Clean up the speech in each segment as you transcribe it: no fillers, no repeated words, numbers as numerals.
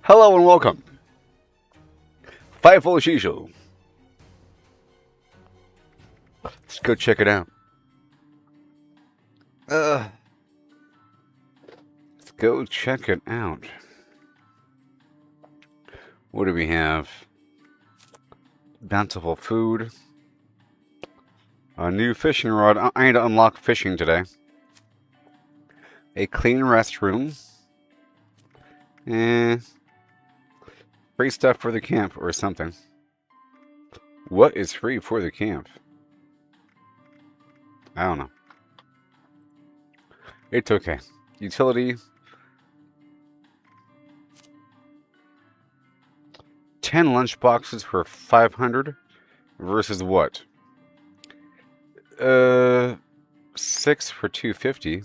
Hello and welcome. Fightful Shisho. Let's go check it out. Let's go check it out. What do we have? Bountiful food. A new fishing rod. I need to unlock fishing today. A clean restroom. Free stuff for the camp or something. What is free for the camp? I don't know. It's okay. Utility. 10 lunch boxes for 500 versus what? 6 for 250.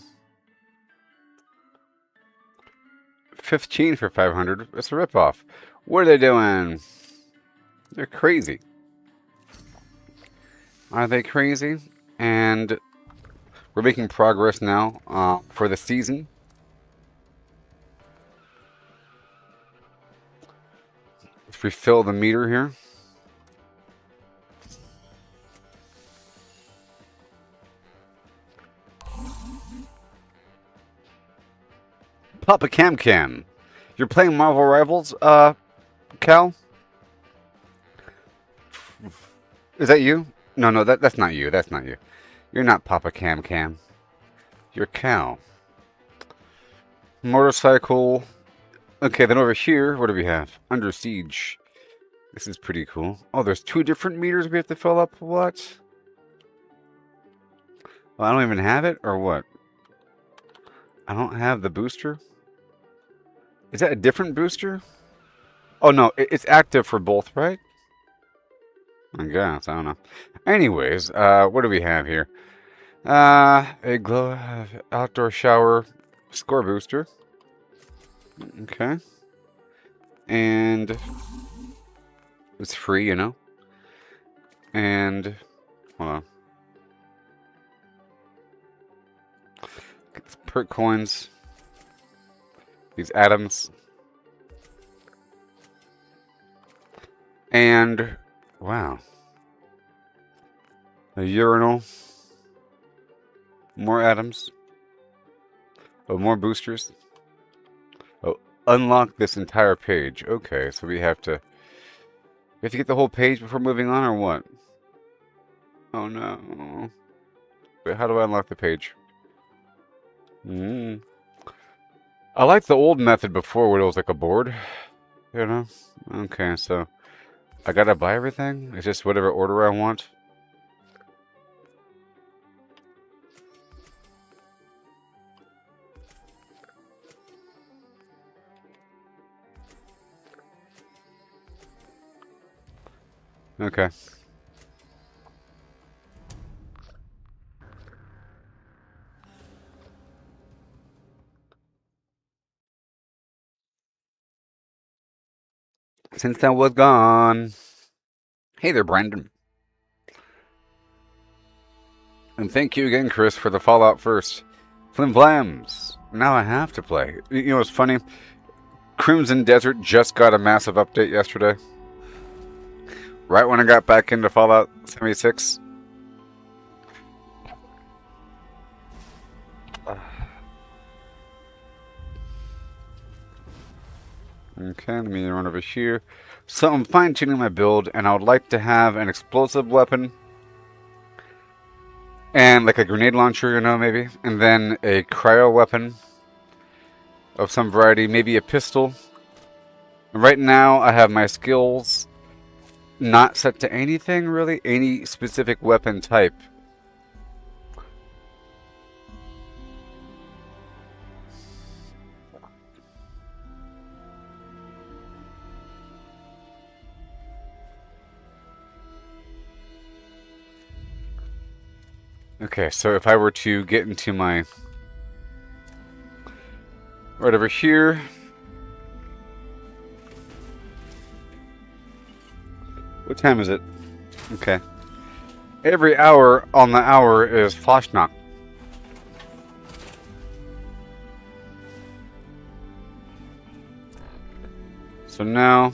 15 for 500. It's a ripoff. What are they doing? They're crazy. Are they crazy? And we're making progress now for the season. Let's refill the meter here. Papa Cam Cam. You're playing Marvel Rivals, Cal? Is that you? No, that's not you. That's not you. You're not Papa Cam Cam. You're Cal. Motorcycle. Okay, then over here, what do we have? Under Siege. This is pretty cool. Oh, there's 2 different meters we have to fill up? What? Well, I don't even have it, or what? I don't have the booster? Is that a different booster? Oh, no, it's active for both, right? I guess, I don't know. Anyways, what do we have here? A glow outdoor shower score booster. Okay. And it's free, you know. And hold on. Get these perk coins. These atoms. And wow. A urinal. More atoms. Oh, more boosters. Oh, unlock this entire page. Okay, so we have to get the whole page before moving on, or what? Oh no. Wait, how do I unlock the page? I liked the old method before where it was like a board. You know? Okay, so I gotta buy everything? It's just whatever order I want? Okay. Since I was gone. Hey there, Brandon. And thank you again, Chris, for the Fallout first. Flim Flams. Now I have to play. You know what's funny? Crimson Desert just got a massive update yesterday. Right when I got back into Fallout 76. Okay, let me run over here. So I'm fine-tuning my build, and I would like to have an explosive weapon. And like a grenade launcher, you know, maybe. And then a cryo weapon of some variety, maybe a pistol. Right now, I have my skills not set to anything, really. Any specific weapon type. Okay, so if I were to get into my... right over here... What time is it? Okay. Every hour on the hour is Fashnacht. So now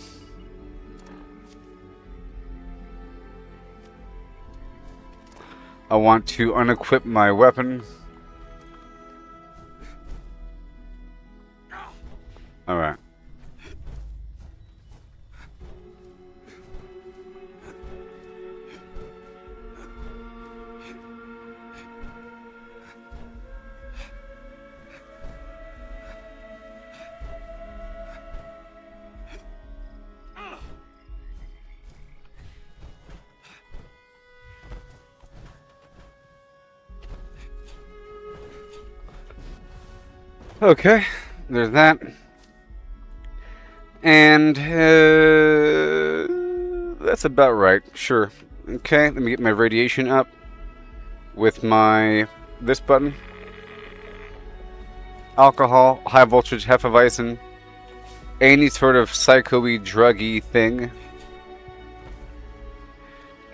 I want to unequip my weapon. Alright. Okay, there's that. And that's about right. Sure. Okay, let me get my radiation up with my this button. Alcohol, high voltage Hefeweizen, any sort of psycho-y, druggy thing.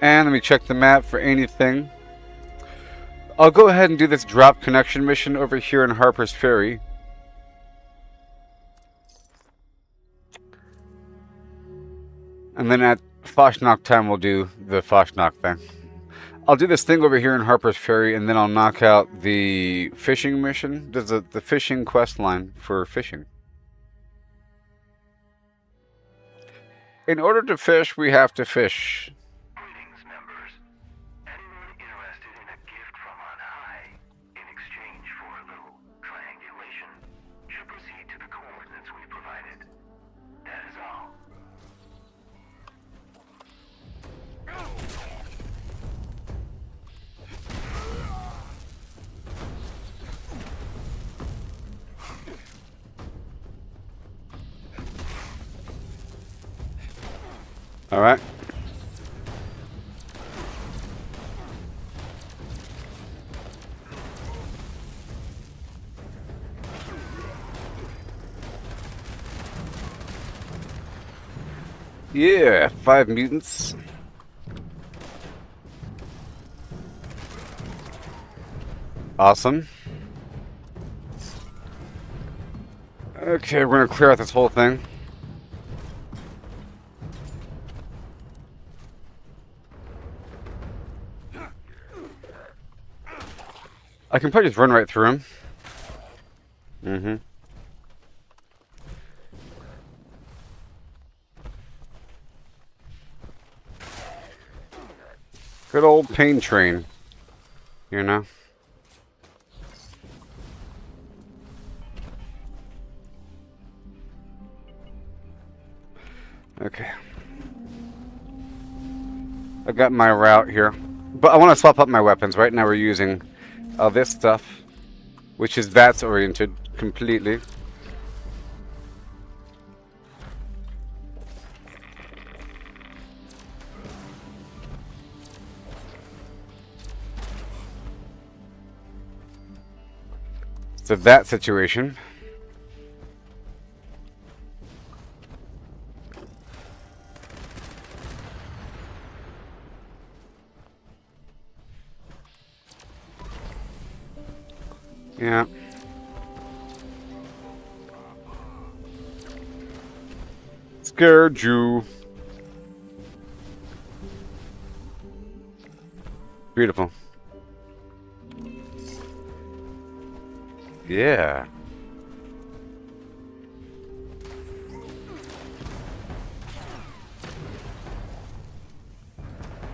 And let me check the map for anything. I'll go ahead and do this drop connection mission over here in Harper's Ferry. And then at Foshnock time, we'll do the Foshnock thing. I'll do this thing over here in Harper's Ferry, and then I'll knock out the fishing mission. There's the fishing quest line for fishing. In order to fish, we have to fish. Greetings, members. Anyone interested in a gift from on high in exchange for a little triangulation should proceed to the coordinates we provided. That is all. All right. Yeah, 5 mutants. Awesome. Okay, we're gonna clear out this whole thing. I can probably just run right through him. Mm-hmm. Good old pain train. You know? Okay. I got my route here. But I want to swap up my weapons. Right now we're using this stuff, which is VATS oriented completely. So that situation. Yeah. Scared you. Beautiful. Yeah.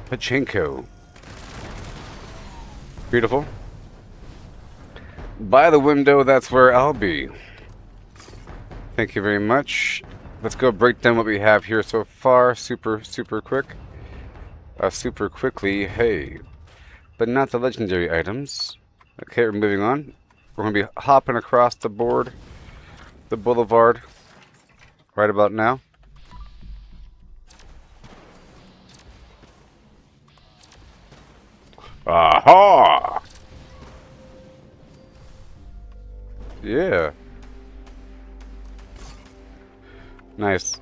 Pachinko. Beautiful. By the window, that's where I'll be. Thank you very much. Let's go break down what we have here so far. Super quick. Super quickly. Hey. But not the legendary items. Okay, we're moving on. We're going to be hopping across the boulevard, right about now. Aha! Yeah. Nice.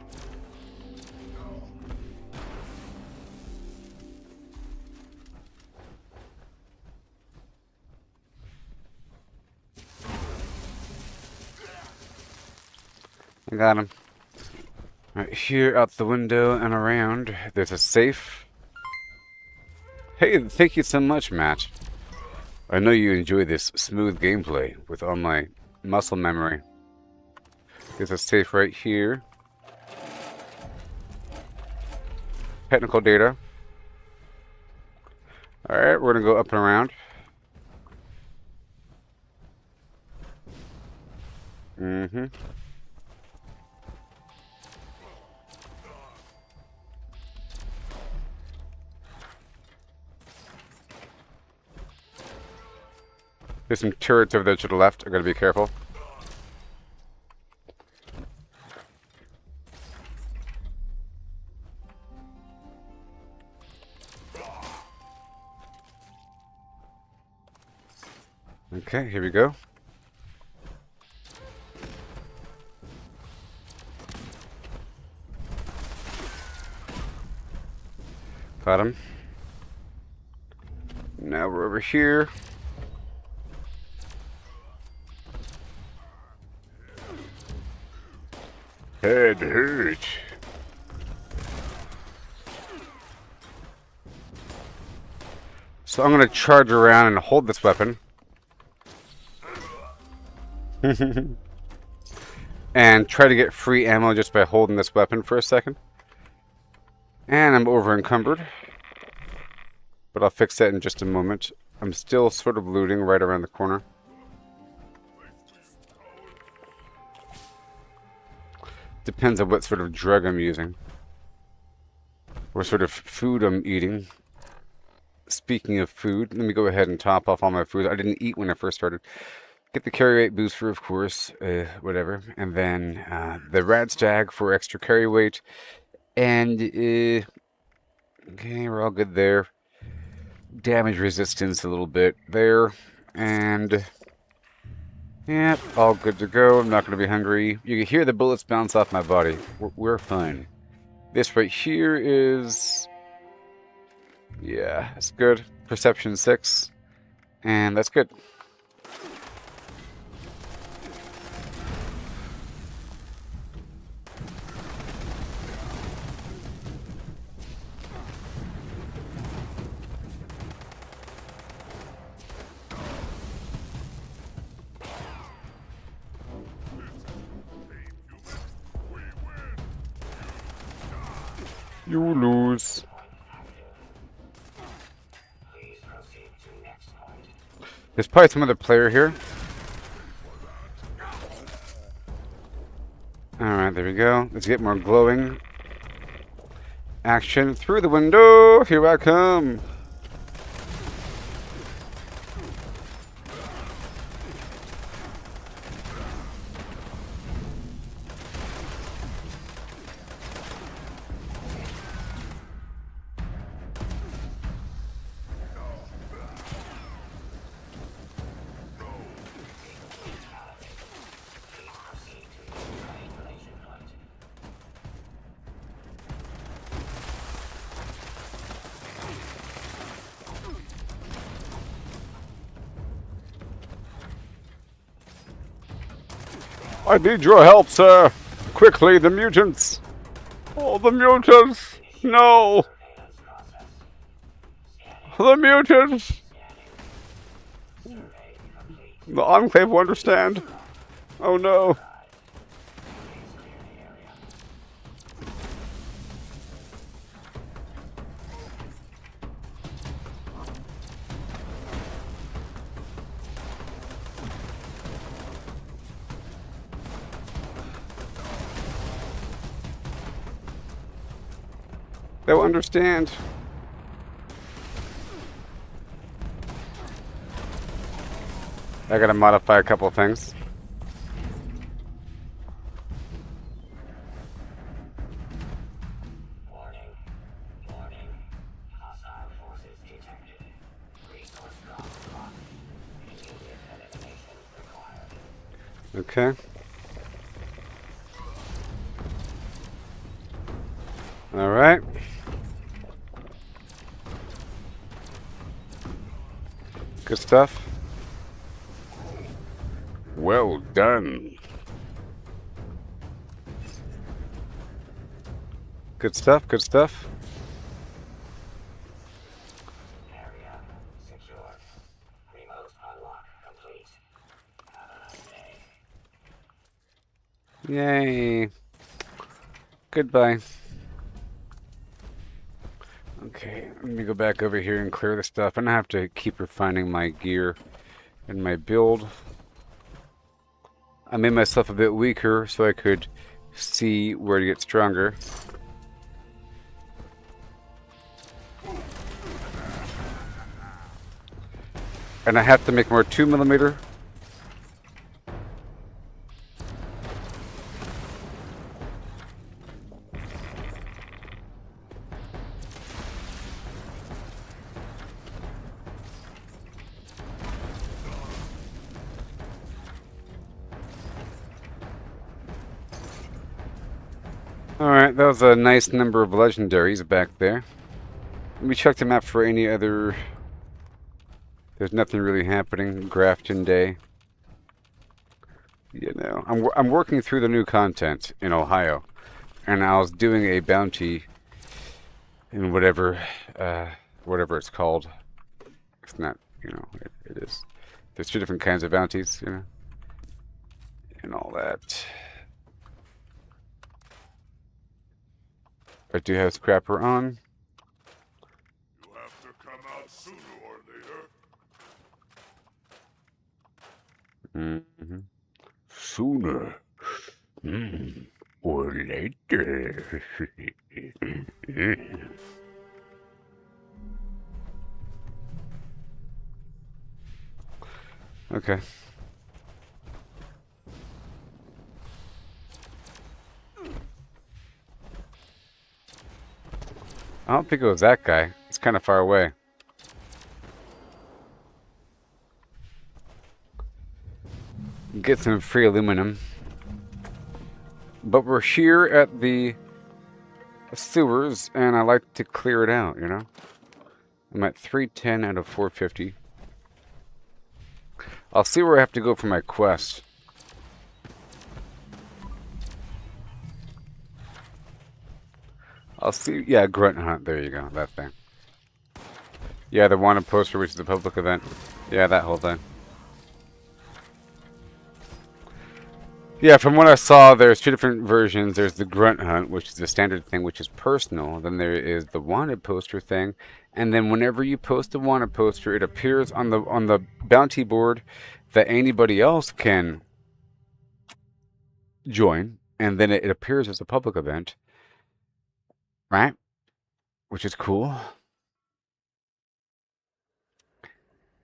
I got him. Right here, out the window and around, there's a safe. Hey, thank you so much, Matt. I know you enjoy this smooth gameplay with all my muscle memory. There's a safe right here. Technical data. Alright, we're gonna go up and around. Mm-hmm. There's some turrets over there to the left. I gotta be careful. Okay, here we go. Got him. Now we're over here. Head hurt. So I'm gonna charge around and hold this weapon. And try to get free ammo just by holding this weapon for a second. And I'm over encumbered. But I'll fix that in just a moment. I'm still sort of looting right around the corner. Depends on what sort of drug I'm using. What sort of food I'm eating. Speaking of food, let me go ahead and top off all my food. I didn't eat when I first started. Get the carry weight booster, of course, whatever. And then the rad stag for extra carry weight. And, okay, we're all good there. Damage resistance a little bit there. And, yeah, all good to go. I'm not going to be hungry. You can hear the bullets bounce off my body. We're fine. This right here is... yeah, it's good. Perception 6. And that's good. You lose. There's probably some other player here. Alright, there we go. Let's get more glowing action through the window. Here I come. I need your help, sir. Quickly, the mutants. Oh, the mutants. No. The mutants. The Enclave will understand. Oh no. They'll understand. I gotta modify a couple of things. Okay. All right. Good stuff. Well done. Good stuff, good stuff. Area secure. Remote unlock complete. Yay. Goodbye. Okay, let me go back over here and clear the stuff. I'm gonna have to keep refining my gear and my build. I made myself a bit weaker so I could see where to get stronger. And I have to make more 2mm. Alright, that was a nice number of legendaries back there. Let me check the map for any other... There's nothing really happening. Grafton Day. You know, I'm working through the new content in Ohio. And I was doing a bounty in whatever it's called. It's not, you know, it is. There's 2 different kinds of bounties, you know, and all that. I do have Scrapper on. You have to come out sooner or later. Mm-hmm. Sooner or later. Okay. I don't think it was that guy. It's kind of far away. Get some free aluminum. But we're here at the sewers, and I like to clear it out, you know? I'm at 310 out of 450. I'll see where I have to go for my quest. I'll see. Yeah, Grunt Hunt. There you go. That thing. Yeah, the wanted poster, which is a public event. Yeah, that whole thing. Yeah, from what I saw, there's 2 different versions. There's the Grunt Hunt, which is the standard thing, which is personal. Then there is the wanted poster thing, and then whenever you post a wanted poster, it appears on the bounty board that anybody else can join, and then it appears as a public event, right? Which is cool.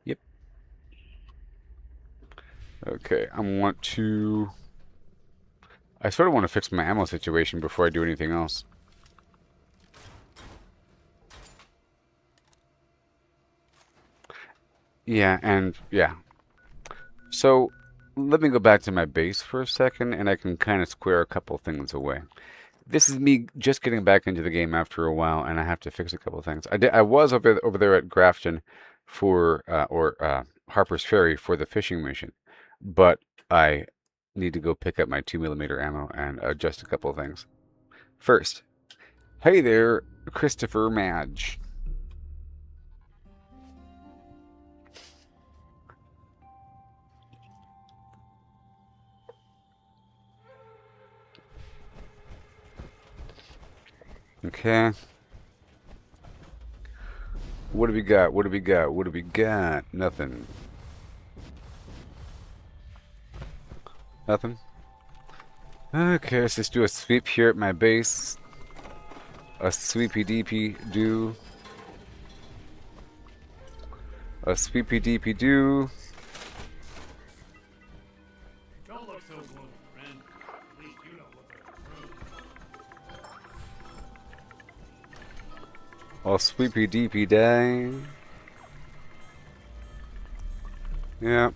Yep. Okay, I sort of want to fix my ammo situation before I do anything else. Yeah, and yeah. So, let me go back to my base for a second, and I can kind of square a couple things away. This is me just getting back into the game after a while, and I have to fix a couple things. I was over there at Grafton for Harper's Ferry for the fishing mission, but I need to go pick up my 2mm ammo and adjust a couple of things. First, hey there, Christopher Madge. Okay. What do we got? What do we got? What do we got? Nothing. Nothing? Okay, let's just do a sweep here at my base. A sweepy deepy do. A sweepy deepy do. Don't look so gloomy, friend. At least you know what they're through. A sweepy deepy day. Yep.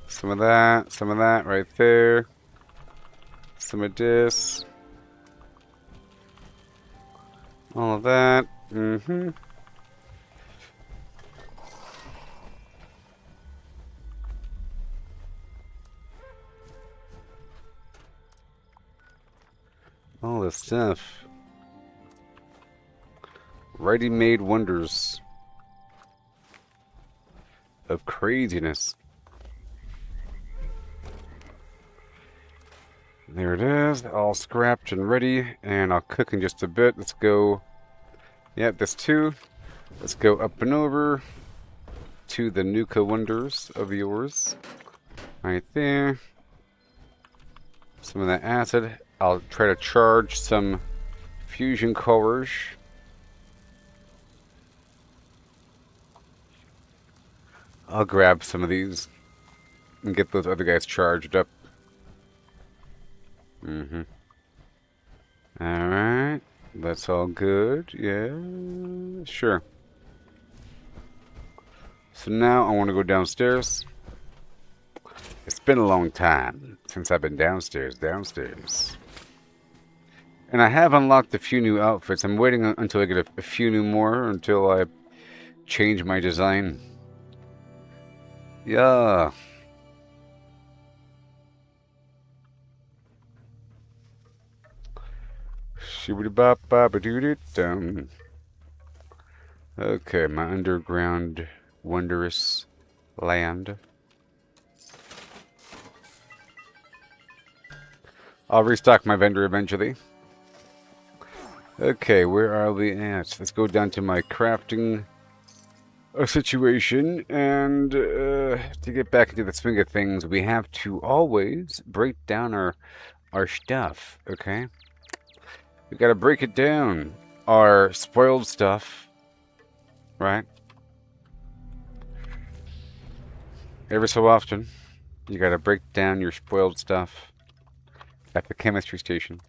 Some of that right there. Some of this. All of that. Mm-hmm. All this stuff. Ready-made wonders of craziness. There it is, all scrapped and ready, and I'll cook in just a bit. Let's go. Yep, that's two. Let's go up and over to the Nuka wonders of yours. Right there. Some of that acid. I'll try to charge some fusion cores. I'll grab some of these and get those other guys charged up. Alright. That's all good. Yeah, sure. So now I want to go downstairs. It's been a long time since I've been downstairs. And I have unlocked a few new outfits. I'm waiting until I get a few new more until I change my design. Yeah. Shibbity-bop-bop-a-doo-doo-dum. Okay, my underground wondrous land. I'll restock my vendor eventually. Okay, where are we at? Let's go down to my crafting situation, and to get back into the swing of things, we have to always break down our stuff, okay? We gotta break it down. Our spoiled stuff, right? Every so often, you gotta break down your spoiled stuff at the chemistry station.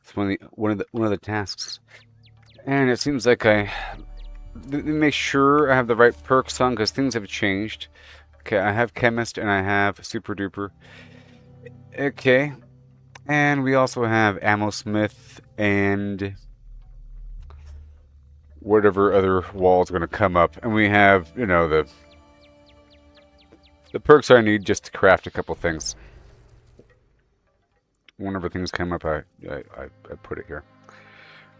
It's one of the tasks, and it seems like I make sure I have the right perks on because things have changed. Okay, I have chemist and I have super duper. Okay, and we also have ammo smith and whatever other wall is going to come up, and we have, you know, the perks I need just to craft a couple things. Whenever things come up, I put it here.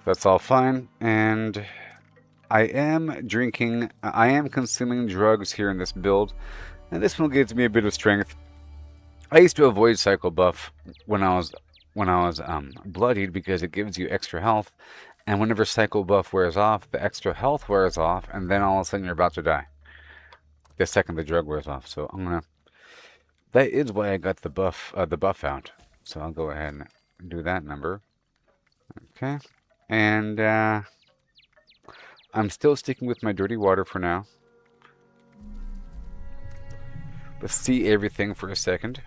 That's all fine, and I am consuming drugs here in this build, and this one gives me a bit of strength. I used to avoid cycle buff when I was bloodied because it gives you extra health, and whenever cycle buff wears off, the extra health wears off, and then all of a sudden you're about to die the second the drug wears off. So that is why I got the buff out. So I'll go ahead and do that number. Okay, and I'm still sticking with my dirty water for now. Let's see everything for a second.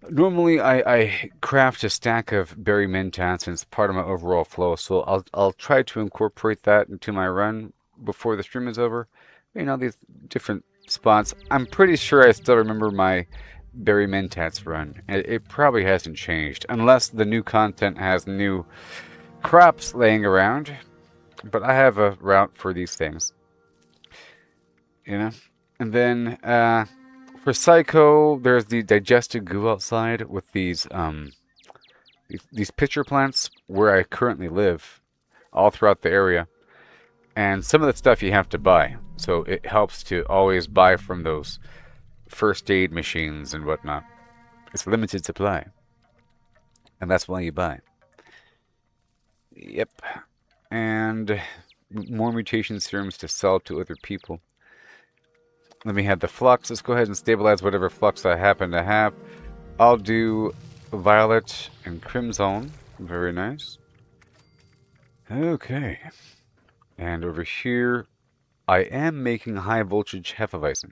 Normally, I craft a stack of berry mentats, and it's part of my overall flow. So I'll try to incorporate that into my run before the stream is over. You know, these different spots. I'm pretty sure I still remember my berry mentats run. It probably hasn't changed, unless the new content has new crops laying around. But I have a route for these things, you know. And then for Psycho, there's the digested goo outside with these pitcher plants where I currently live, all throughout the area. And some of the stuff you have to buy, so it helps to always buy from those first aid machines and whatnot. It's limited supply, and that's why you buy. Yep. And more mutation serums to sell to other people. Let me have the flux. Let's go ahead and stabilize whatever flux I happen to have. I'll do violet and crimson. Very nice. Okay. And over here, I am making high voltage Hefeweizen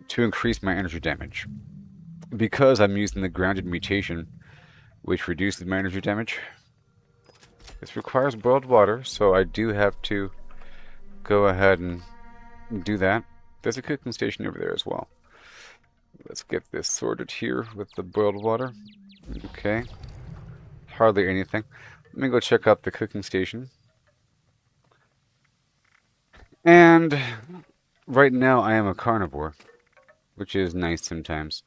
to increase my energy damage. Because I'm using the grounded mutation, which reduces my energy damage, this requires boiled water, so I do have to go ahead and do that. There's a cooking station over there as well. Let's get this sorted here with the boiled water. Okay. Hardly anything. Let me go check out the cooking station. And right now I am a carnivore, which is nice sometimes.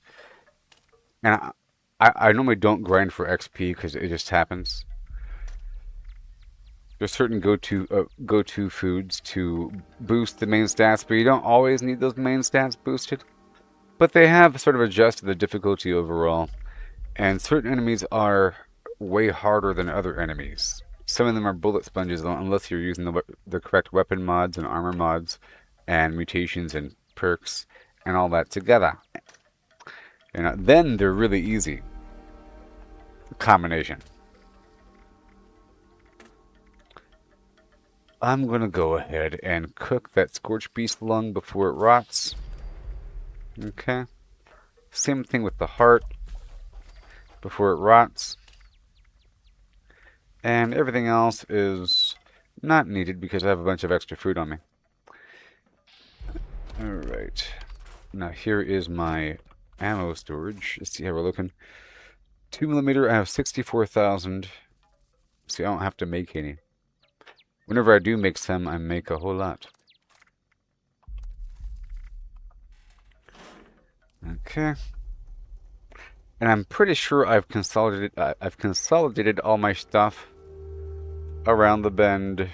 And I normally don't grind for XP because it just happens. There's certain go-to foods to boost the main stats, but you don't always need those main stats boosted. But they have sort of adjusted the difficulty overall, and certain enemies are way harder than other enemies. Some of them are bullet sponges unless you're using the correct weapon mods and armor mods and mutations and perks and all that together. Then they're really easy combination. I'm gonna go ahead and cook that scorched beast lung before it rots. Okay. Same thing with the heart before it rots. And everything else is not needed because I have a bunch of extra food on me. Alright. Now here is my ammo storage. Let's see how we're looking. 2mm, I have 64,000. See, I don't have to make any. Whenever I do make some, I make a whole lot. Okay. And I'm pretty sure I've consolidated all my stuff around the bend.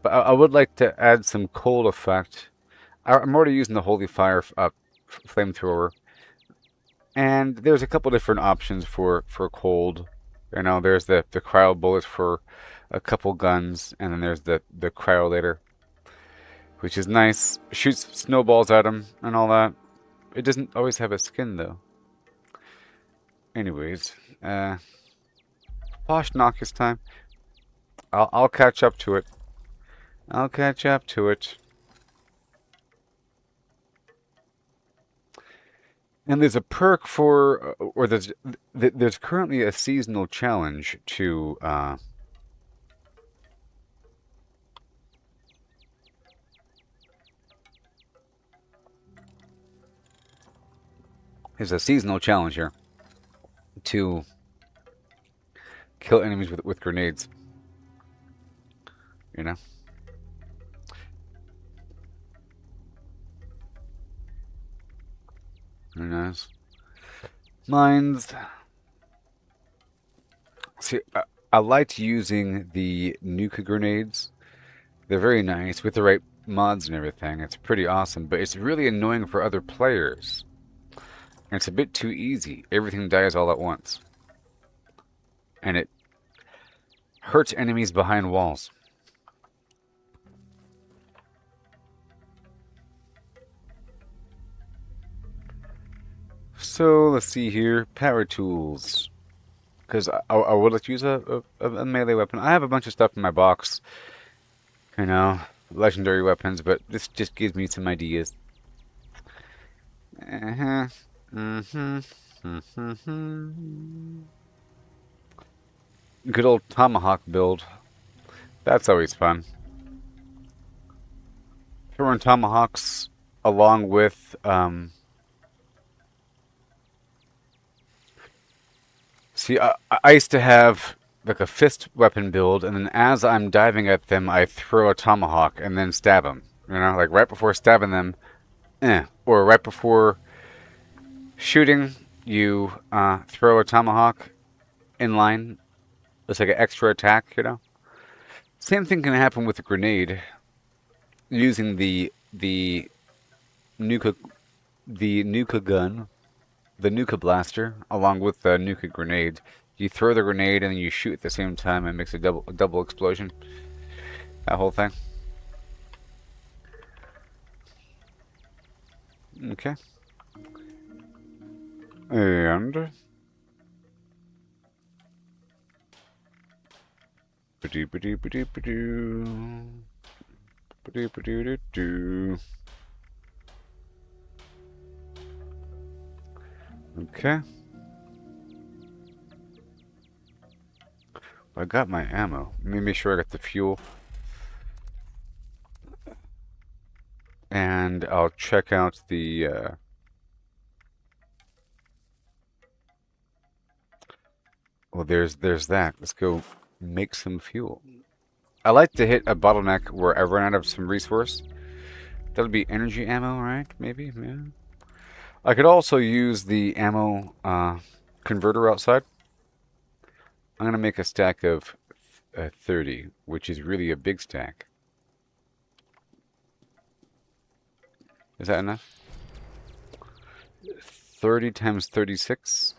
But I would like to add some cold effect. I'm already using the Holy Fire flamethrower. And there's a couple different options for cold. There's the cryo bullets for a couple guns, and then there's the cryo later, which is nice. Shoots snowballs at them and all that. It doesn't always have a skin though. Anyways, Posh knock this time. I'll catch up to it. I'll catch up to it. And there's a perk for, or there's currently a seasonal challenge to there's a seasonal challenge here to kill enemies with grenades. Very nice. Mines. See, I liked using the Nuka grenades. They're very nice with the right mods and everything. It's pretty awesome, but it's really annoying for other players. And it's a bit too easy. Everything dies all at once. And it hurts enemies behind walls. So, let's see here. Power tools. Because I would like to use a melee weapon. I have a bunch of stuff in my box. Legendary weapons, but this just gives me some ideas. Good old tomahawk build. That's always fun. Throwing tomahawks along with see, I used to have like a fist weapon build, and then as I'm diving at them, I throw a tomahawk and then stab them. Like right before stabbing them, or right before shooting, you throw a tomahawk in line. It's like an extra attack, Same thing can happen with a grenade. Using the Nuka gun, the Nuka blaster, along with the Nuka grenade. You throw the grenade and then you shoot at the same time and makes a double explosion. That whole thing. Okay. And okay. I got my ammo. Let me make sure I got the fuel. And I'll check out the well, there's that. Let's go make some fuel. I like to hit a bottleneck where I run out of some resource. That'll be energy ammo, right? Maybe, yeah. I could also use the ammo converter outside. I'm going to make a stack of 30, which is really a big stack. Is that enough? 30 times 36.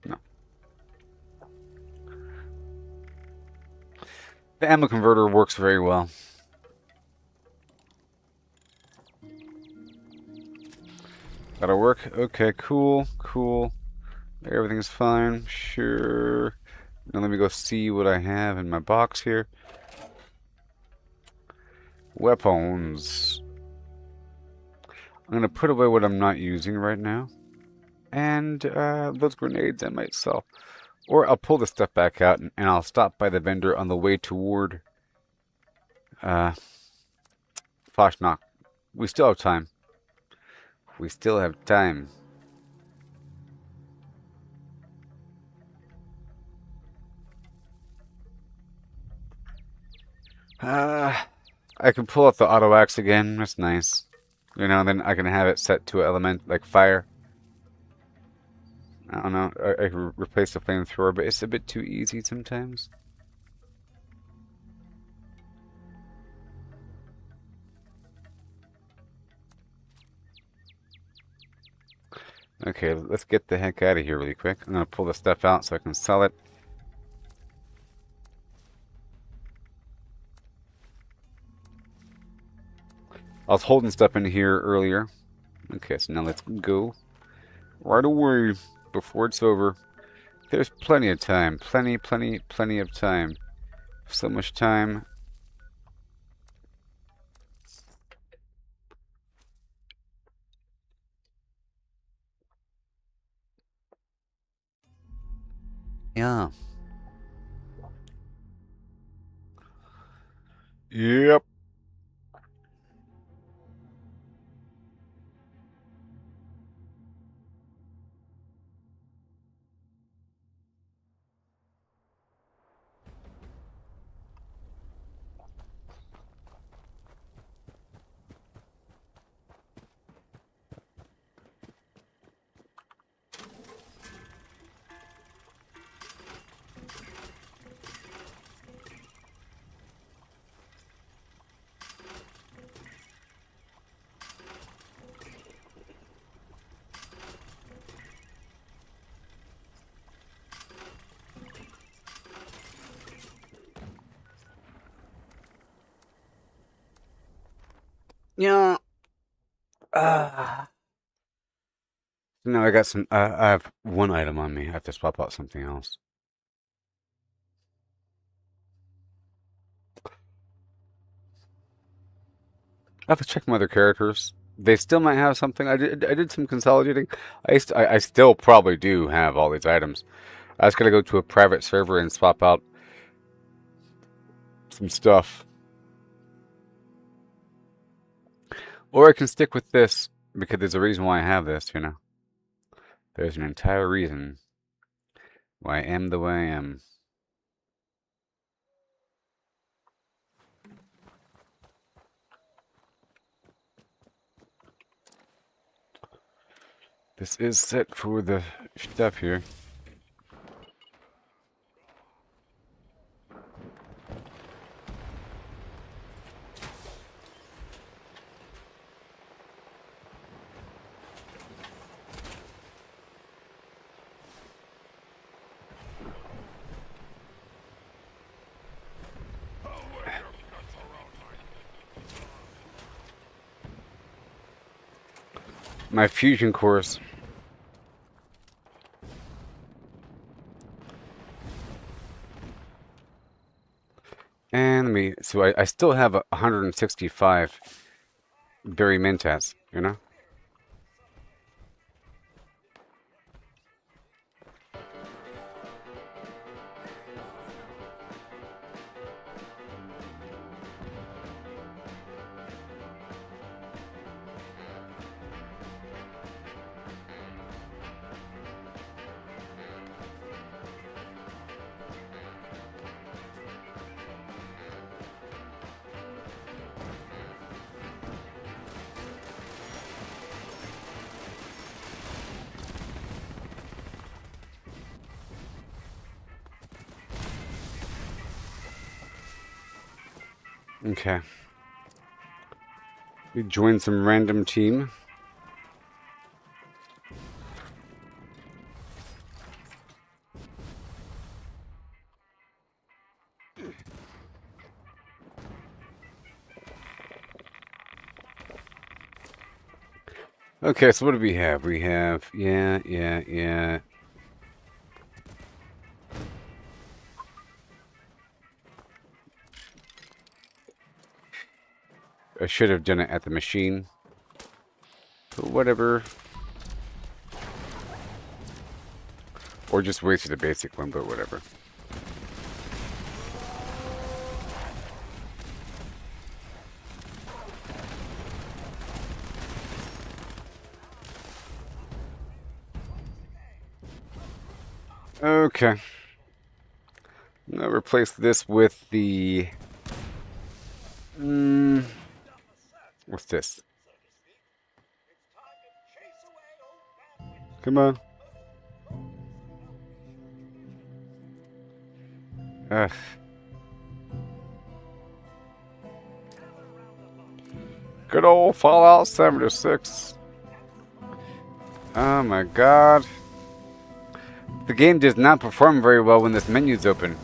No. The ammo converter works very well. That'll work. Okay, cool, cool. Everything's fine. Sure. Now let me go see what I have in my box here. Weapons. I'm going to put away what I'm not using right now. And those grenades I might sell. Or I'll pull the stuff back out and I'll stop by the vendor on the way toward Fashnock. We still have time. We still have time. I can pull out the auto axe again. That's nice. You know, then I can have it set to an element like fire. I don't know. I can replace the flamethrower, but it's a bit too easy sometimes. Okay, let's get the heck out of here really quick. I'm gonna pull the stuff out so I can sell it. I was holding stuff in here earlier. Okay, so now let's go right away before it's over. There's plenty of time. Plenty of time. So much time. Yeah. Yep. Yeah. No, I got some. I have one item on me. I have to swap out something else. I have to check my other characters. They still might have something. I did some consolidating. I still probably do have all these items. I was gonna go to a private server and swap out some stuff, or I can stick with this because there's a reason why I have this. You know, there's an entire reason why I am the way I am. This is set for the stuff here. My fusion cores. And let me, so I still have 165 berry mentats, you know? Okay. We join some random team. Okay, so what do we have? We have, yeah. I should have done it at the machine. But whatever. Or just wasted a basic one, but whatever. Okay. I'm gonna replace this with the... what's this? Come on. Ugh. Good old Fallout 76. Oh my god. The game does not perform very well when this menu's open.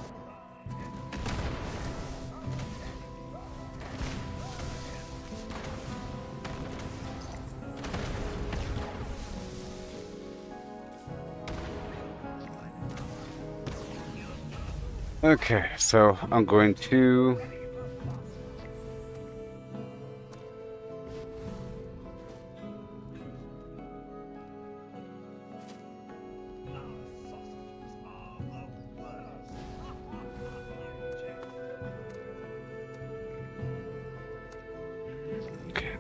Okay, so I'm going to... Okay.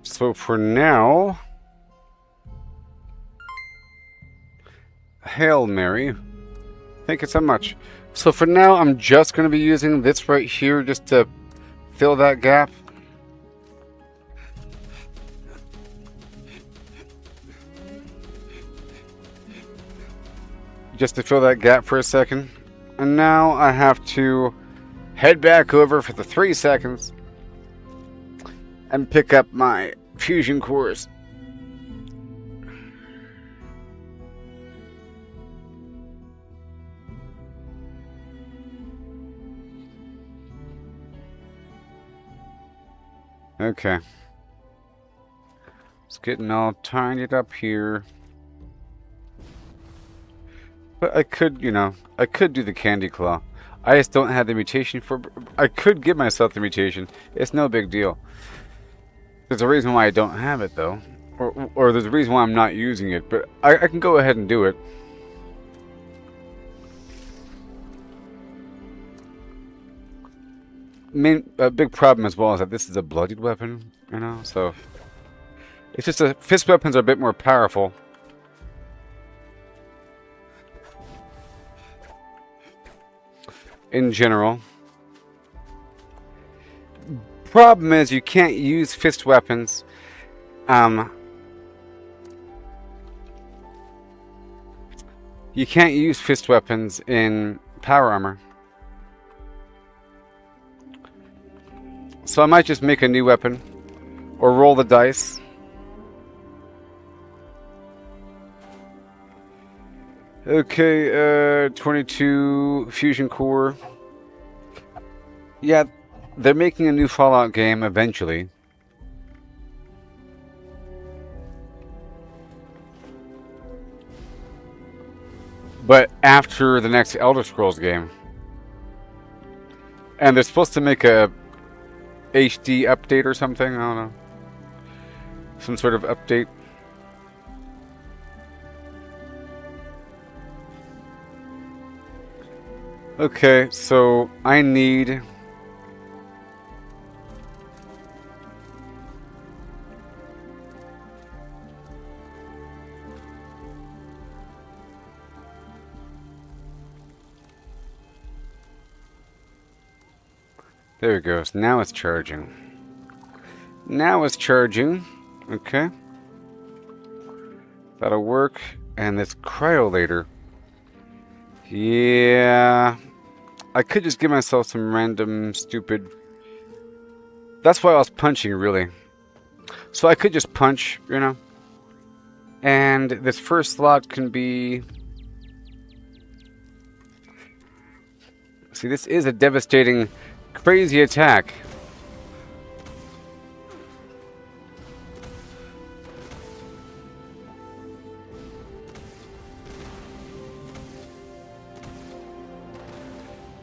So for now... Hail Mary. Thank you so much. So for now, I'm just going to be using this right here just to fill that gap. Just to fill that gap for a second. And now I have to head back over for the 3 seconds and pick up my fusion cores. Okay. It's getting all tidied up here. But I could, I could do the Candy Claw. I just don't have the mutation for... I could give myself the mutation. It's no big deal. There's a reason why I don't have it, though. Or there's a reason why I'm not using it. But I can go ahead and do it. A big problem as well is that this is a bloodied weapon, so... It's just that fist weapons are a bit more powerful. In general. Problem is you can't use fist weapons. You can't use fist weapons in power armor. So I might just make a new weapon. Or roll the dice. Okay, 22 fusion core. Yeah, they're making a new Fallout game eventually. But after the next Elder Scrolls game. And they're supposed to make a HD update or something, I don't know. Some sort of update. Okay, so I need... There it goes. Now it's charging. Now it's charging. Okay. That'll work. And this cryolator. Yeah. I could just give myself some random stupid... That's why I was punching, really. So I could just punch, you know. And this first slot can be... See, this is a devastating, crazy attack.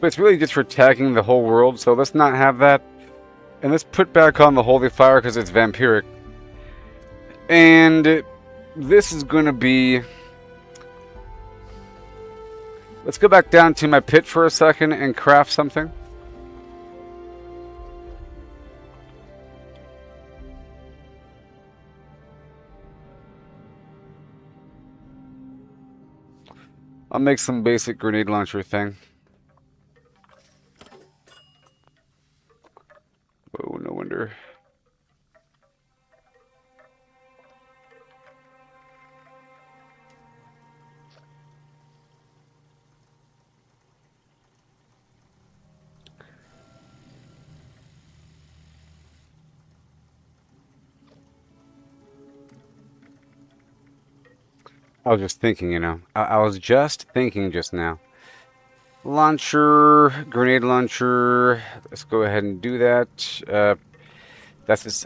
But it's really just for attacking the whole world, so let's not have that. And let's put back on the Holy Fire because it's vampiric. And this is going to be... Let's go back down to my pit for a second and craft something. I'll make some basic grenade launcher thing. Oh, no wonder. I was just thinking, you know. I was just thinking just now. Launcher, grenade launcher. Let's go ahead and do that. That's this.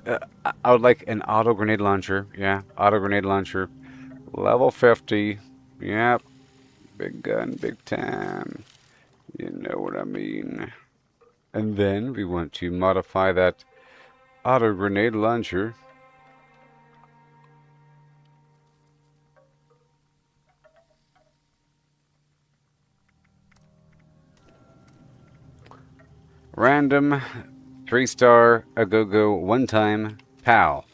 I would like an auto grenade launcher. Yeah, auto grenade launcher. Level 50. Yep. Big gun, big time. You know what I mean. And then we want to modify that auto grenade launcher. Random, 3-star, a go-go, one time, pow.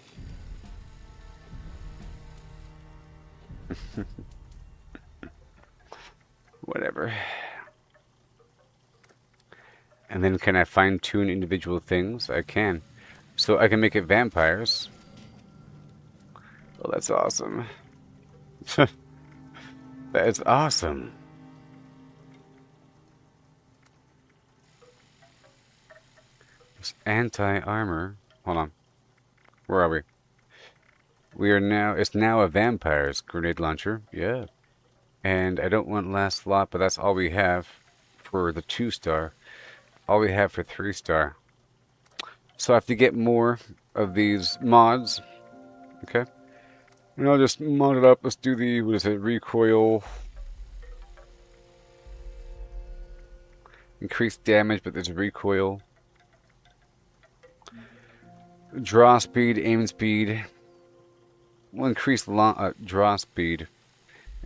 Whatever. And then can I fine-tune individual things? I can. So I can make it vampires. Oh, that's awesome. That's awesome. Anti-armor. Hold on. Where are we? We are now... It's now a vampire's grenade launcher. Yeah. And I don't want last slot, but that's all we have for the 2-star. All we have for 3-star. So I have to get more of these mods. Okay. And I'll just mod it up. Let's do the... What is it? Recoil. Increased damage, but there's recoil. Draw speed, aim speed. We'll increase draw speed.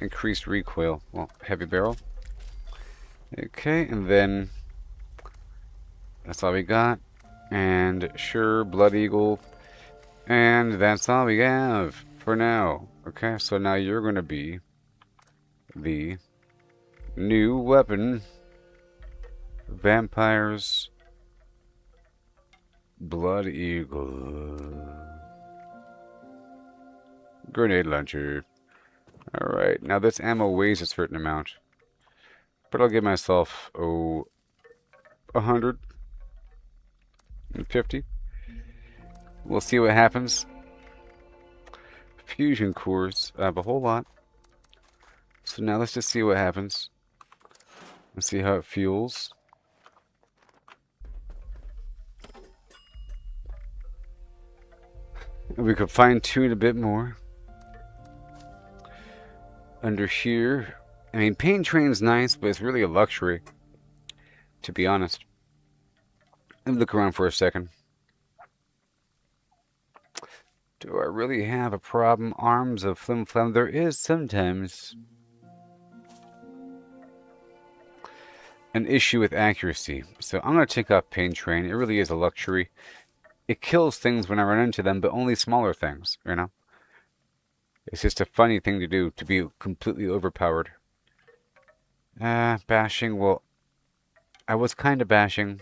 Increased recoil. Well, heavy barrel. Okay, and then that's all we got. And sure, Blood Eagle. And that's all we have for now. Okay, so now you're going to be the new weapon. Vampires. Blood Eagle. Grenade launcher. Alright, now this ammo weighs a certain amount. But I'll give myself, 150. We'll see what happens. Fusion cores. I have a whole lot. So now let's just see what happens. Let's see how it feels. We could fine-tune a bit more. Under here, I mean, Pain Train's nice, but it's really a luxury, to be honest. Let me look around for a second. Do I really have a problem? Arms of Flim Flam? There is sometimes an issue with accuracy. So I'm going to take off Pain Train. It really is a luxury. It kills things when I run into them, but only smaller things, you know? It's just a funny thing to do, to be completely overpowered. Bashing, well, I was kind of bashing.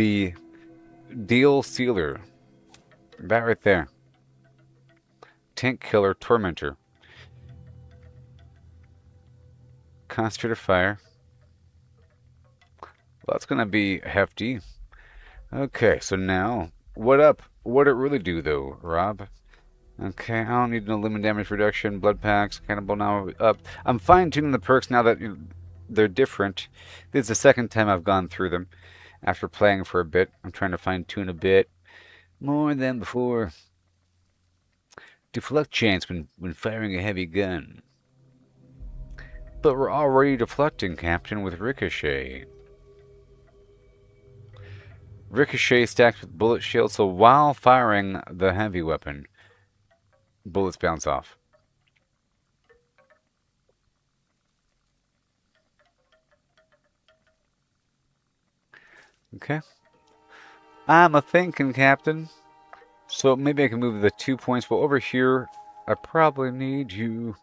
The Deal Sealer. That right there. Tank Killer Tormentor. Concentrator Fire. Well, that's gonna be hefty. Okay, so now, what up? What it really do though, Rob? Okay, I don't need no limit damage reduction, blood packs, cannibal now up. I'm fine tuning the perks now that they're different. This is the second time I've gone through them after playing for a bit. I'm trying to fine tune a bit more than before. Deflect chance when firing a heavy gun. But we're already deflecting, Captain, with Ricochet. Ricochet stacked with bullet shield, so while firing the heavy weapon, bullets bounce off. Okay. I'm a thinking, Captain. So maybe I can move the 2 points. Well, over here, I probably need you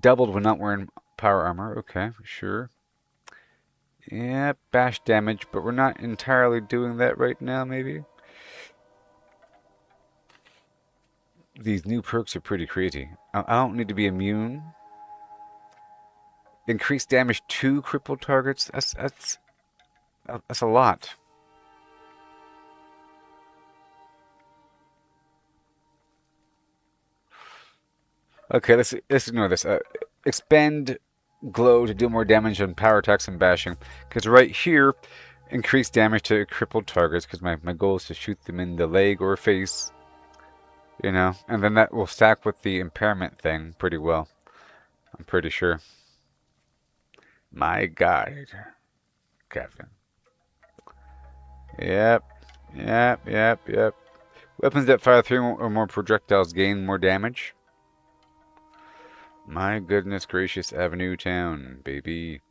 doubled when not wearing power armor. Okay, sure. Yeah, bash damage, but we're not entirely doing that right now, maybe. These new perks are pretty crazy. I don't need to be immune. Increase damage to crippled targets. That's a lot. Okay, let's ignore this. Expand glow to deal more damage on power attacks and bashing. Because right here, increase damage to crippled targets. Because my goal is to shoot them in the leg or face. You know, and then that will stack with the impairment thing pretty well. I'm pretty sure. My guide, Captain. Yep, yep. Weapons that fire 3 or more projectiles gain more damage. My goodness gracious, Avenue Town, baby.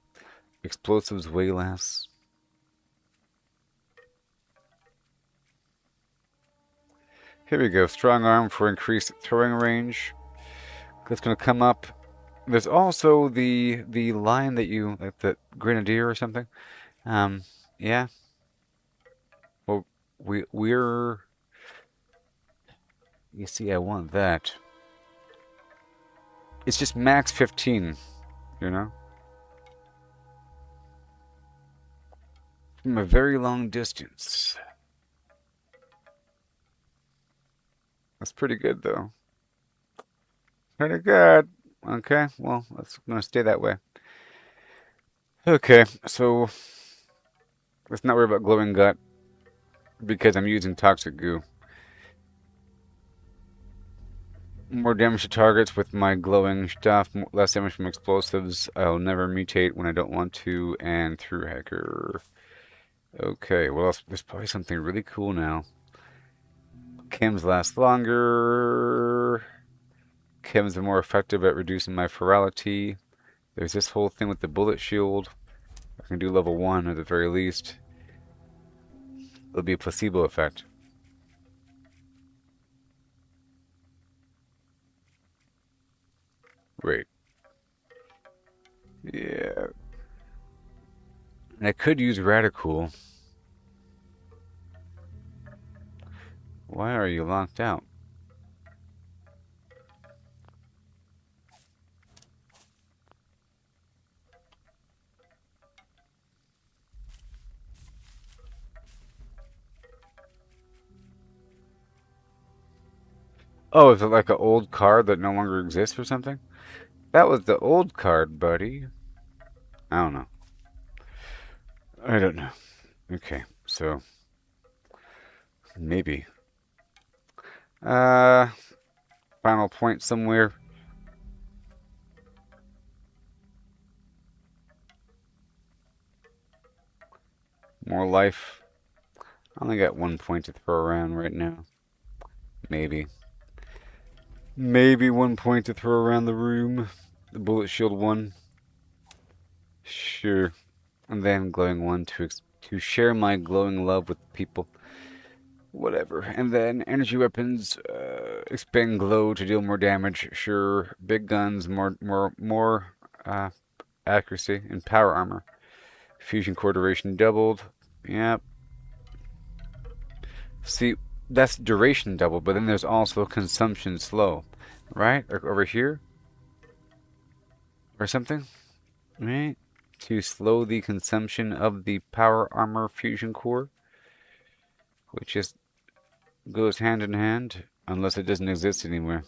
Explosives way less. Here we go. Strong arm for increased throwing range. That's going to come up. There's also the line that you like, the grenadier or something. Yeah. Well, we're. You see, I want that. It's just max 15, you know? From a very long distance. That's pretty good, though. Pretty good. Okay, well, that's going to stay that way. Okay, so let's not worry about glowing gut because I'm using toxic goo. More damage to targets with my glowing stuff, less damage from explosives. I'll never mutate when I don't want to, and through hacker. Okay, well, there's probably something really cool now. Chems last longer. Chems are more effective at reducing my ferality. There's this whole thing with the bullet shield. I can do level 1 at the very least. It'll be a placebo effect. Wait. Yeah. And I could use Radical. Why are you locked out? Oh, is it like an old card that no longer exists or something? That was the old card, buddy. I don't know. I don't know. Okay, so maybe. Uh, Final point somewhere. More life. I only got 1 point to throw around right now. Maybe. Maybe 1 point to throw around the room. The bullet shield 1. Sure. And then glowing 1 to share my glowing love with people. Whatever. And then energy weapons, expand glow to deal more damage. Sure. Big guns, more accuracy and power armor. Fusion core duration doubled. Yep. See, that's duration double, but then there's also consumption slow, right? Or over here or something, right? To slow the consumption of the power armor fusion core, which just goes hand in hand, unless it doesn't exist anywhere.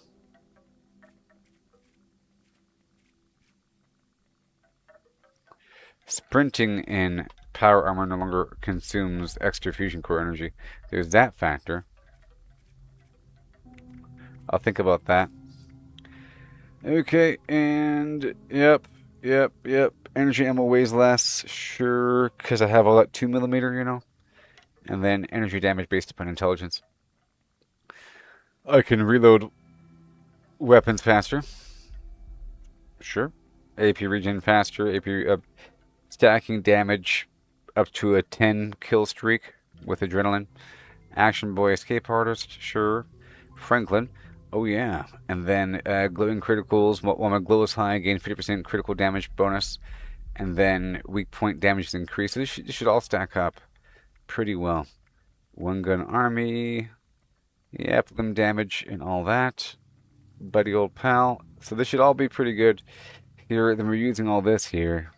Sprinting in power armor no longer consumes extra fusion core energy. There's that factor. I'll think about that. Okay, and yep. Energy ammo weighs less, sure, because I have all that 2mm, you know? And then energy damage based upon intelligence. I can reload weapons faster. Sure. AP regen faster, AP stacking damage up to a 10 kill streak with adrenaline. Action Boy Escape Artist, sure. Franklin, oh yeah. And then glowing criticals, while my glow is high, gain 50% critical damage bonus. And then weak point damage is increased. So this should all stack up pretty well. One gun army, yep, limb damage and all that. Buddy old pal. So this should all be pretty good. Here, then we're using all this here.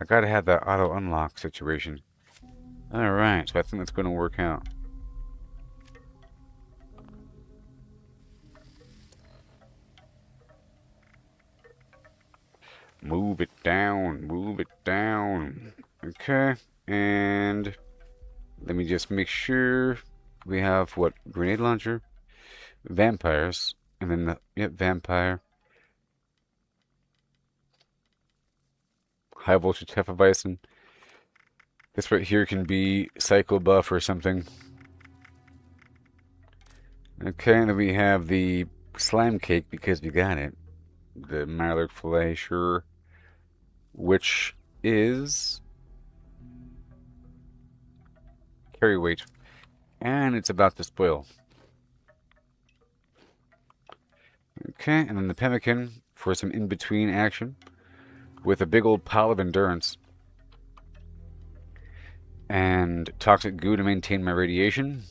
I gotta have that auto unlock situation. Alright, so I think that's gonna work out. Move it down, move it down. Okay, and let me just make sure we have what? Grenade launcher, vampires, and then yep, vampire. High voltage Hefeweizen. This right here can be Psycho Buff or something. Okay, and then we have the Slime Cake because we got it. The Mirelurk Fillet, sure. Which is carry weight. And it's about to spoil. Okay, and then the Pemmican for some in-between action with a big old pile of endurance. And Toxic Goo to maintain my radiation.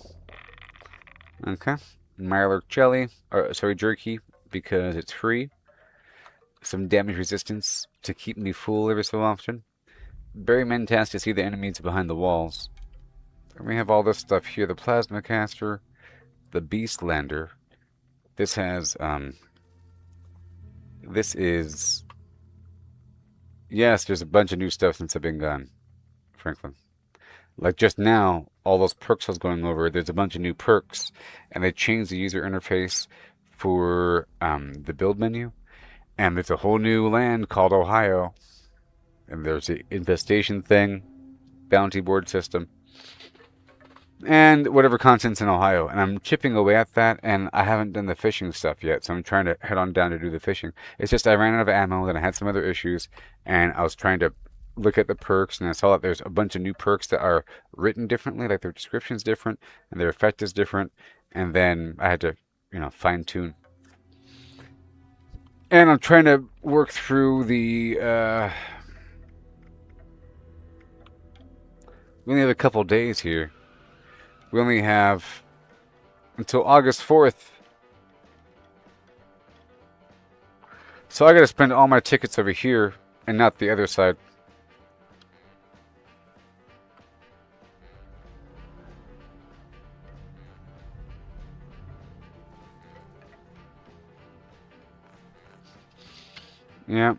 Okay. Mirelurk Jelly, or sorry, Jerky, because it's free. Some damage resistance to keep me full every so often. Berry Mentas to see the enemies behind the walls. And we have all this stuff here. The Plasma Caster, the Beastlander. This has, this is... Yes, there's a bunch of new stuff since I've been gone, Franklin. Like just now, all those perks I was going over, there's a bunch of new perks, and they changed the user interface for the build menu. And there's a whole new land called Ohio. And there's the infestation thing, bounty board system, and whatever content's in Ohio. And I'm chipping away at that, and I haven't done the fishing stuff yet, so I'm trying to head on down to do the fishing. It's just I ran out of ammo, then I had some other issues, and I was trying to look at the perks, and I saw that there's a bunch of new perks that are written differently, like their description's different, and their effect is different, and then I had to, you know, fine-tune. And I'm trying to work through the, we only have a couple days here. We only have until August 4th. So I gotta spend all my tickets over here and not the other side. Yeah.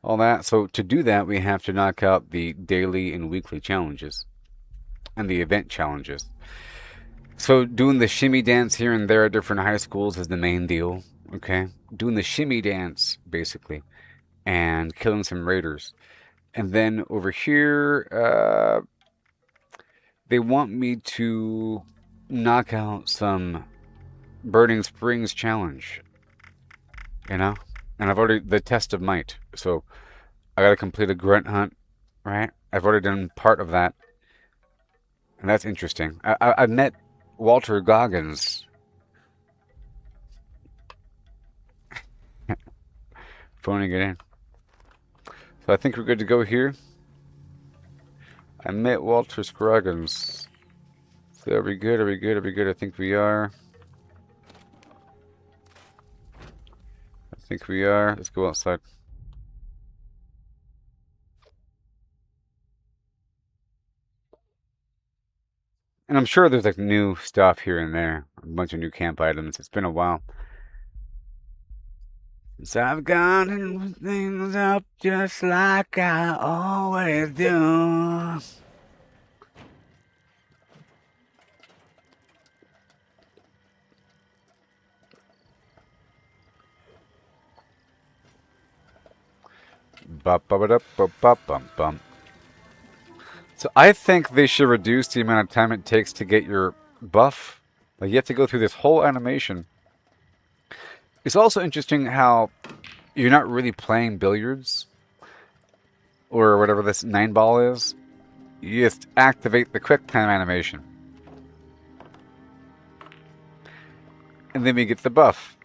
All that. So to do that, we have to knock out the daily and weekly challenges and the event challenges. So doing the shimmy dance here and there at different high schools is the main deal. Okay. Doing the shimmy dance, basically, and killing some raiders. And then over here, they want me to knock out some Burning Springs challenge. You know? And I've already, the test of might. So I gotta complete a grunt hunt, right? I've already done part of that. And that's interesting. I've met Walter Goggins. Phoning it in. So I think we're good to go here. I met Walter Scroggins. So are we good? Are we good? Are we good? I think we are. I think we are. Let's go outside. And I'm sure there's like new stuff here and there. A bunch of new camp items. It's been a while. So I've gotten things up just like I always do. Bum. So I think they should reduce the amount of time it takes to get your buff. Like you have to go through this whole animation. It's also interesting how you're not really playing billiards or whatever this 9-ball is. You just activate the quick time animation. And then we get the buff.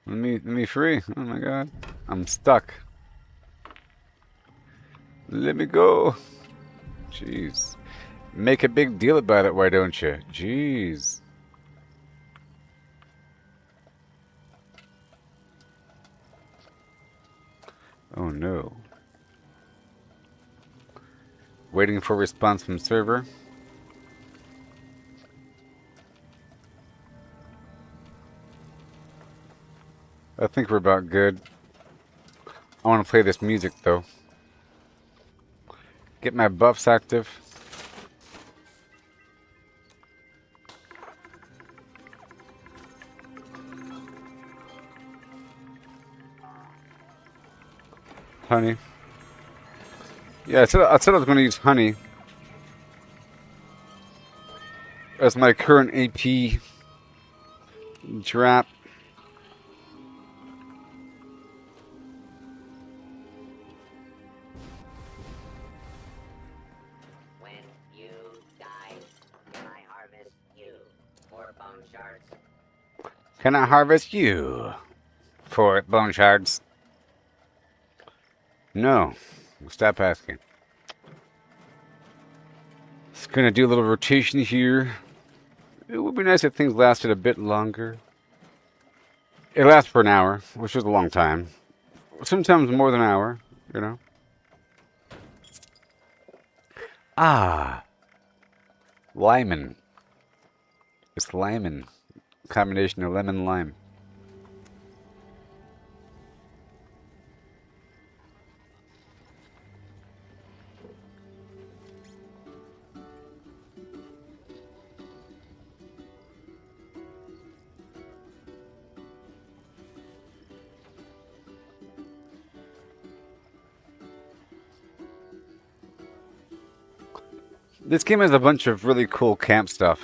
Let me free. Oh my god. I'm stuck. Let me go. Jeez. Make a big deal about it, why don't you? Jeez. Oh no. Waiting for response from server. I think we're about good. I want to play this music though. Get my buffs active. Honey. Yeah, I said I was going to use honey as my current AP drop. When you die, can I harvest you for bone shards? Can I harvest you for bone shards? No. Stop asking. Just gonna do a little rotation here. It would be nice if things lasted a bit longer. It lasts for an hour, which is a long time. Sometimes more than an hour, you know. Ah. Lemon. It's lemon. Combination of lemon and lime. This game has a bunch of really cool camp stuff.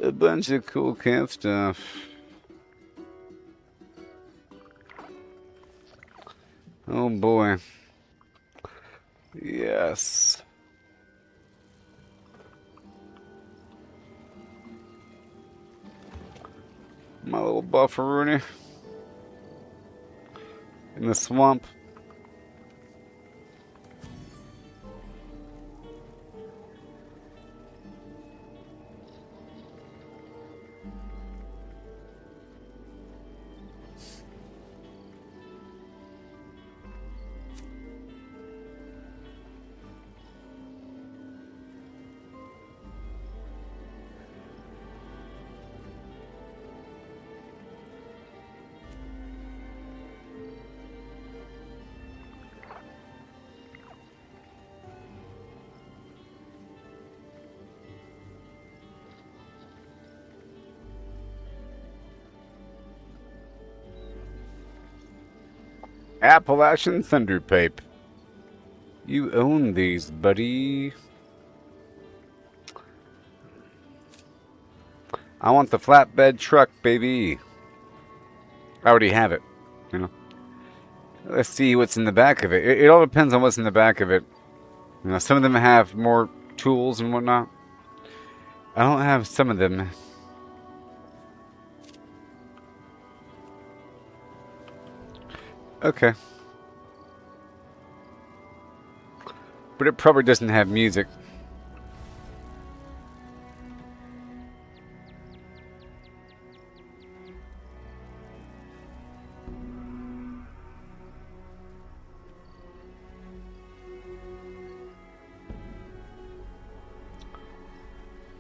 A bunch of cool camp stuff. Oh boy. Yes. My little bufferoonie. In the swamp. Appalachian Thunderpipe. You own these, buddy. I want the flatbed truck, baby. I already have it, you know. Let's see what's in the back of it. It all depends on what's in the back of it. You know, some of them have more tools and whatnot. I don't have some of them. Okay. But it probably doesn't have music.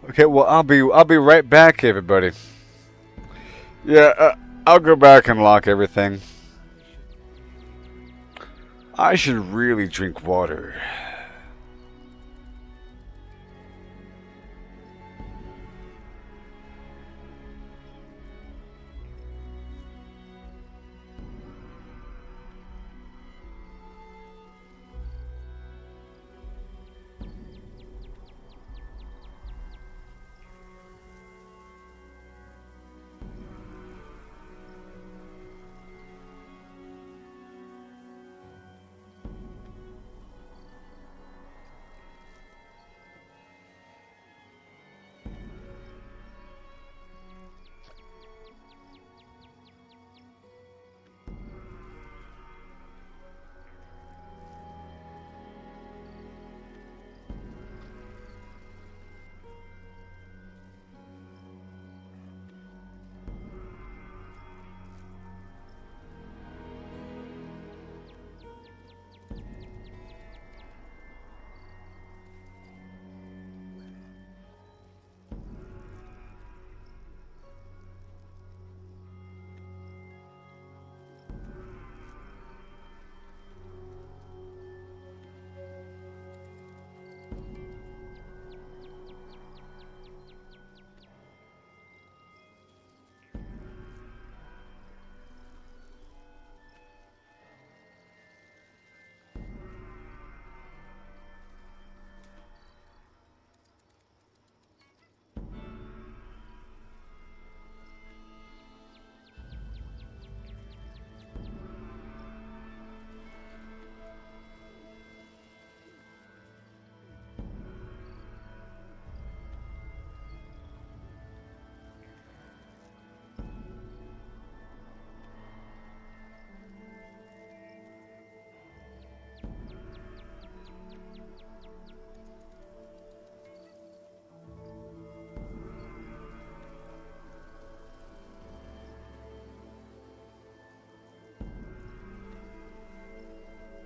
Okay, well I'll be right back, everybody. Yeah, I'll go back and lock everything. I should really drink water.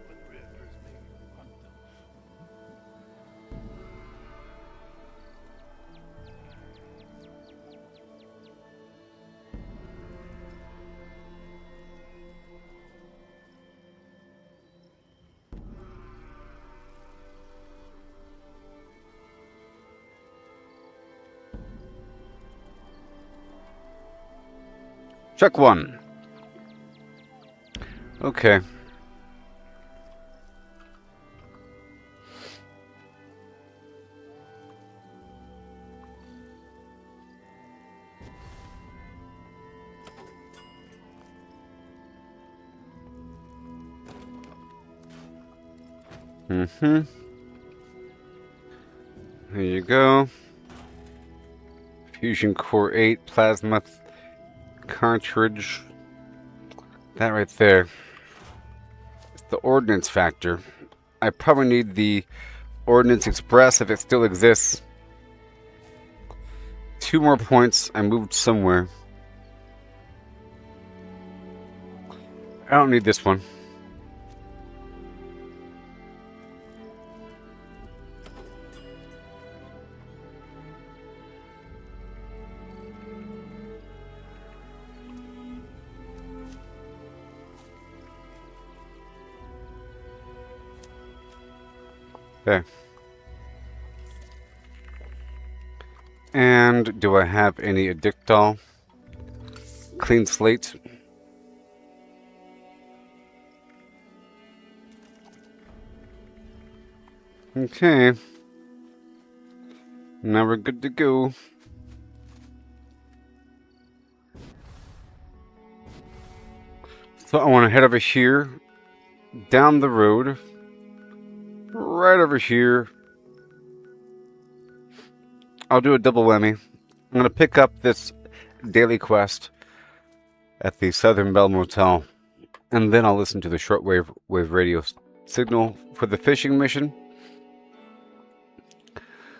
But rivers make you want them. Check one. Okay. Here you go. Fusion Core 8 plasma cartridge. That right there. It's the ordnance factor. I probably need the Ordnance Express if it still exists. 2 more points. I moved somewhere. I don't need this one. There. And do I have any addictol? Clean slate. Okay. Now we're good to go. So I want to head over here down the road, right over here. I'll do a double whammy. I'm going to pick up this daily quest at the Southern Belle Motel, and then I'll listen to the shortwave radio signal for the fishing mission,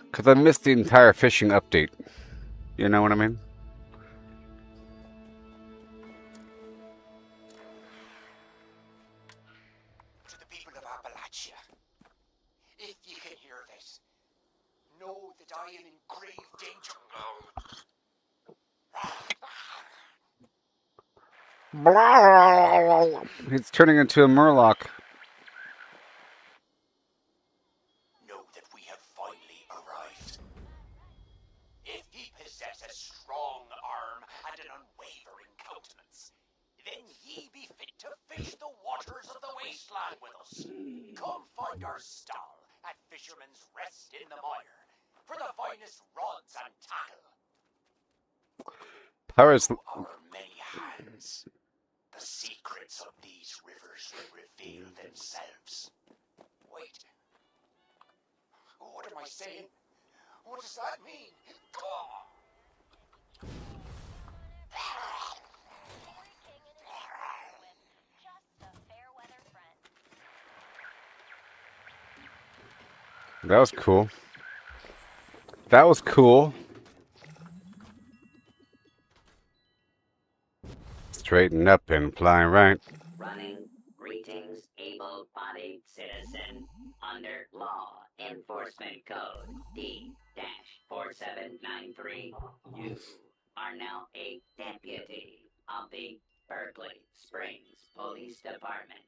because I missed the entire fishing update. You know what I mean? To the people of Appalachia, if ye can hear this, know that I am in grave danger. He's turning into a murloc. Know that we have finally arrived. If ye possess a strong arm and an unwavering countenance, then ye be fit to fish the waters of the wasteland with us. Come find our stall at Fisherman's Rest in the Mire for the finest rods and tackle. Pirates. Through our many hands, the secrets of these rivers will reveal themselves. Wait. What am I saying? What does that mean? That was cool. That was cool. Straighten up and fly right. Running. Greetings, able-bodied citizen. Under Law Enforcement Code D-4793, you are now a deputy of the Berkeley Springs Police Department.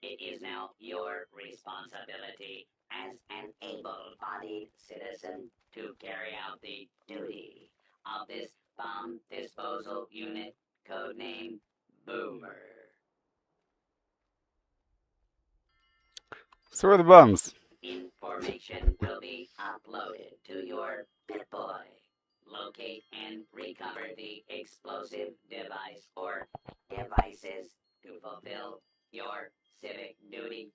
It is now your responsibility as an able-bodied citizen to carry out the duty of this bomb disposal unit, codename Boomer. So are the bums. Information will be uploaded to your BitBoy. Locate and recover the explosive device or devices to fulfill your civic duty.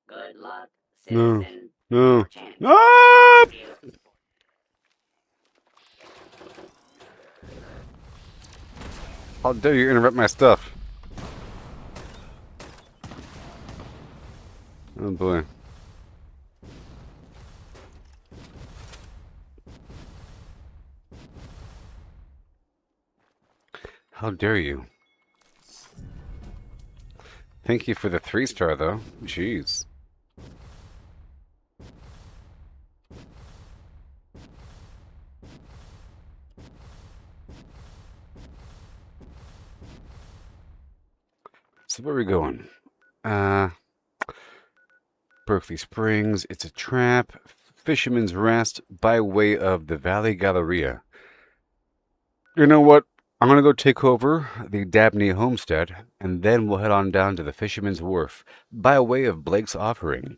Good luck, No. citizen. No. Your chance No! is- How dare you interrupt my stuff? Oh boy. How dare you? Thank you for the 3-star though. Jeez. So where are we going? Berkeley Springs. It's a trap. Fisherman's Rest by way of the Valley Galleria. You know what? I'm gonna go take over the Dabney homestead, and then we'll head on down to the Fisherman's Wharf by way of Blake's Offering.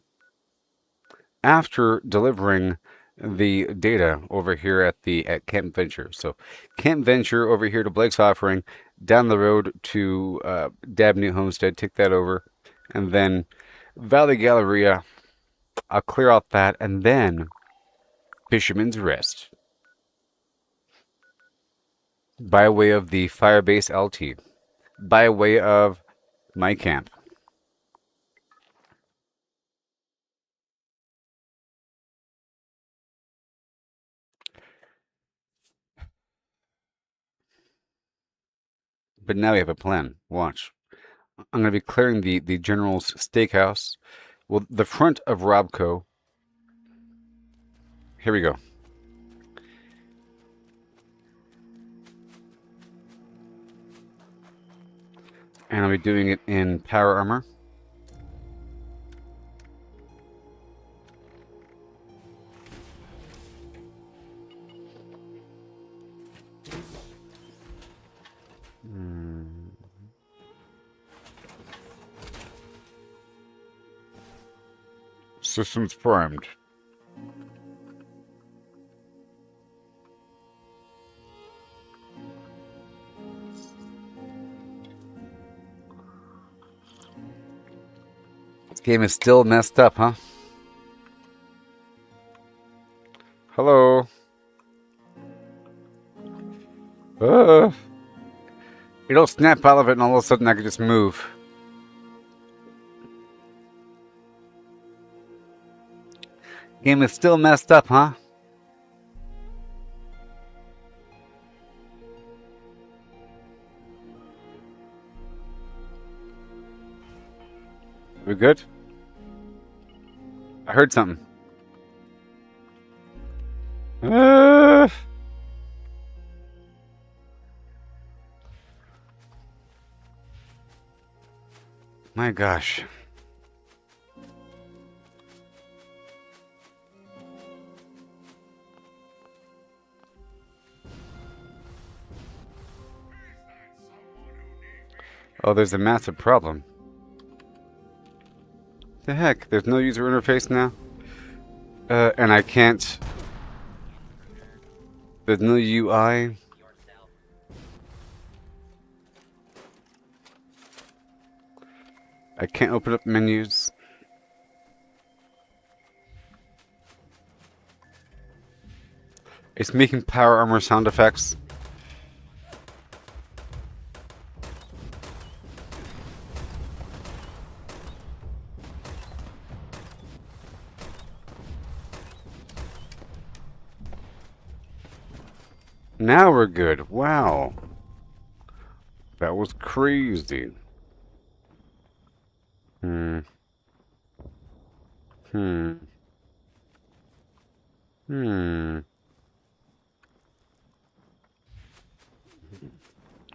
After delivering the data over here at Camp Venture. So Camp Venture over here to Blake's Offering, down the road to Dabney Homestead, take that over, and then Valley Galleria, I'll clear out that, and then Fisherman's Rest by way of the Firebase LT, by way of my camp. But now we have a plan. Watch. I'm going to be clearing the General's Steakhouse. Well, the front of Robco. Here we go. And I'll be doing it in Power Armor. Systems primed. Game is still messed up, huh? Hello. It'll snap out of it and all of a sudden I can just move. Game is still messed up, huh? We good? I heard something. My gosh. Oh, there's a massive problem. The heck? There's no user interface now? And I can't... There's no UI? I can't open up menus. It's making power armor sound effects. Now we're good. Wow. That was crazy. Hmm.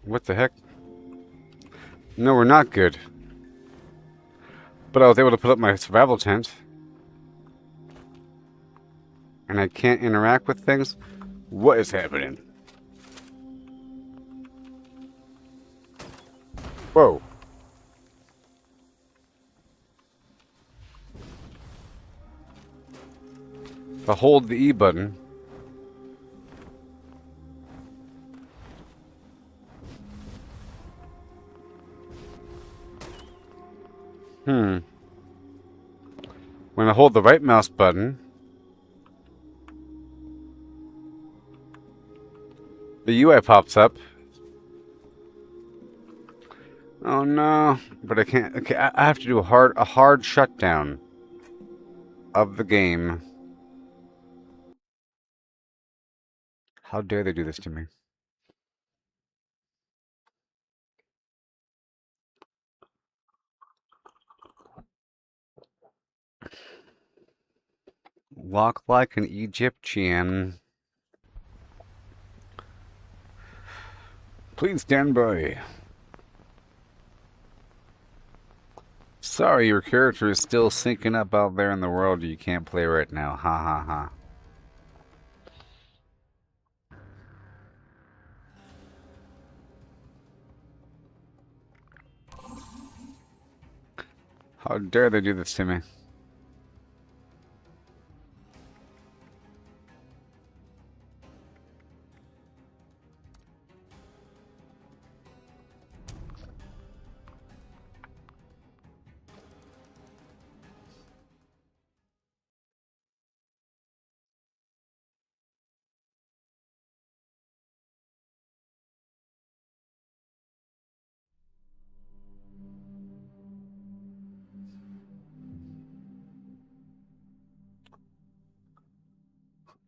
What the heck? No, we're not good. But I was able to put up my survival tent. And I can't interact with things? What is happening? Whoa. If I hold the E button... When I hold the right mouse button... The UI pops up. Oh no. But I can't... Okay, I have to do a hard shutdown of the game. How dare they do this to me? Walk like an Egyptian. Please stand by. Sorry, your character is still syncing up out there in the world. You can't play right now. Ha ha ha. How dare they do this to me?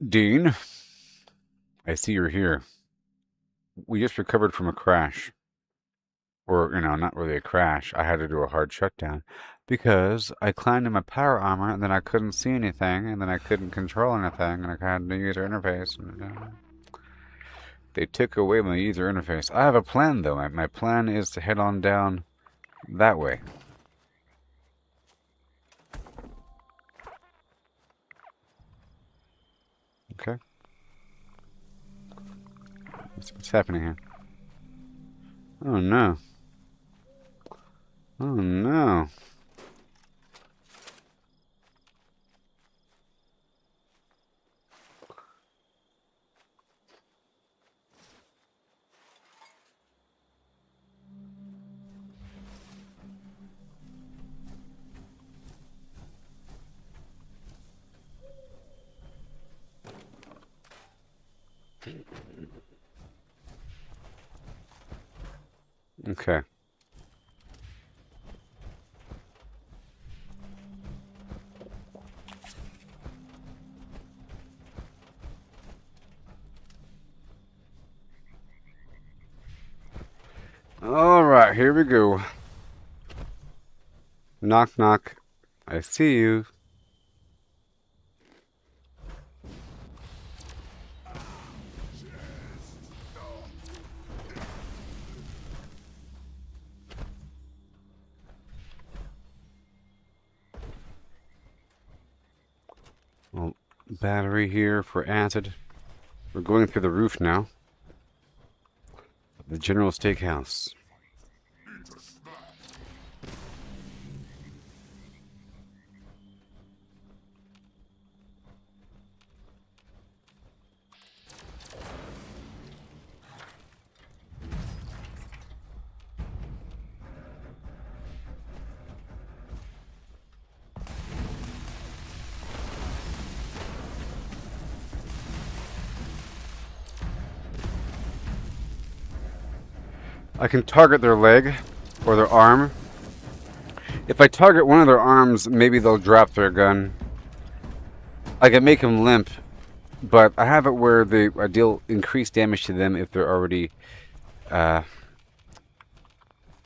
Dean, I see you're here. We just recovered from a crash. Or, not really a crash. I had to do a hard shutdown because I climbed in my power armor and then I couldn't see anything and then I couldn't control anything and I had no user interface. And, they took away my user interface. I have a plan though. My plan is to head on down that way. Okay. What's happening here? Oh no. Oh no. Okay. All right, here we go. Knock, knock. I see you. Well, battery here for acid. We're going through the roof now. The General Steakhouse. I can target their leg or their arm. If I target one of their arms, maybe they'll drop their gun. I can make them limp, but I have it where I deal increased damage to them if they're already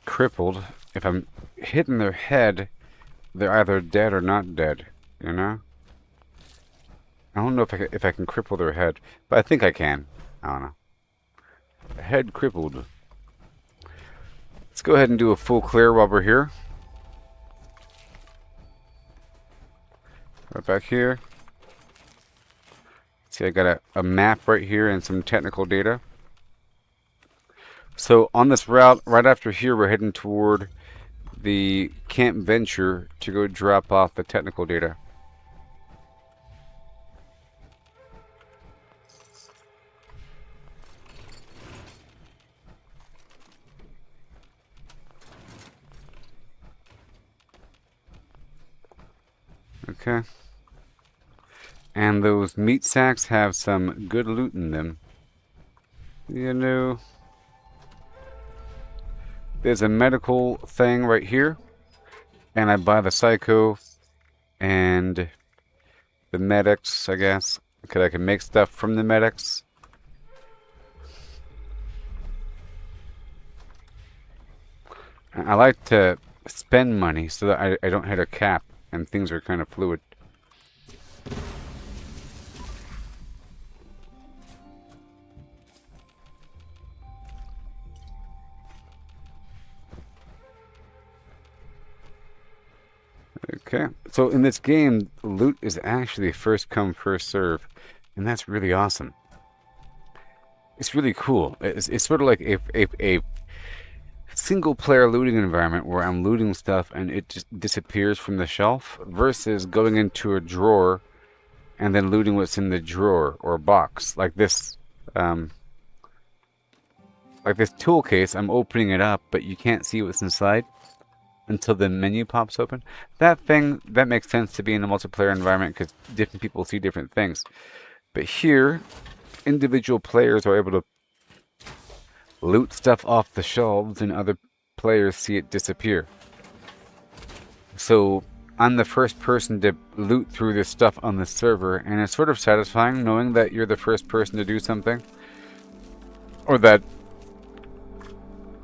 crippled. If I'm hitting their head, they're either dead or not dead, you know? I don't know if I can cripple their head, but I think I can. I don't know. Head crippled. Let's go ahead and do a full clear while we're here. Right back here. See, I got a map right here and some technical data. So on this route, right after here, we're heading toward the Camp Venture to go drop off the technical data. Okay. And those meat sacks have some good loot in them. You know, there's a medical thing right here. And I buy the psycho and the medics, I guess. Because I can make stuff from the medics. I like to spend money so that I don't hit a cap and things are kind of fluid. Okay, so in this game, loot is actually first come, first serve, and that's really awesome. It's really cool. It's sort of like a single player looting environment where I'm looting stuff and it just disappears from the shelf versus going into a drawer and then looting what's in the drawer or box. Like this tool case, I'm opening it up, but you can't see what's inside until the menu pops open. That makes sense to be in a multiplayer environment because different people see different things. But here, individual players are able to loot stuff off the shelves and other players see it disappear. So I'm the first person to loot through this stuff on the server, and it's sort of satisfying knowing that you're the first person to do something, or that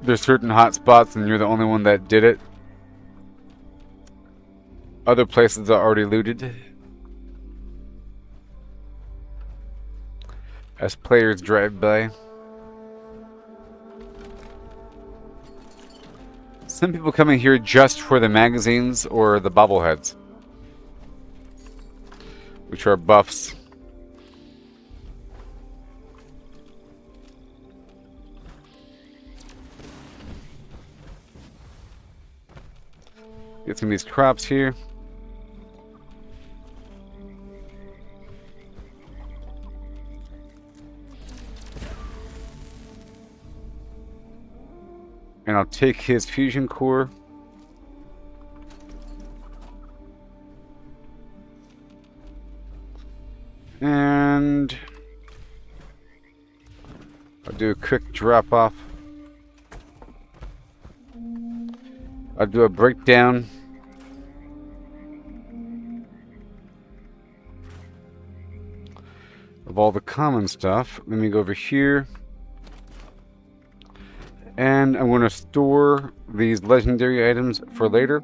there's certain hot spots and you're the only one that did it. Other places are already looted. As players drive by. Some people come in here just for the magazines or the bobbleheads, which are buffs. Get some of these crops here. And I'll take his fusion core. And I'll do a quick drop off. I'll do a breakdown. Of all the common stuff. Let me go over here. And I'm going to store these legendary items for later.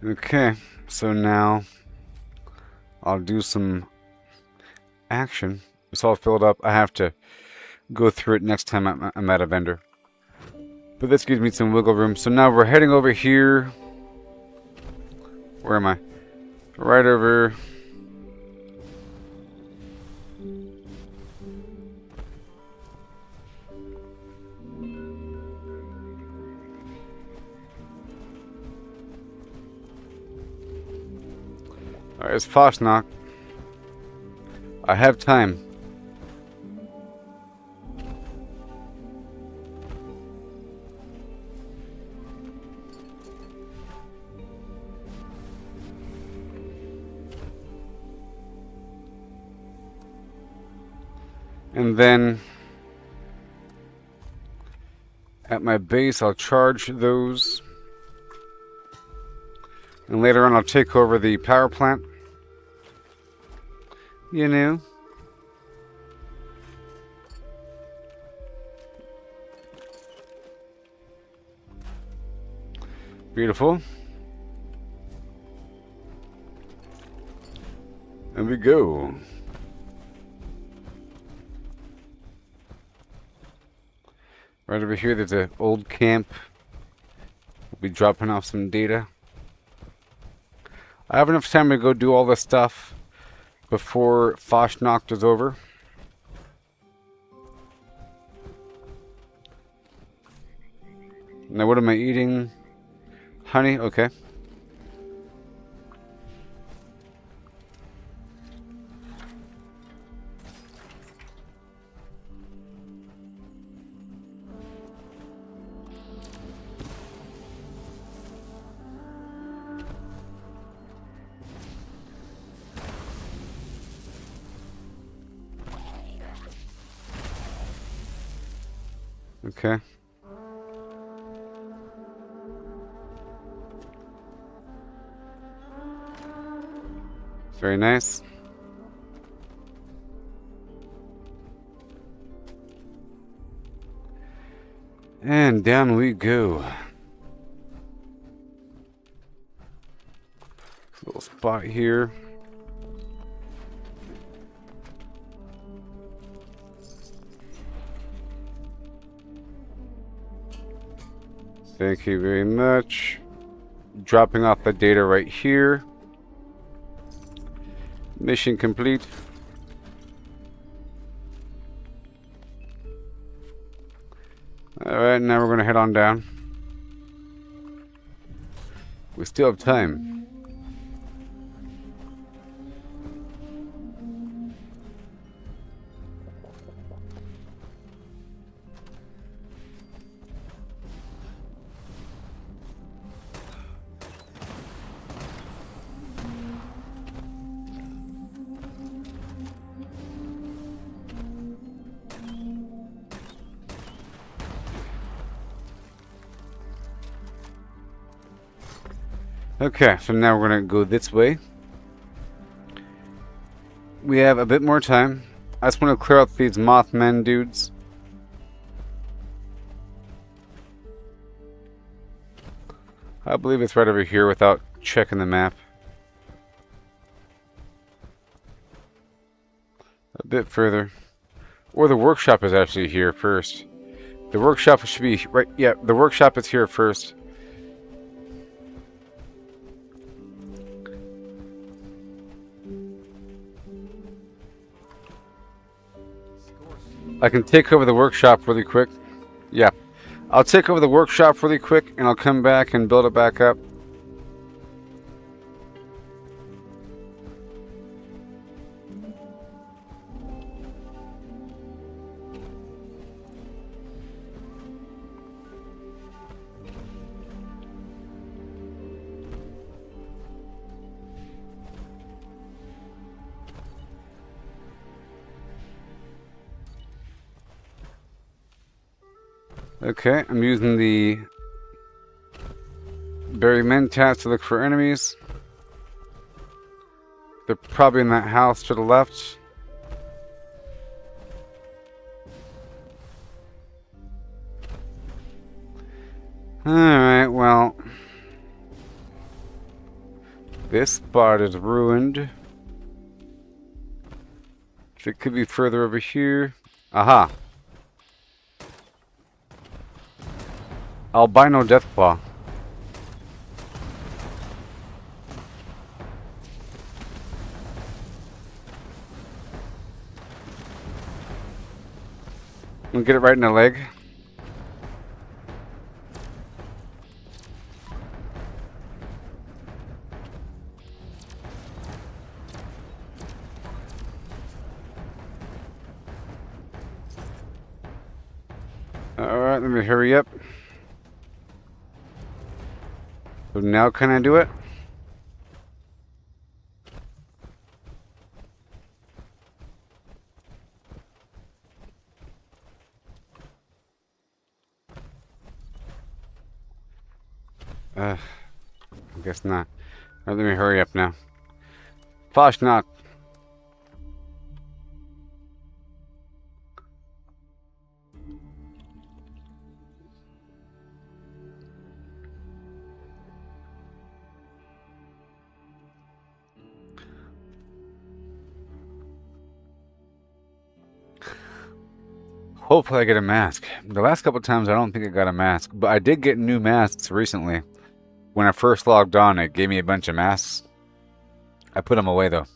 Okay, so now I'll do some action. It's all filled up. I have to go through it next time I'm at a vendor. But this gives me some wiggle room. So now we're heading over here. Where am I? Right over. Alright, it's Fosnock. I have time. And then at my base I'll charge those. And later on I'll take over the power plant. You know. Beautiful. And we go. Right over here there's an old camp. We'll be dropping off some data. I have enough time to go do all this stuff before Fosnocht is over. Now what am I eating? Honey? Okay. Okay. Very nice. And down we go. Little spot here. Thank you very much. Dropping off the data right here. Mission complete. Alright, now we're going to head on down. We still have time. Okay, so now we're going to go this way. We have a bit more time. I just want to clear out these Mothman dudes. I believe it's right over here without checking the map. A bit further. Or the workshop is actually here first. The workshop should be right. Yeah, the workshop is here first. I can take over the workshop really quick. Yeah. I'll take over the workshop really quick, and I'll come back and build it back up. Okay, I'm using the Berry Mentat to look for enemies. They're probably in that house to the left. Alright, well. This spot is ruined. It could be further over here. Aha! Albino Deathclaw. I'm gonna get it right in the leg. Alright, let me hurry up. So now can I do it? I guess not. Alright, let me hurry up now. Flash knock. Hopefully I get a mask. The last couple times I don't think I got a mask, but I did get new masks recently. When I first logged on, it gave me a bunch of masks. I put them away though.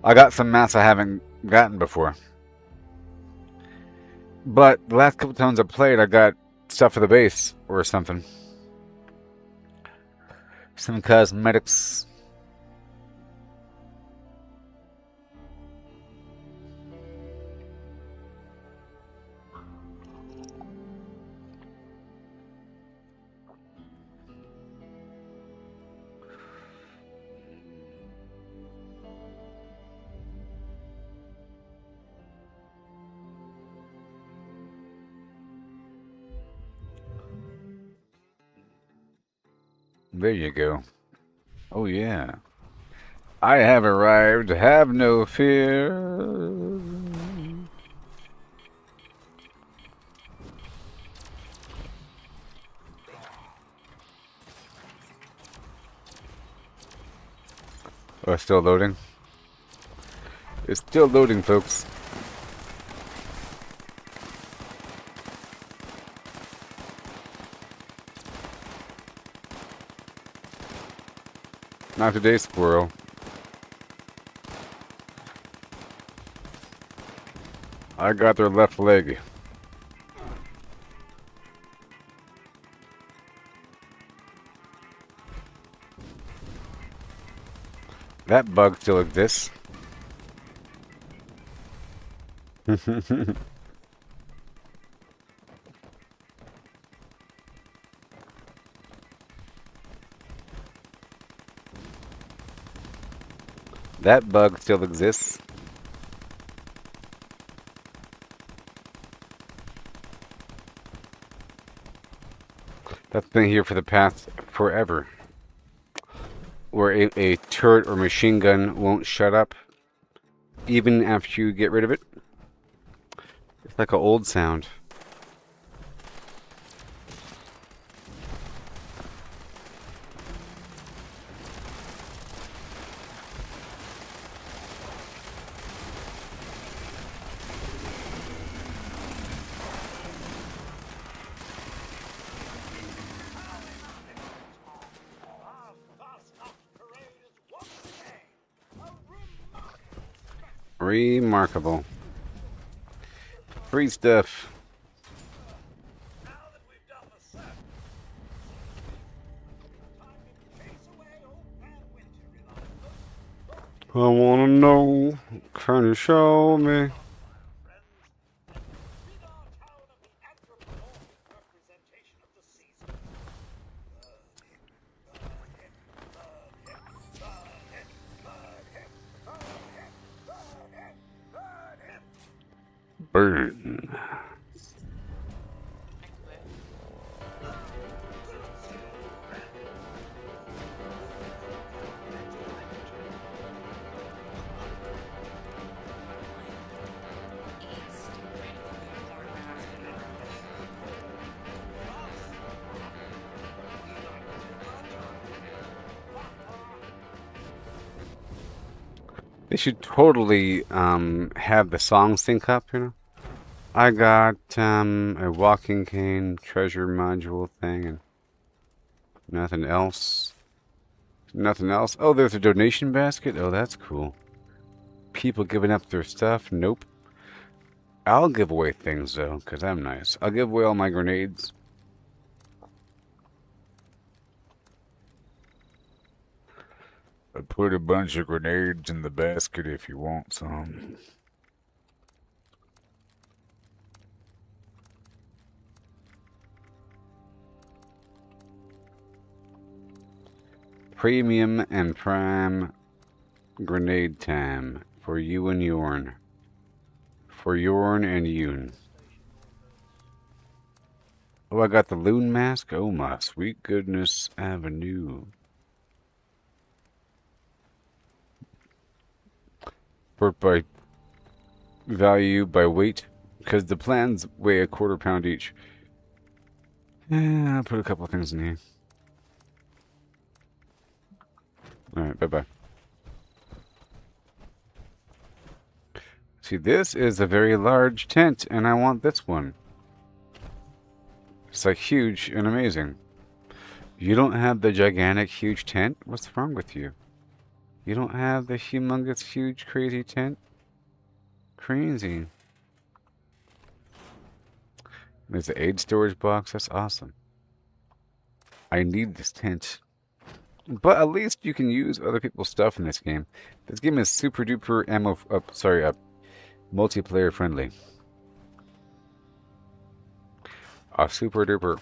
I got some masks I haven't gotten before. But the last couple times I played, I got stuff for the base or something. Some cosmetics. There you go. Oh yeah. I have arrived. Have no fear. Oh, it's still loading? It's still loading, folks. Not today, squirrel. I got their left leg. That bug still exists. That bug still exists. That's been here for the past forever. Where a turret or machine gun won't shut up, even after you get rid of it. It's like an old sound. Remarkable. Free stuff. I wanna know. Can you show me? Burn. They should totally have the songs sync up, you know? I got a walking cane treasure module thing and nothing else. Nothing else. Oh, there's a donation basket. Oh, that's cool. People giving up their stuff. Nope. I'll give away things though, because I'm nice. I'll give away all my grenades. I put a bunch of grenades in the basket if you want some. Premium and prime grenade time for you and Yorn. For Yorn and Yoon. Oh, I got the loon mask. Oh my sweet goodness avenue. Work by value by weight, because the plans weigh a quarter-pound each. Yeah, I'll put a couple of things in here. Alright, bye-bye. See, this is a very large tent, and I want this one. It's like huge and amazing. You don't have the gigantic, huge tent? What's wrong with you? You don't have the humongous, huge, crazy tent? Crazy. There's an aid storage box. That's awesome. I need this tent. But at least you can use other people's stuff in this game. This game is super duper multiplayer friendly. Super duper.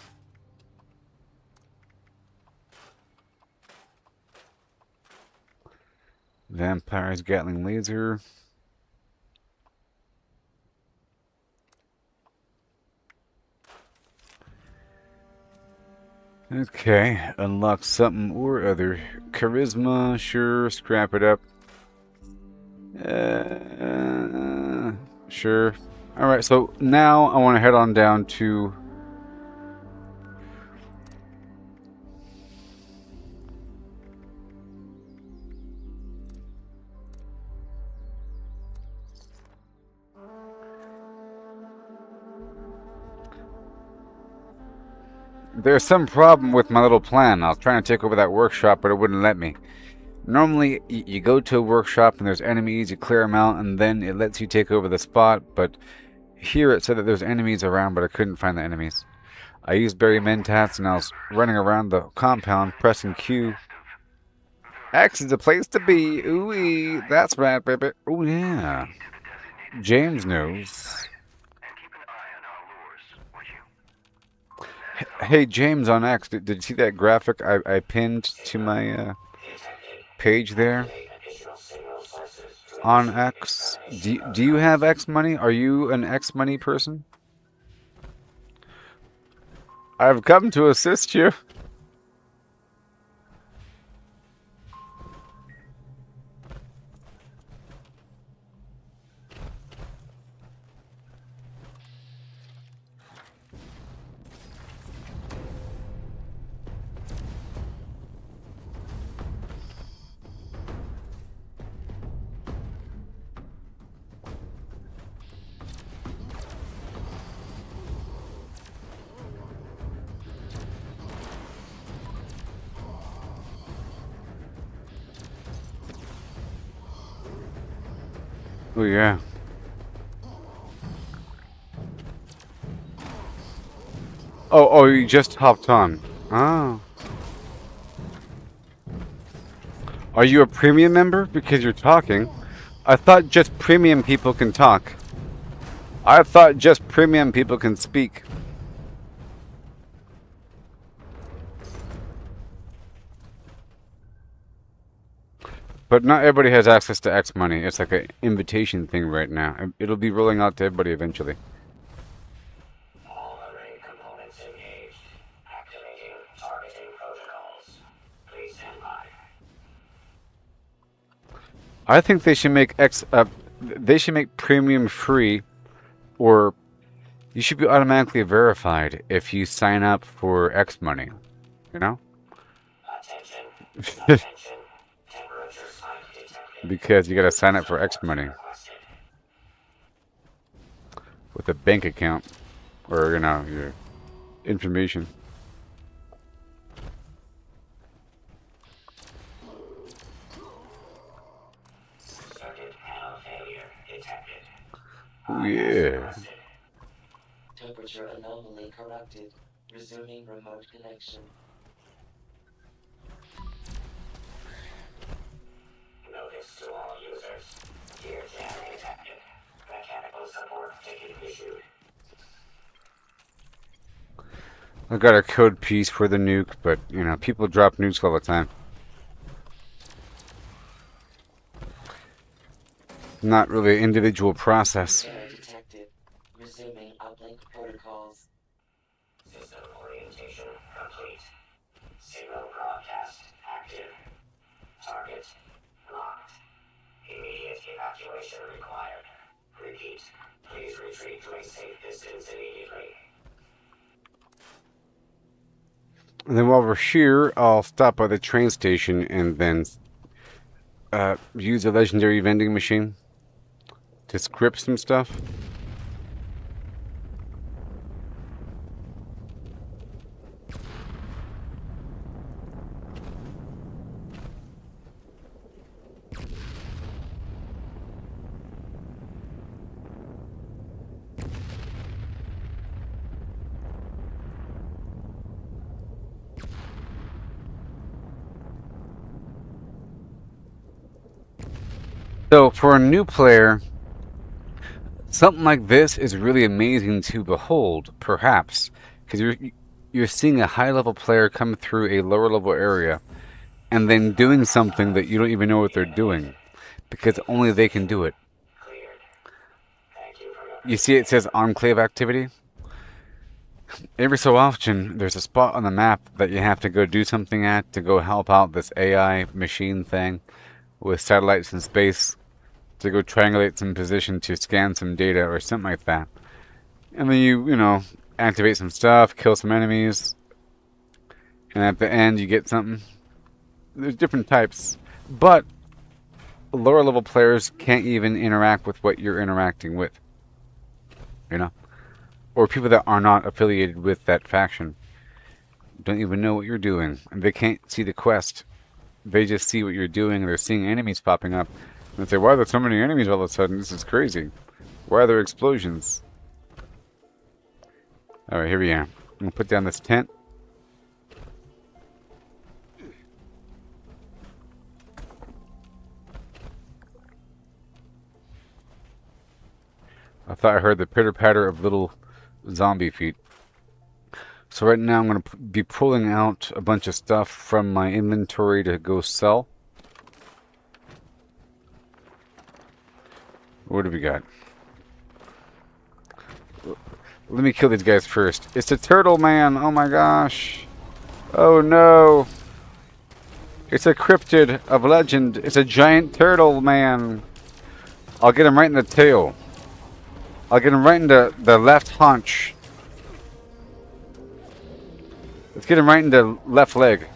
Vampires, Gatling laser. Okay, unlock something or other. Charisma, sure, scrap it up. Sure. Alright, so now I want to head on down to... There's some problem with my little plan. I was trying to take over that workshop, but it wouldn't let me. Normally, you go to a workshop and there's enemies, you clear them out, and then it lets you take over the spot, but here it said that there's enemies around, but I couldn't find the enemies. I used Barry Mentats, and I was running around the compound, pressing Q. X is the place to be. Ooh, that's right, baby. Oh, yeah. James knows. Hey, James on X, did you see that graphic I pinned to my page there? On X? Do you have X money? Are you an X money person? I've come to assist you. Oh, yeah. Oh, you just hopped on. Oh. Are you a premium member? Because you're talking. I thought just premium people can talk. I thought just premium people can speak. But not everybody has access to X money. It's like an invitation thing right now. It'll be rolling out to everybody eventually. All array components engaged. Activating targeting protocols. Please stand by. I think they should make they should make premium free, or you should be automatically verified if you sign up for X money. You know? Attention. Attention. Temperature spike detected. Because you gotta sign up for X money Requested. with a bank account, or you know, your information. Circuit panel failure detected. Oh yeah. Temperature anomaly corrected. Resuming remote connection. Notice to all users. Gear jam detected. Mechanical support ticket issued. I got a code piece for the nuke, but you know, people drop nukes all the time. Not really an individual process. Error detected. Resuming uplink protocols. System orientation complete. Signal broadcast active. Target locked. Immediate evacuation required. Repeat. Please retreat to a safe distance immediately. And then while we're here, I'll stop by the train station and then use a legendary vending machine to script some stuff. So for a new player, something like this is really amazing to behold, perhaps, because you're seeing a high-level player come through a lower-level area and then doing something that you don't even know what they're doing, because only they can do it. Cleared. Thank you for your You see it says Enclave activity? Every so often, there's a spot on the map that you have to go do something at to go help out this AI machine thing with satellites in space to go triangulate some position to scan some data or something like that. And then you know, activate some stuff, kill some enemies, and at the end you get something. There's different types, but lower level players can't even interact with what you're interacting with, you know, or people that are not affiliated with that faction don't even know what you're doing, and they can't see the quest. They just see what you're doing, and they're seeing enemies popping up, and they say, why are there so many enemies all of a sudden? This is crazy. Why are there explosions? Alright, here we are. I'm going to put down this tent. I thought I heard the pitter-patter of little zombie feet. So right now I'm going to be pulling out a bunch of stuff from my inventory to go sell. What do we got? Let me kill these guys first. It's a turtle man! Oh my gosh! Oh no! It's a cryptid of legend. It's a giant turtle man. I'll get him right in the tail. I'll get him right into the left haunch. Let's get him right into left leg.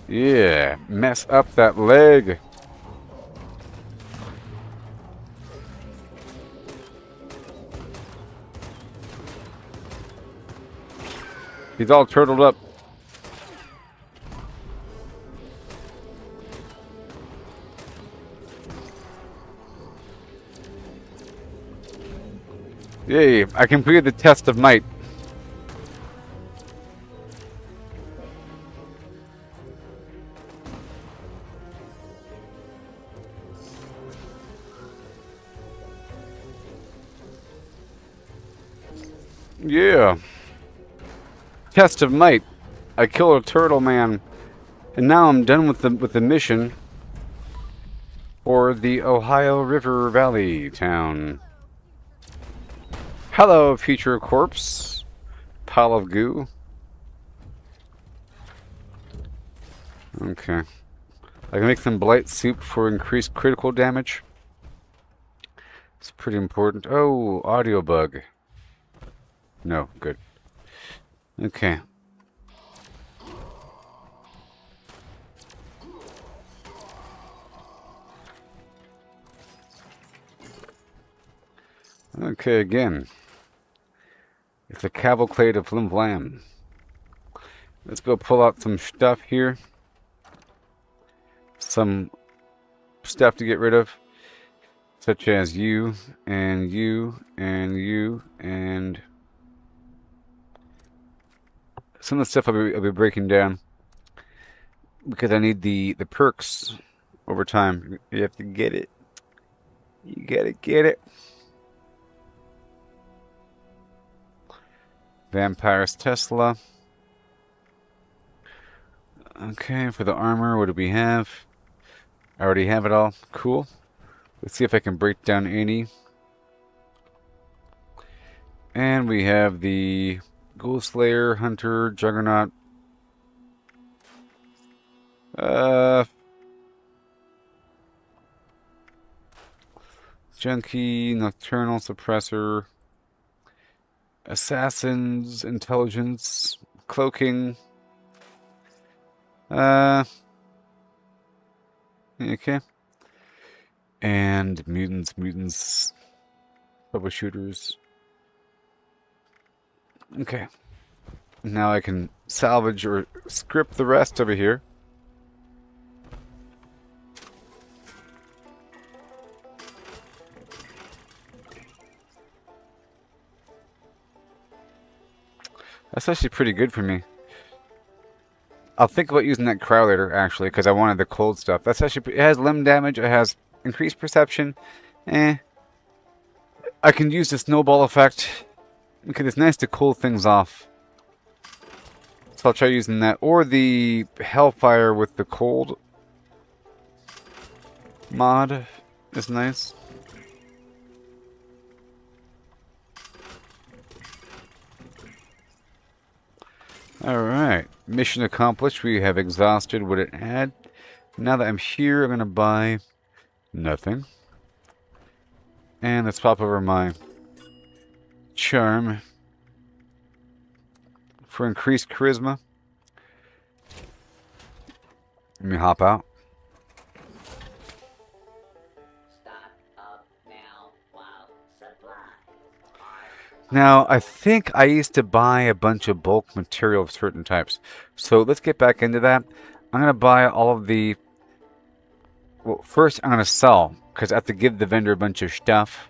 Yeah, mess up that leg. He's all turtled up. Yay, I completed the test of might. Yeah. Test of might. I killed a turtle man, and now I'm done with the mission for the Ohio River Valley town. Hello, future corpse. Pile of goo. Okay. I can make some blight soup for increased critical damage. It's pretty important. Oh, audio bug. No, good. Okay. Okay, again. It's a cavalcade of flim flam. Let's go pull out some stuff here. Some stuff to get rid of. Such as you, and you, and you, and... some of the stuff I'll be breaking down. Because I need the perks over time. You have to get it. You gotta get it. Vampire's Tesla. Okay, for the armor, what do we have? I already have it all. Cool. Let's see if I can break down any. And we have the Ghoul Slayer, Hunter, Juggernaut. Junkie, Nocturnal Suppressor. Assassins, Intelligence, Cloaking. Okay. And mutants, troubleshooters. Okay. Now I can salvage or script the rest over here. That's actually pretty good for me. I'll think about using that crowd later, actually, because I wanted the cold stuff. That's actually... it has limb damage, it has increased perception. I can use the snowball effect, because it's nice to cool things off. So I'll try using that. Or the Hellfire with the cold mod is nice. Alright, mission accomplished. We have exhausted what it had. Now that I'm here, I'm going to buy nothing. And let's pop over my charm for increased charisma. Let me hop out. Now, I think I used to buy a bunch of bulk material of certain types. So let's get back into that. I'm going to buy all of the... well, first I'm going to sell, because I have to give the vendor a bunch of stuff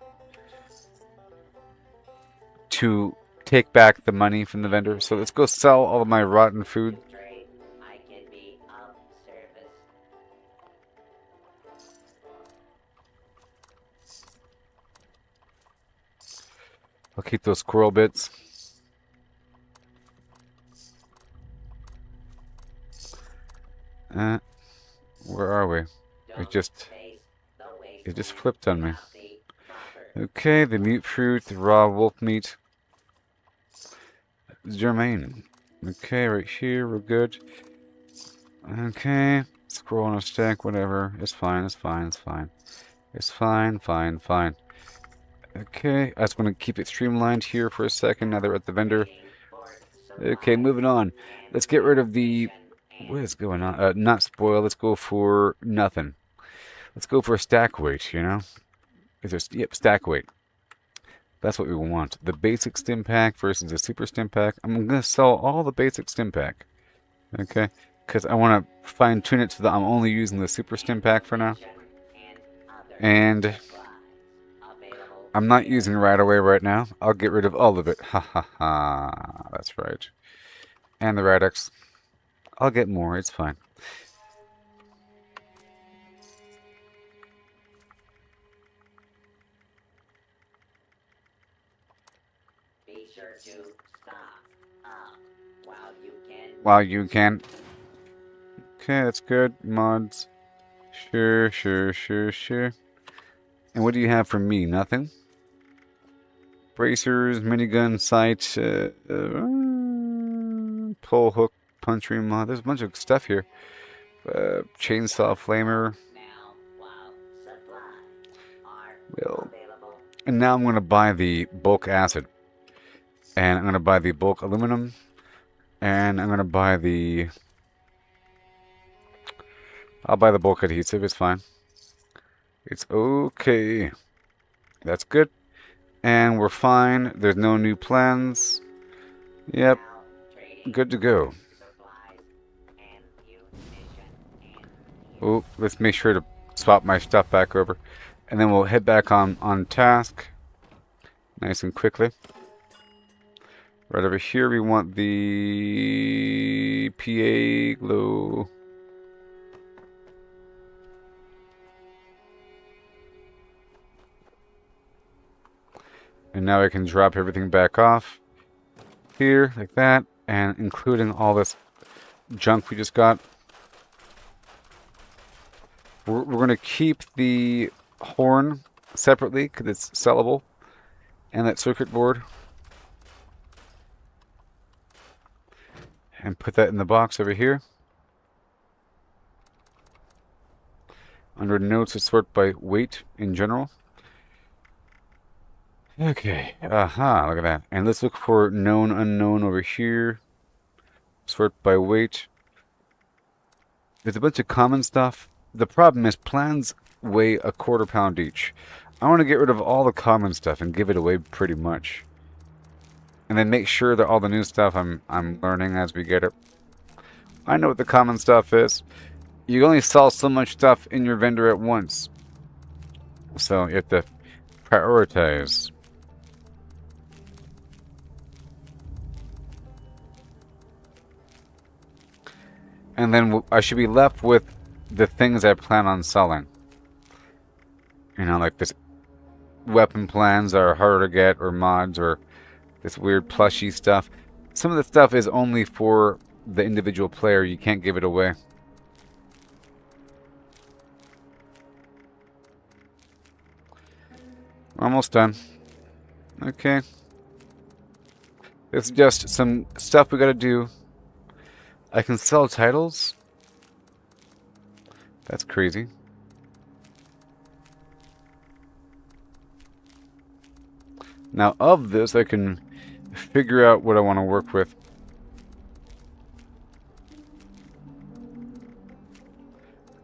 to take back the money from the vendor. So let's go sell all of my rotten food. I'll keep those squirrel bits. Where are we? It just flipped on me. Okay, the mute fruit, the raw wolf meat. Germain. Okay, right here, we're good. Okay, scroll on a stack, whatever. It's fine, it's fine, it's fine. It's fine, fine, fine. Okay, I just want to keep it streamlined here for a second now that we're at the vendor. Okay, moving on. Let's get rid of the... what is going on? Not spoil, let's go for nothing. Let's go for a stack weight, you know? Is there... yep, stack weight. That's what we want. The basic stim pack versus the super stim pack. I'm going to sell all the basic stim pack. Okay? Because I want to fine tune it so that I'm only using the super stim pack for now. And... I'm not using right away right now. I'll get rid of all of it. Ha ha ha. That's right. And the Radix. I'll get more. It's fine. sure to stock up while you can. While you can. Okay, that's good. Mods. Sure, sure, sure, sure. And what do you have for me? Nothing? Bracers, minigun, sight, pull hook, punch ring mod. There's a bunch of stuff here. Chainsaw flamer. Now, while supplies are Well, available. and now I'm going to buy the bulk acid. And I'm going to buy the bulk aluminum. And I'm going to buy the... I'll buy the bulk adhesive. It's fine. It's okay. That's good. And we're fine. There's no new plans. Yep. Now, trading Good to go. supplies, ammunition, and Oh, let's make sure to swap my stuff back over. And then we'll head back on task. Nice and quickly. Right over here we want the PA glow. And now I can drop everything back off here like that, and including all this junk we just got. We're going to keep the horn separately because it's sellable, and that circuit board, and put that in the box over here. Under notes, it's sort by weight in general. Okay, aha, look at that. And let's look for known unknown over here. Sort by weight. There's a bunch of common stuff. The problem is plans weigh a quarter-pound each. I want to get rid of all the common stuff and give it away pretty much. And then make sure that all the new stuff I'm learning as we get it. I know what the common stuff is. You only sell so much stuff in your vendor at once. So you have to prioritize. And then I should be left with the things I plan on selling. You know, like this weapon plans are harder to get, or mods, or this weird plushy stuff. Some of the stuff is only for the individual player. You can't give it away. Almost done. Okay. It's just some stuff we gotta do. I can sell titles? That's crazy. Now, of this, I can figure out what I want to work with.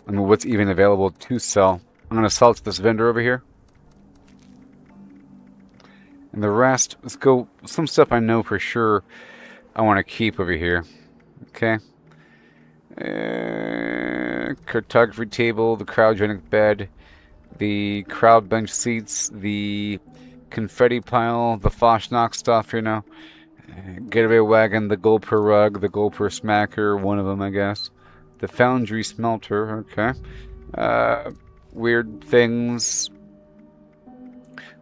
I mean, what's even available to sell. I'm going to sell to this vendor over here. And the rest, let's go, some stuff I know for sure I want to keep over here. Okay. Cartography table, the cryogenic bed, the crowd bench seats, the confetti pile, the Foshnock stuff, you know. Getaway wagon, the Gulper rug, the Gulper smacker, one of them, I guess. The foundry smelter, okay. Weird things.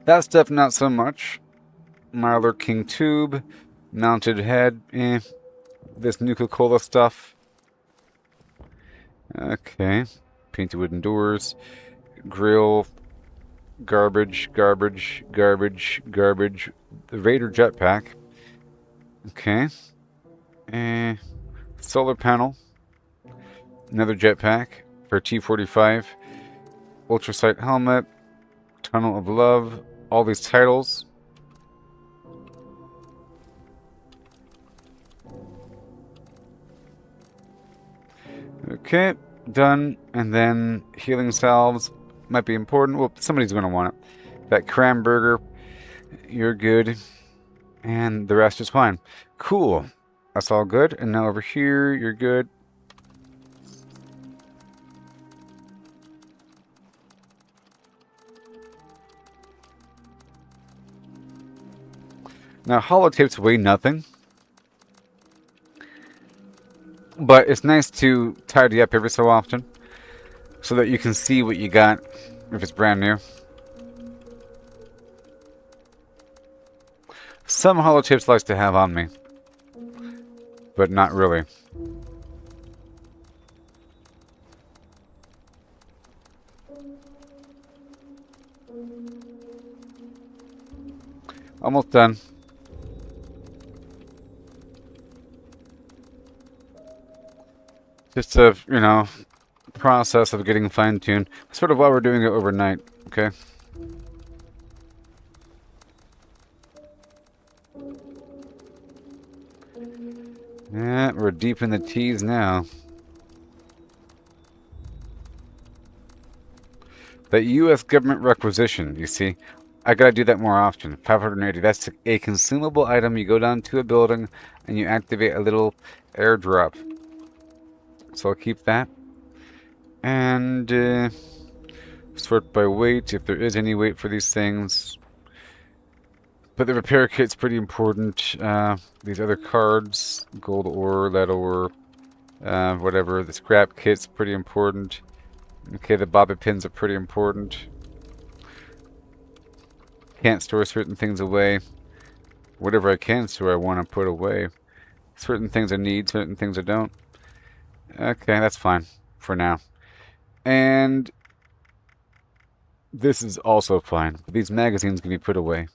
That stuff, not so much. Marler King tube, mounted head, eh. This Nuka-Cola stuff. Okay. Painted wooden doors. Grill. Garbage, garbage, garbage, garbage. The Raider jetpack. Okay. Solar panel. Another jetpack for T-45. Ultrasight helmet. Tunnel of Love. All these titles. Okay, done. And then healing salves might be important. Well, somebody's going to want it. That cranberger, you're good. And the rest is fine. Cool. That's all good. And now over here, you're good. Now, holotapes weigh nothing. But it's nice to tidy up every so often so that you can see what you got if it's brand new. some holotapes likes to have on me, but not really. Almost done. Just a, you know, process of getting fine-tuned. Sort of why we're doing it overnight, okay? Yeah, we're deep in the T's now. The U.S. government requisition, you see. I gotta do that more often. 580, that's a consumable item. You go down to a building and you activate a little airdrop. So I'll keep that. And sort by weight, if there is any weight for these things. But the repair kit's pretty important. These other cards, gold ore, lead ore, whatever. The scrap kit's pretty important. Okay, the bobby pins are pretty important. Can't store certain things away. Whatever I can store, I want to put away. Certain things I need, certain things I don't. Okay, that's fine for now. And this is also fine. These magazines can be put away.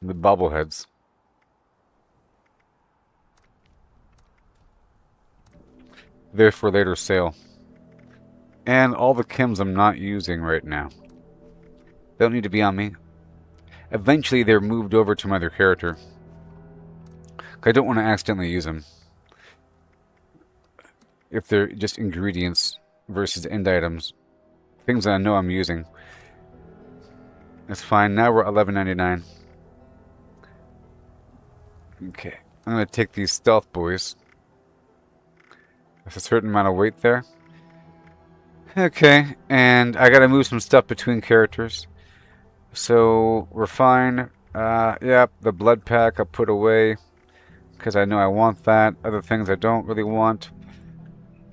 The bobbleheads. They're for later sale. And all the chems I'm not using right now. They don't need to be on me. Eventually they're moved over to my other character. I don't want to accidentally use them. If they're just ingredients versus end items. Things that I know I'm using. That's fine. Now we're $11.99. Okay. I'm going to take these stealth boys. There's a certain amount of weight there. Okay. And I got to move some stuff between characters. So we're fine. Yeah, the blood pack I'll put away because I know I want that. Other things I don't really want.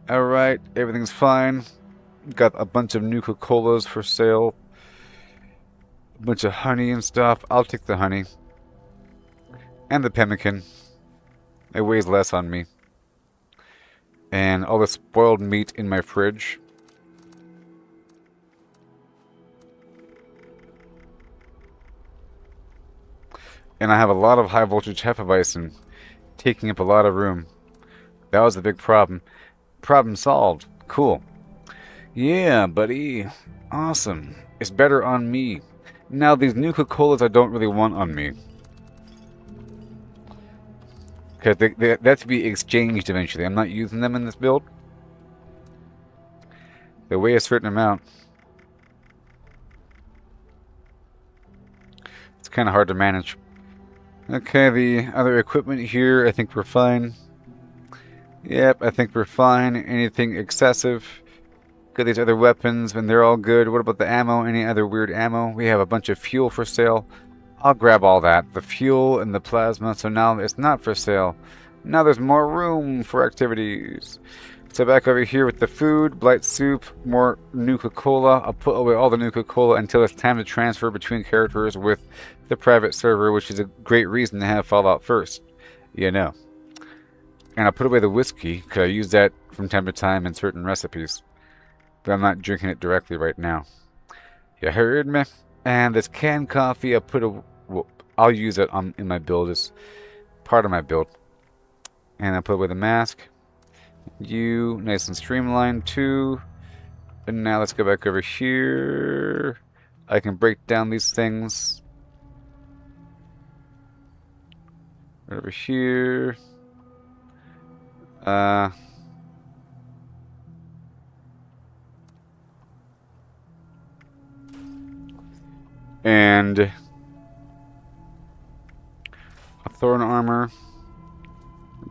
Alright, everything's fine. Got a bunch of Nuka-Colas for sale. A bunch of honey and stuff. I'll take the honey. And the pemmican. It weighs less on me. And all the spoiled meat in my fridge. And I have a lot of high voltage Hefeweizen taking up a lot of room. That was a big problem. Problem solved. Cool. Yeah, buddy. Awesome. It's better on me. Now, these Nuka-Colas I don't really want on me. Okay, they have to be exchanged eventually. I'm not using them in this build. They weigh a certain amount. It's kind of hard to manage. Okay, the other equipment here, I think we're fine. Yep, I think we're fine. Anything excessive. Got these other weapons, and they're all good. What about the ammo? Any other weird ammo? We have a bunch of fuel for sale. I'll grab all that. The fuel and the plasma, so now it's not for sale. Now there's more room for activities. So back over here with the food, blight soup, more Nuka-Cola. I'll put away all the Nuka-Cola until it's time to transfer between characters with the private server, which is a great reason to have Fallout first. You know. And I'll put away the whiskey, because I use that from time to time in certain recipes. But I'm not drinking it directly right now. You heard me? And this canned coffee, I'll use it in my build. It's part of my build. And I'll put away the mask. You, nice and streamlined too. And now let's go back over here. I can break down these things. Right over here. And a thorn armor.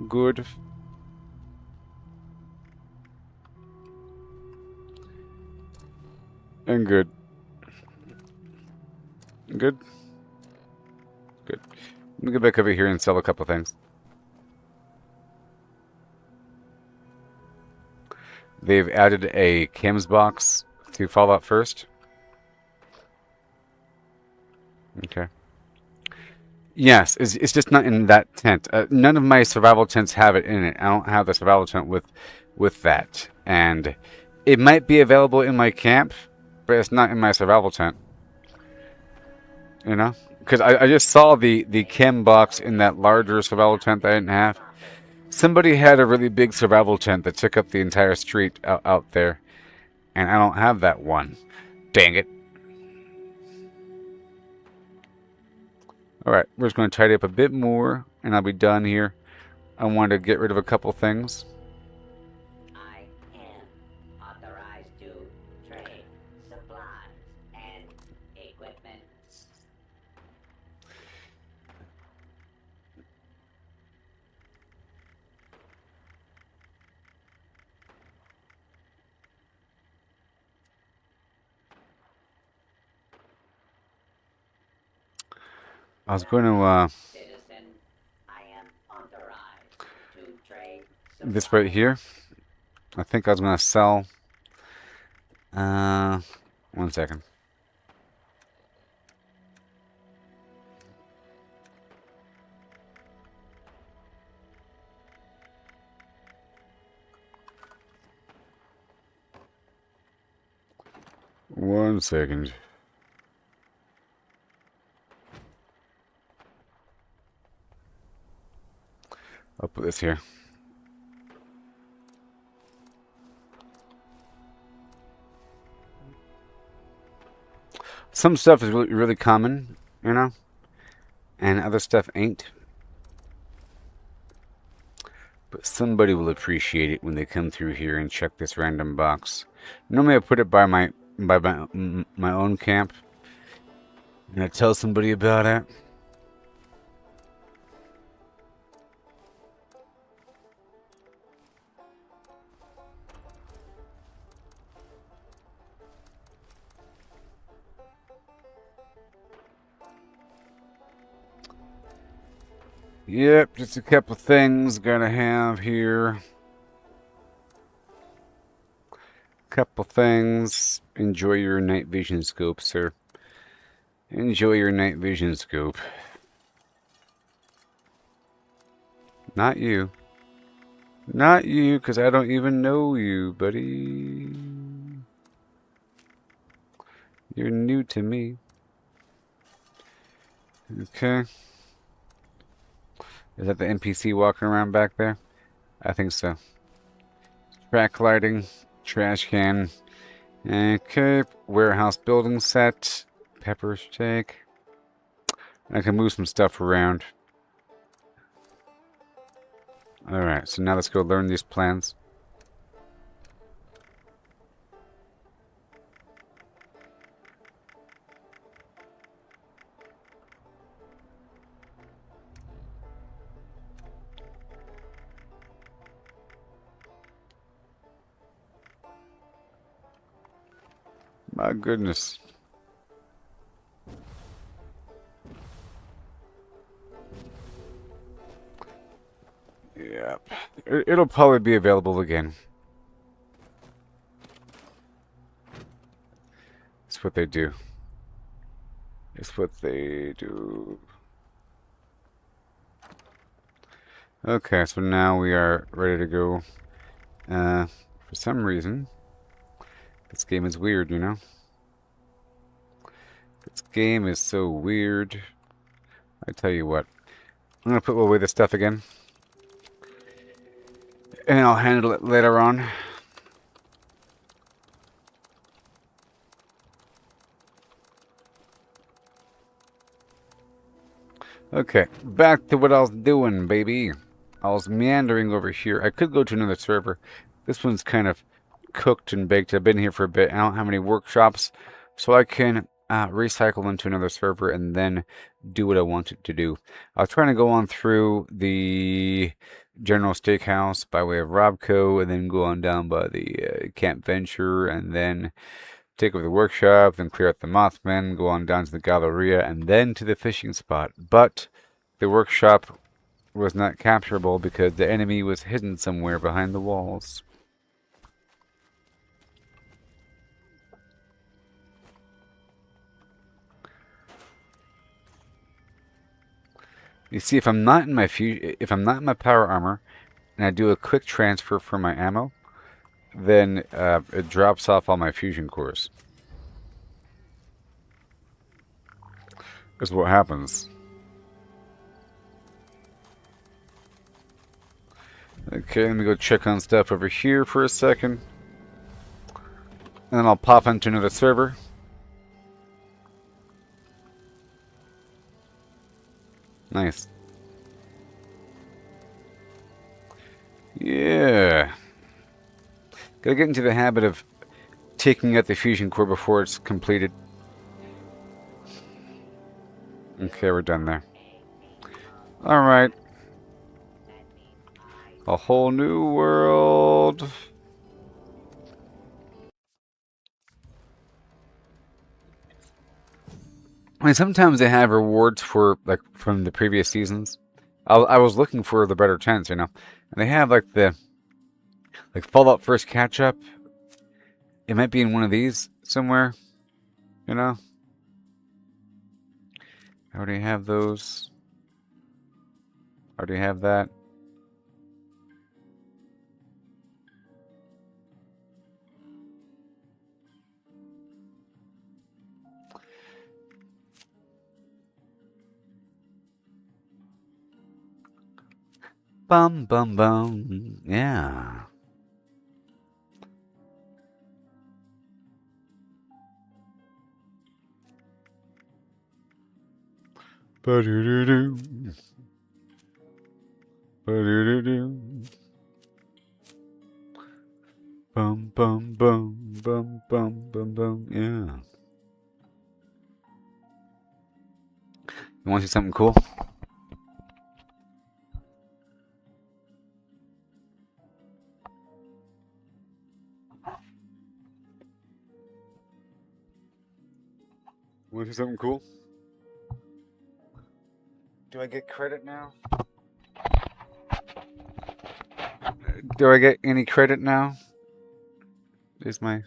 Good. And good. Good. Good. Let me go back over here and sell a couple things. They've added a chems box to Fallout first. Okay. Yes, it's just not in that tent. None of my survival tents have it in it. I don't have the survival tent with that, and it might be available in my camp, but it's not in my survival tent. You know, because I just saw the chem box in that larger survival tent that I didn't have. Somebody had a really big survival tent that took up the entire street out there, and I don't have that one. Dang it! All right, we're just going to tidy up a bit more, and I'll be done here. I wanted to get rid of a couple things. I am authorized to trade supplies and equipment. I was going to Citizen, I am authorized to trade this right supplies. here. I think I was going to sell. Uh, 1 second. One second. I'll put this here. Some stuff is really common, you know, and other stuff ain't. But somebody will appreciate it when they come through here and check this random box. Normally I put it by my own camp, and I tell somebody about it. Yep, just a couple things gotta have here. Couple things. Enjoy your night vision scope, sir. Enjoy your night vision scope. Not you. Not you, because I don't even know you, buddy. You're new to me. Okay. Is that the NPC walking around back there? I think so. Track lighting, trash can. Okay, warehouse building set, pepper steak. I can move some stuff around. Alright, so now let's go learn these plans. My goodness. Yep. It'll probably be available again. That's what they do. It's what they do. Okay, so now we are ready to go. For some reason, this game is weird, you know? This game is so weird. I tell you what. I'm gonna put away this stuff again. And I'll handle it later on. Okay, back to what I was doing, baby. I was meandering over here. I could go to another server. This one's kind of cooked and baked. I've been here for a bit. I don't have any workshops, so I can recycle into another server and then do what I wanted to do. I was trying to go on through the General Steakhouse by way of Robco, and then go on down by the Camp Venture, and then take over the workshop, then clear out the Mothman, go on down to the Galleria, and then to the fishing spot. But the workshop was not capturable because the enemy was hidden somewhere behind the walls. You see, if I'm not in my power armor, and I do a quick transfer for my ammo, then it drops off all my fusion cores. Is what happens. Okay, let me go check on stuff over here for a second. And then I'll pop into another server. Nice. Yeah. Gotta get into the habit of taking out the fusion core before it's completed. Okay, we're done there. Alright. A whole new world. I mean, sometimes they have rewards for, like, from the previous seasons. I was looking for the better chance, you know. And they have, like, like, Fallout First Catch-Up. It might be in one of these somewhere, you know. I already have those. Already have that. Bum, bum, bum. Yeah. Ba-do-do-do. Ba-do-do-do. Bum, bum, bum, bum, bum, bum, bum. Yeah. You want to see something cool? Want to see something cool? Do I get credit now? Do I get any credit now? Is my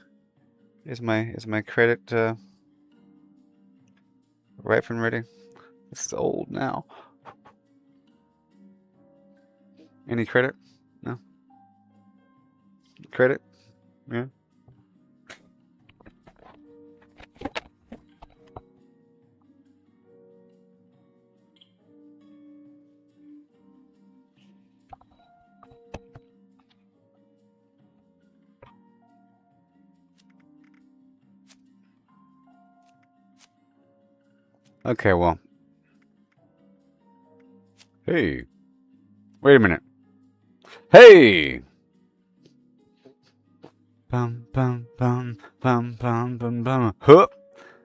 credit ripe and ready? It's old now. Any credit? No. Credit? Yeah. Okay, well. Hey. Wait a minute. Hey! Bum, bum, bum, bum, bum, bum, bum. Huh!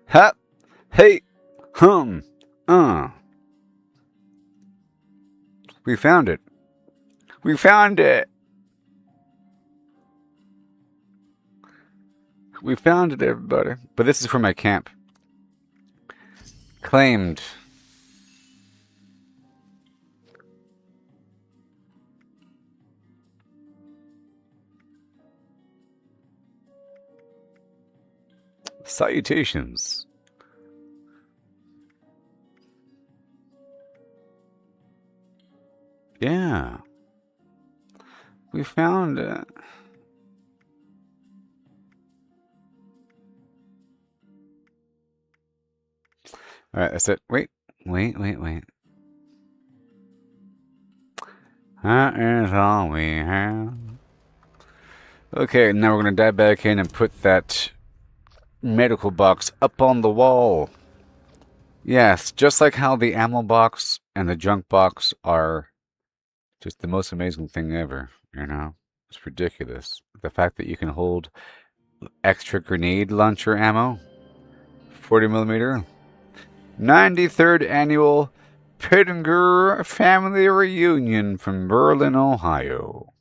Ha! Hey! Hum! We found it. We found it! We found it, everybody. But this is for my camp. Claimed. Salutations. Yeah. We found it. Alright, that's it. Wait. That is all we have. Okay, now we're going to dive back in and put that medical box up on the wall. Yes, just like how the ammo box and the junk box are just the most amazing thing ever, you know? It's ridiculous. The fact that you can hold extra grenade launcher ammo, 40mm, 93rd Annual Pittenger Family Reunion from Berlin, Ohio.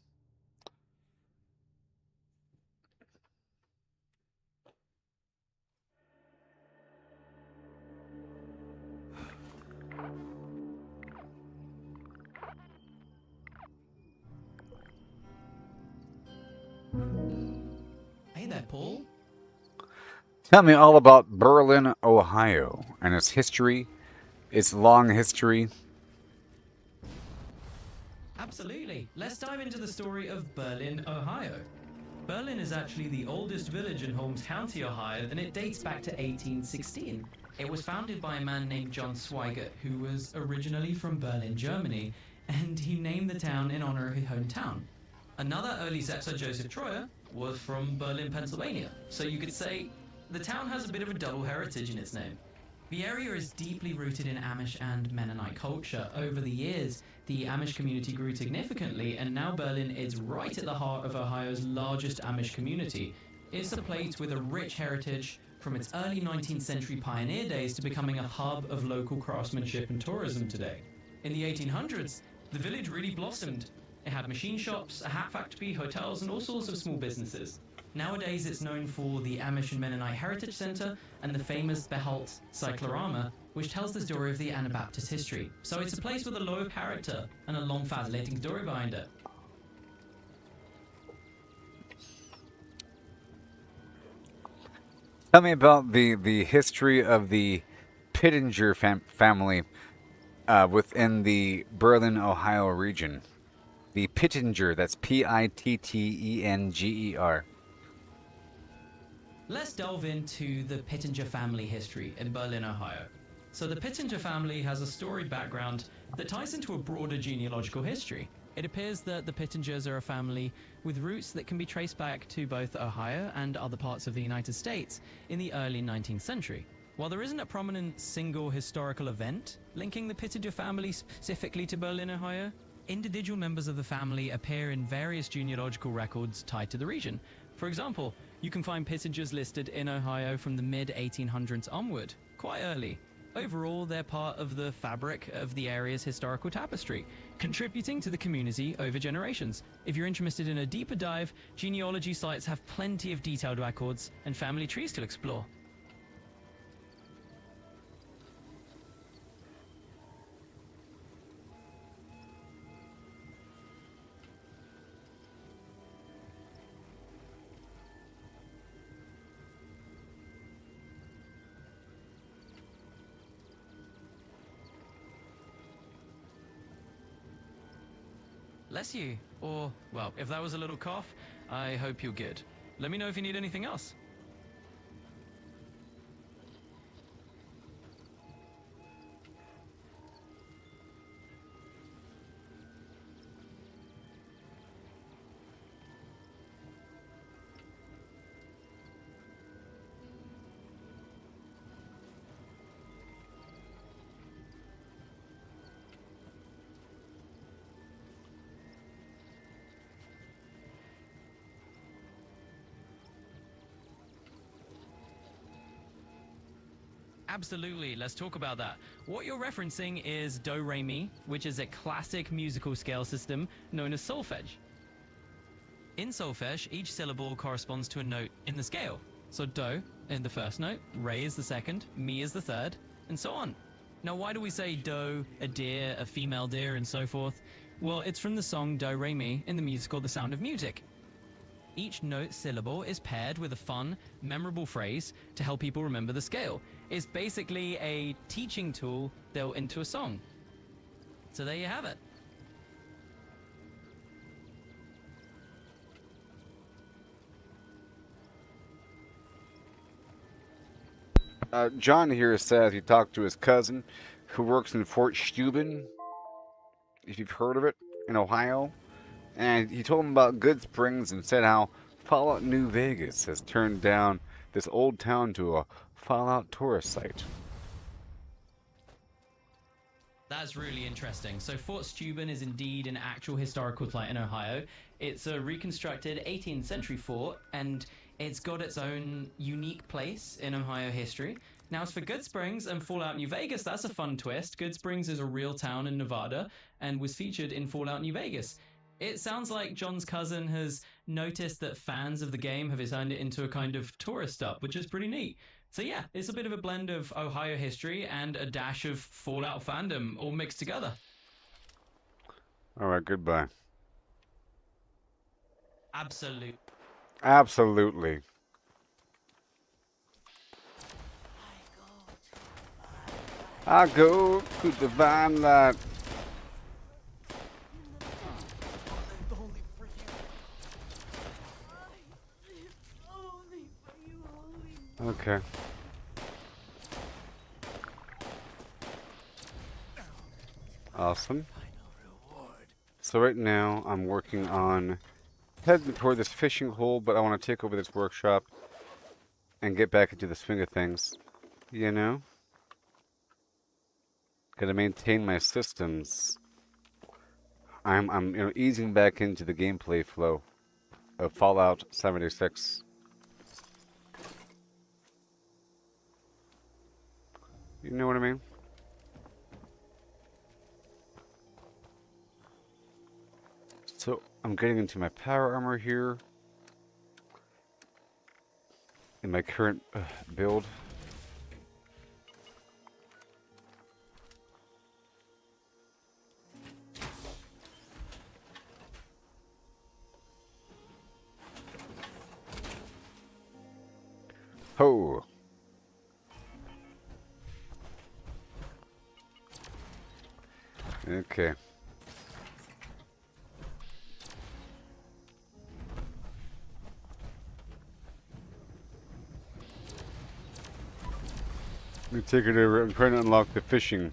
Hey there, Paul. Tell me all about Berlin, Ohio, and its history, its long history. Absolutely. Let's dive into the story of Berlin, Ohio. Berlin is actually the oldest village in Holmes County, Ohio, and it dates back to 1816. It was founded by a man named John Swigert, who was originally from Berlin, Germany, and he named the town in honor of his hometown. Another early settler, Joseph Troyer, was from Berlin, Pennsylvania, so you could say the town has a bit of a double heritage in its name. The area is deeply rooted in Amish and Mennonite culture. Over the years, the Amish community grew significantly, and now Berlin is right at the heart of Ohio's largest Amish community. It's a place with a rich heritage from its early 19th century pioneer days to becoming a hub of local craftsmanship and tourism today. In the 1800s, the village really blossomed. It had machine shops, a hat factory, hotels, and all sorts of small businesses. Nowadays, it's known for the Amish and Mennonite Heritage Center and the famous Behalt Cyclorama, which tells the story of the Anabaptist history. So it's a place with a lot of character and a long fascinating story behind it. Tell me about the history of the Pittenger family within the Berlin, Ohio region. The Pittenger, that's Pittenger. Let's delve into the Pittenger family history in Berlin, Ohio. So the Pittenger family has a storied background that ties into a broader genealogical history. It appears that the Pittingers are a family with roots that can be traced back to both Ohio and other parts of the United States in the early 19th century. While there isn't a prominent single historical event linking the Pittenger family specifically to Berlin, Ohio, individual members of the family appear in various genealogical records tied to the region. For example, you can find Pittingers listed in Ohio from the mid-1800s onward, quite early. Overall, they're part of the fabric of the area's historical tapestry, contributing to the community over generations. If you're interested in a deeper dive, genealogy sites have plenty of detailed records and family trees to explore. Bless you. Or, well, if that was a little cough, I hope you're good. Let me know if you need anything else. Absolutely, let's talk about that. What you're referencing is Do Re Mi, which is a classic musical scale system known as solfege. In solfege, each syllable corresponds to a note in the scale. So Do in the first note, Re is the second, Mi is the third, and so on. Now, why do we say Do, a deer, a female deer, and so forth? Well, it's from the song Do Re Mi in the musical The Sound of Music. Each note syllable is paired with a fun, memorable phrase to help people remember the scale. It's basically a teaching tool built into a song. So there you have it. John here says he talked to his cousin who works in Fort Steuben, if you've heard of it, in Ohio. And he told him about Good Springs and said how Fallout New Vegas has turned down this old town to a Fallout tourist site. That's really interesting. So Fort Steuben is indeed an actual historical site in Ohio. It's a reconstructed 18th century fort, and it's got its own unique place in Ohio history. Now, as for Good Springs and Fallout New Vegas, that's a fun twist. Good Springs is a real town in Nevada and was featured in Fallout New Vegas. It sounds like John's cousin has noticed that fans of the game have turned it into a kind of tourist stop, which is pretty neat. So yeah, it's a bit of a blend of Ohio history and a dash of Fallout fandom all mixed together. All right, goodbye. Absolute. Absolutely. I go to the divine light. Okay. Awesome. So right now I'm working on heading toward this fishing hole, but I want to take over this workshop and get back into the swing of things. You know? Gotta maintain my systems. I'm easing back into the gameplay flow of Fallout 76. You know what I mean? So I'm getting into my power armor here in my current build. Ho! Okay. Let me take it over. I'm trying to unlock the fishing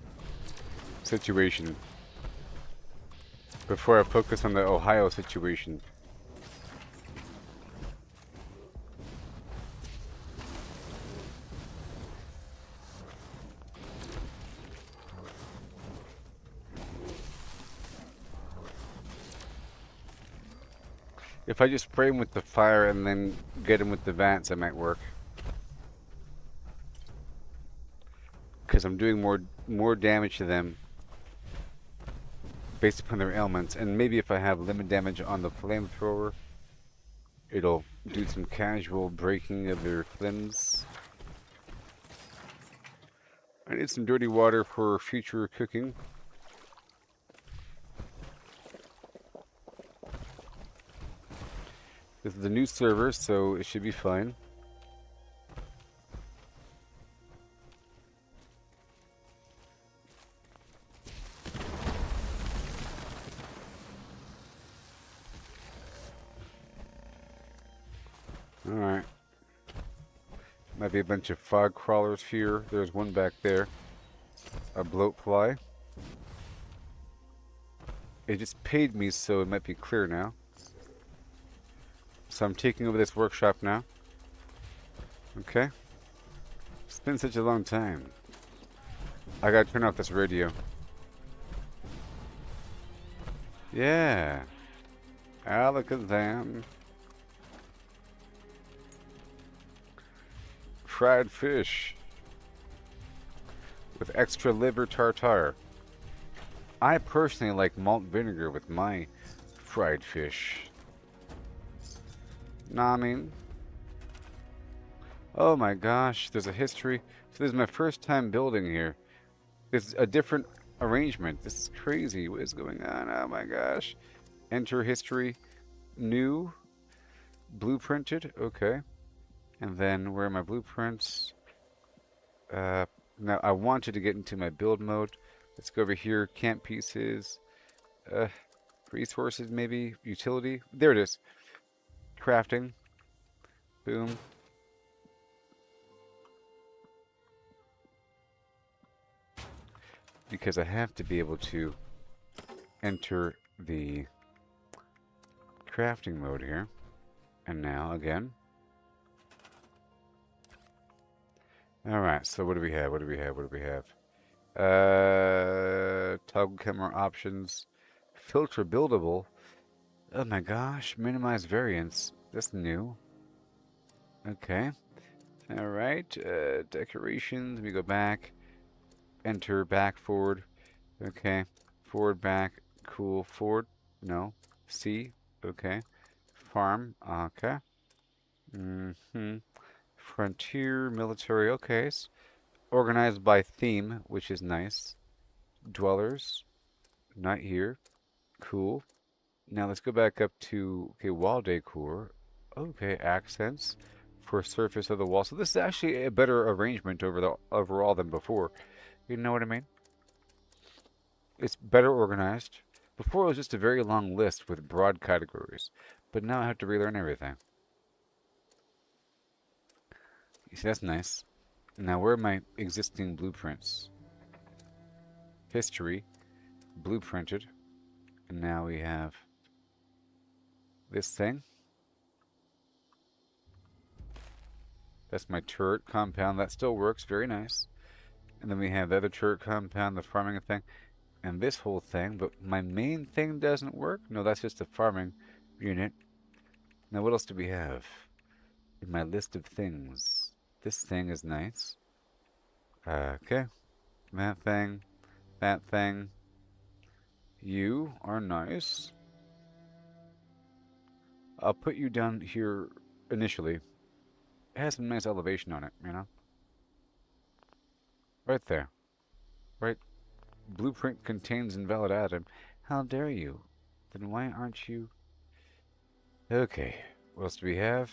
situation before I focus on the Ohio situation. If I just spray them with the fire and then get them with the vents, that might work. Because I'm doing more damage to them based upon their ailments. And maybe if I have limit damage on the flamethrower, it'll do some casual breaking of their limbs. I need some dirty water for future cooking. This is a new server, so it should be fine. Alright. Might be a bunch of fog crawlers here. There's one back there. A bloatfly. It just paid me, so it might be clear now. So I'm taking over this workshop now. Okay. It's been such a long time. I gotta turn off this radio. Yeah. Alakazam. Fried fish. With extra liver tartare. I personally like malt vinegar with my fried fish. Nah, I mean. Oh my gosh, there's a history. So this is my first time building here. This is a different arrangement. This is crazy. What is going on? Oh my gosh. Enter history. New. Blueprinted. Okay. And then where are my blueprints? Now I wanted to get into my build mode. Let's go over here. Camp pieces. Resources maybe. Utility. There it is. Crafting. Boom. Because I have to be able to enter the crafting mode here. And now again. Alright, so what do we have? What do we have? What do we have? Toggle camera options. Filter buildable. Oh my gosh, minimize variance. That's new. Okay. Alright, decorations. Let me go back. Enter, back, forward. Okay. Forward, back. Cool. Forward. No. C. Okay. Farm. Okay. Frontier, military. Okay. Organized by theme, which is nice. Dwellers. Not here. Cool. Now let's go back up to, okay, wall decor. Okay, accents for surface of the wall. So this is actually a better arrangement overall than before. You know what I mean? It's better organized. Before it was just a very long list with broad categories, but now I have to relearn everything. See, that's nice. Now, where are my existing blueprints? History, blueprinted. And now we have this thing. That's my turret compound. That still works. Very nice. And then we have the other turret compound, the farming thing, and this whole thing. But my main thing doesn't work? No, that's just the farming unit. Now, what else do we have in my list of things? This thing is nice. Okay. That thing. That thing. You are nice. I'll put you down here initially. It has some nice elevation on it, you know? Right there. Right. Blueprint contains invalid item. How dare you? Then why aren't you... Okay. What else do we have?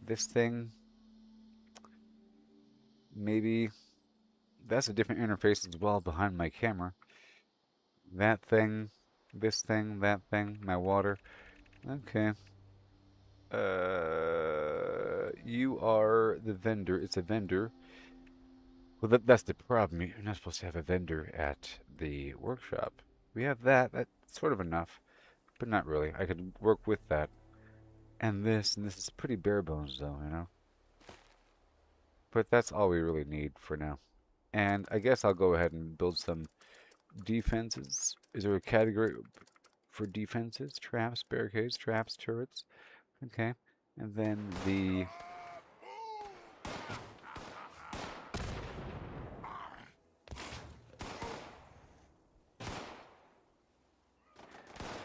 This thing. Maybe... That's a different interface as well behind my camera. That thing. This thing. That thing. My water. Okay. You are the vendor. It's a vendor. Well, that's the problem. You're not supposed to have a vendor at the workshop. We have that. That's sort of enough, but not really. I could work with that. And this is pretty bare bones, though, you know? But that's all we really need for now. And I guess I'll go ahead and build some defenses. Is there a category for defenses? Traps, barricades, traps, turrets. Okay. And then the...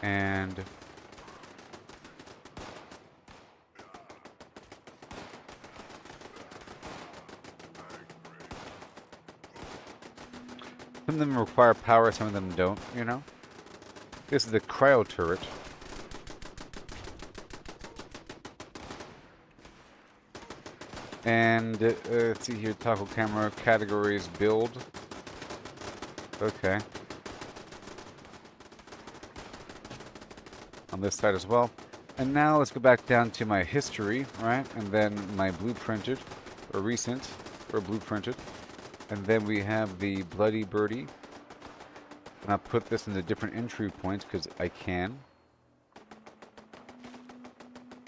And... some of them require power, some of them don't, you know? This is the cryo turret. And let's see here, toggle camera, categories, build. Okay. On this side as well. And now let's go back down to my history, right? And then my blueprinted, or recent, or blueprinted. And then we have the Bloody Birdie. And I'll put this in the different entry points because I can.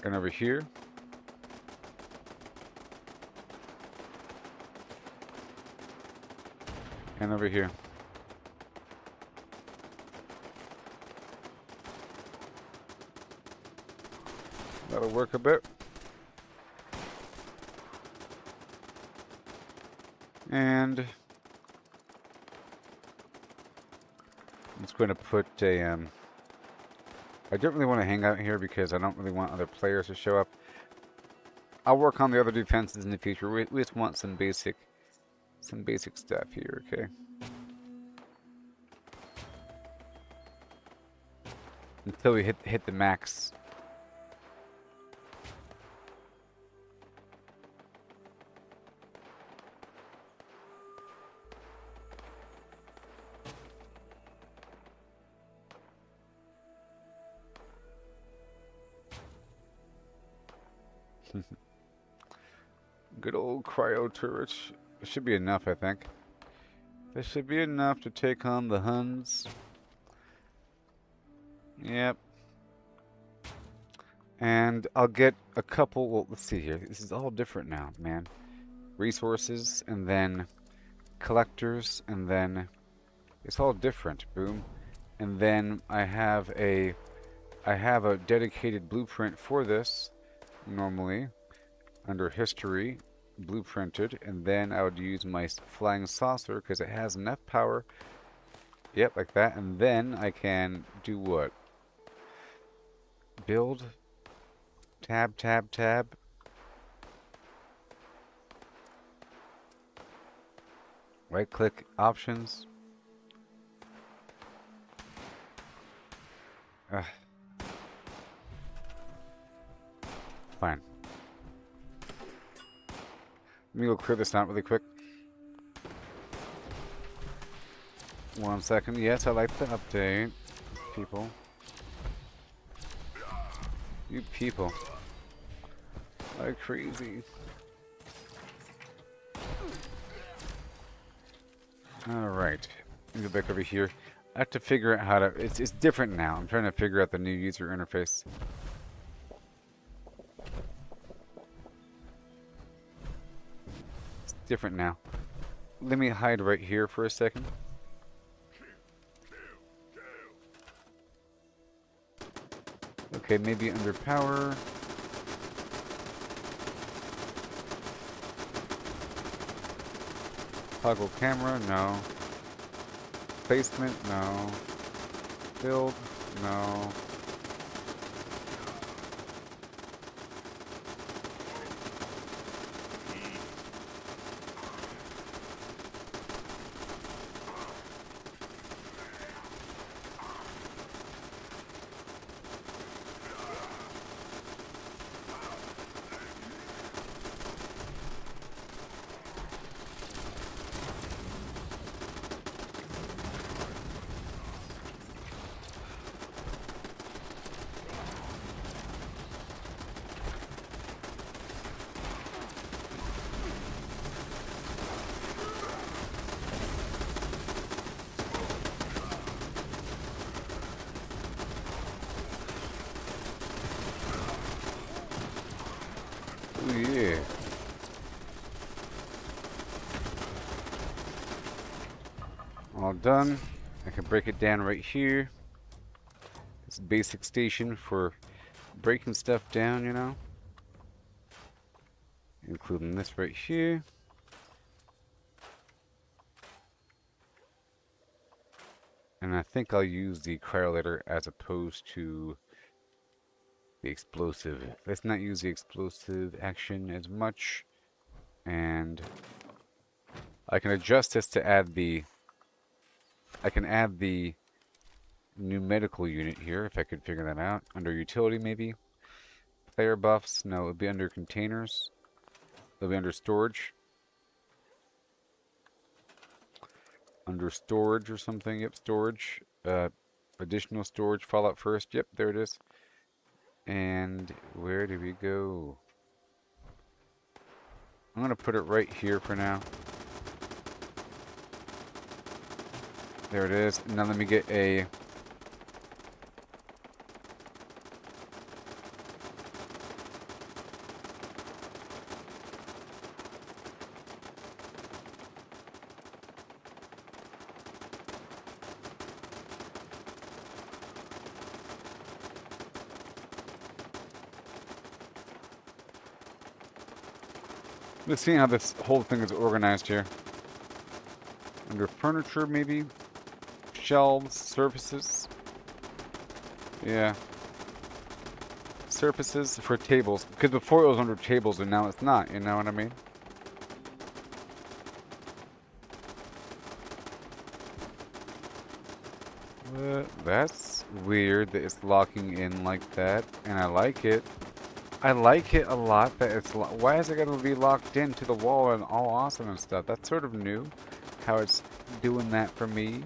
And over here. And over here. That'll work a bit. And I'm just going to put a, I don't really want to hang out here because I don't really want other players to show up. I'll work on the other defenses in the future. We just want some basic stuff here, okay? Until we hit the max. Good old cryo turret. It should be enough, I think. This should be enough to take on the Huns. Yep. And I'll get a couple, well, let's see here. This is all different now, man. Resources, and then collectors, and then it's all different. Boom. And then I have a dedicated blueprint for this, normally, under history, blueprinted, and then I would use my flying saucer because it has enough power. Yep, like that. And then I can do what? Build. Tab, tab, tab. Right click, options. Fine. Let me go clear this out really quick. 1 second. Yes, I like the update. People. You people are crazy. Alright. Go back over here. I have to figure out how to... It's different now. I'm trying to figure out the new user interface. It's different now. Let me hide right here for a second. Okay, maybe under power. Toggle camera, no. Placement, no. Build, no. Oh yeah. All done. I can break it down right here. It's a basic station for breaking stuff down, you know. Including this right here. And I think I'll use the cryolator as opposed to the explosive. Let's not use the explosive action as much. And I can adjust this to add the... I can add the new medical unit here, if I could figure that out. Under utility, maybe. Player buffs. No, it would be under containers. It'll be under storage. Under storage or something. Yep, storage. Additional storage. Fallout first. Yep, there it is. And where do we go? I'm going to put it right here for now. There it is. Now let me get a... Let's see how this whole thing is organized here. Under furniture, maybe? Shelves, surfaces. Yeah. Surfaces for tables. Because before it was under tables and now it's not, you know what I mean? That's weird that it's locking in like that. And I like it. I like it a lot that it's... Why is it going to be locked into the wall and all awesome and stuff? That's sort of new. How it's doing that for me.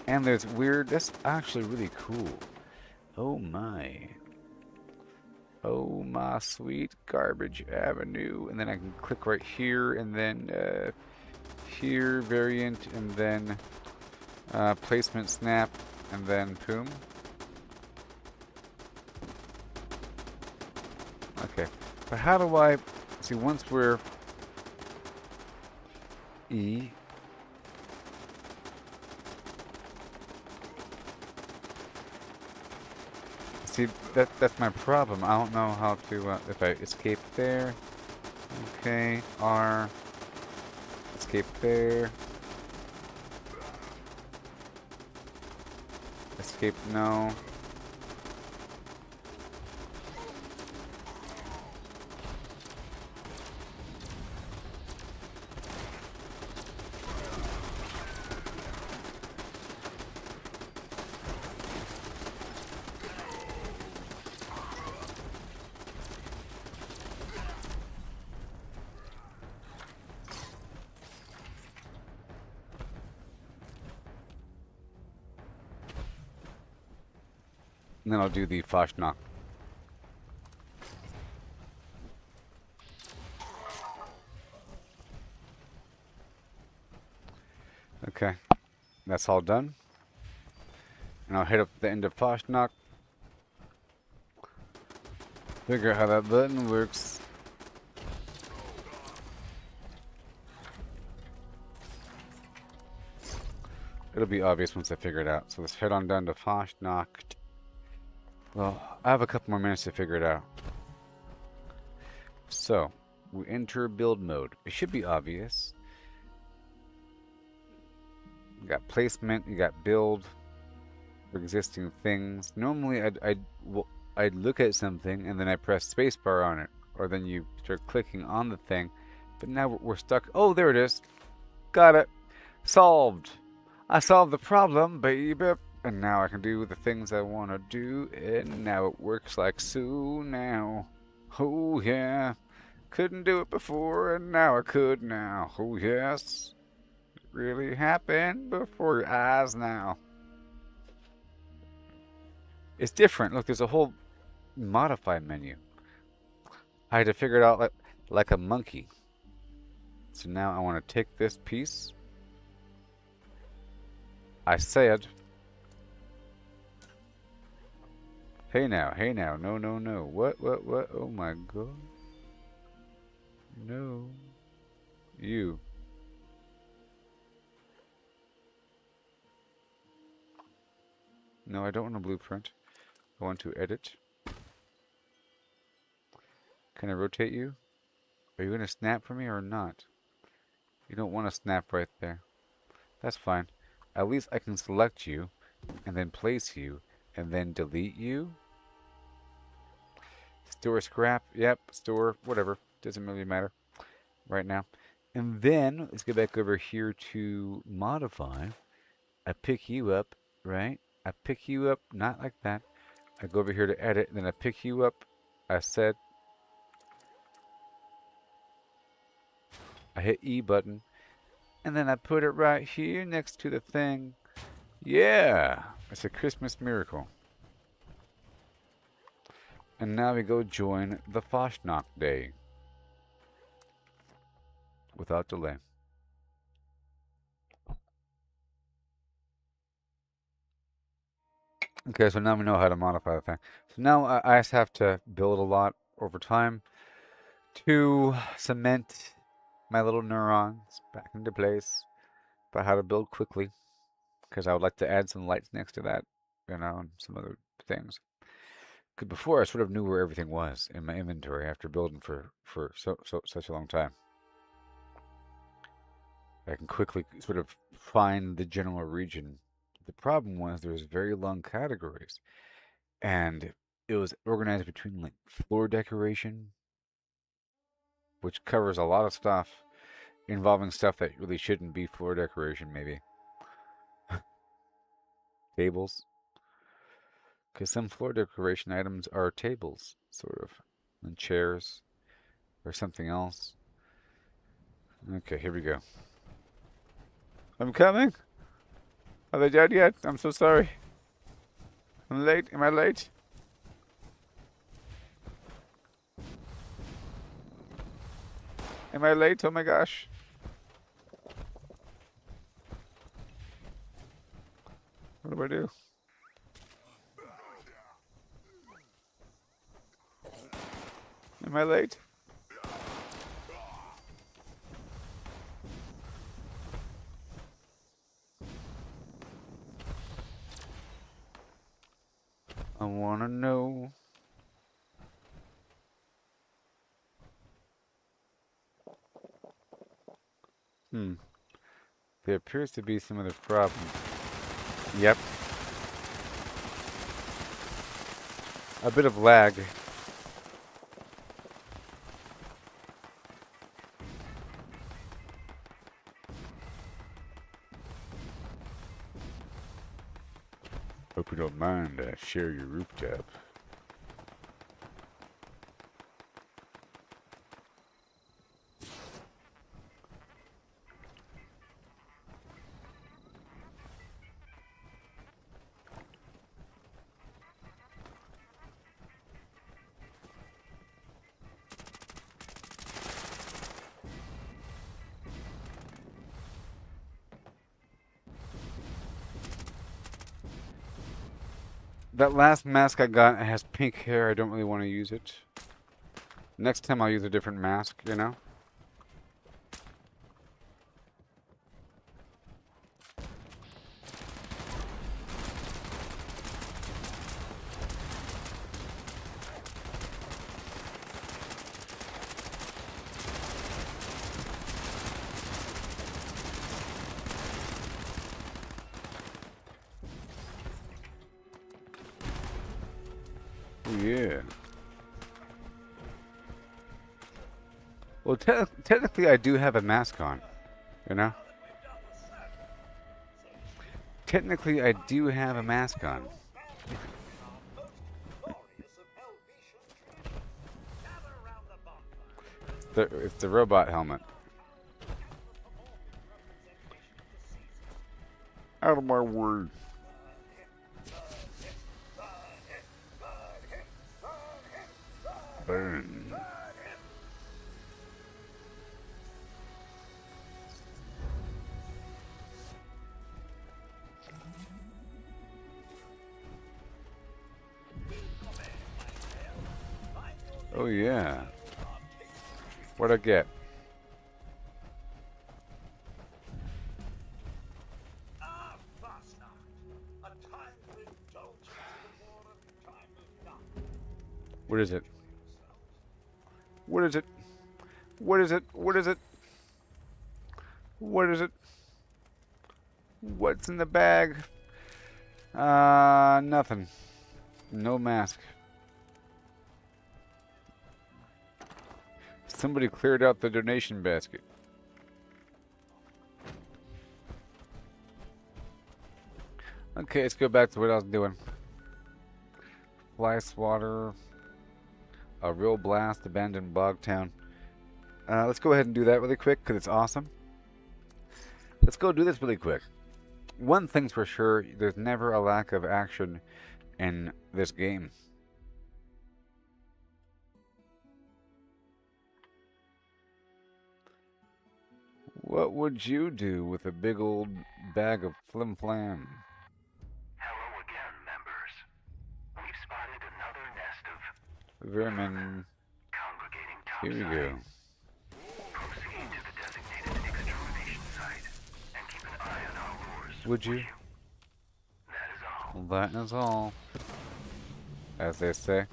And there's weird... That's actually really cool. Oh my. Oh my sweet garbage avenue. And then I can click right here and then here, variant, and then placement snap, and then boom. Okay, but how do I see once we're E? See, that's my problem. I don't know how to if I escape there. Okay, R. Escape there. Escape no. And then I'll do the Fashna. That's all done. And I'll hit up the end of Poshnock. Figure out how that button works. It'll be obvious once I figure it out. So let's head on down to Poshnock. Well, I have a couple more minutes to figure it out. So, we enter build mode. It should be obvious. You got placement, you got build for existing things. Normally, I'd look at something and then I press spacebar on it, or then you start clicking on the thing. But now we're stuck. Oh, there it is. Got it. Solved. I solved the problem, baby. And now I can do the things I want to do, and now it works like so now. Oh yeah. Couldn't do it before, and now I could now. Oh yes. It really happened before your eyes now. It's different. Look, there's a whole modify menu. I had to figure it out like a monkey. So now I want to take this piece. I said, hey now, no, no, no. What, oh my god. No. You. No, I don't want a blueprint. I want to edit. Can I rotate you? Are you going to snap for me or not? You don't want to snap right there. That's fine. At least I can select you, and then place you, and then delete you. Store scrap. Yep, store, whatever. Doesn't really matter right now. And then, let's get back over here to modify. I pick you up, right? I pick you up, not like that. I go over here to edit, and then I pick you up. I said, I hit E button, and then I put it right here next to the thing. Yeah, it's a Christmas miracle. And now we go join the Foshnock Day. Without delay. Okay, so now we know how to modify the thing. So now I just have to build a lot over time to cement my little neurons back into place about how to build quickly, because I would like to add some lights next to that, and some other things. Because before I sort of knew where everything was in my inventory after building for such a long time. I can quickly sort of find the general region. The problem was there was very long categories, and it was organized between like floor decoration, which covers a lot of stuff, involving stuff that really shouldn't be floor decoration, maybe. Tables. Because some floor decoration items are tables, sort of, and chairs, or something else. Okay, here we go. I'm coming! Are they dead yet? I'm so sorry. I'm late. Am I late? Am I late? Oh my gosh. What do I do? Am I late? I wanna know. There appears to be some other problem. Yep. A bit of lag. Hope you don't mind, I share your rooftop. That last mask I got has pink hair. I don't really want to use it. Next time I'll use a different mask, you know? Oh, yeah. Well, technically I do have a mask on, you know? Technically I do have a mask on. It's the robot helmet. Out of my word. Burn. Oh yeah. What'd I get? What is it? What is it? What is it? What is it? What is it? What's in the bag? Nothing. No mask. Somebody cleared out the donation basket. Okay, let's go back to what I was doing. Fly swatter. A real blast, abandoned bog town. Let's go ahead and do that really quick because it's awesome. Let's go do this really quick. One thing's for sure, there's never a lack of action in this game. What would you do with a big old bag of flim flam? Hello again, members. We've spotted another nest of Vermin. congregating Here we topside. go. Proceed to the designated extermination site and keep an eye on our lures. Would you? That is all. That is all. As they say.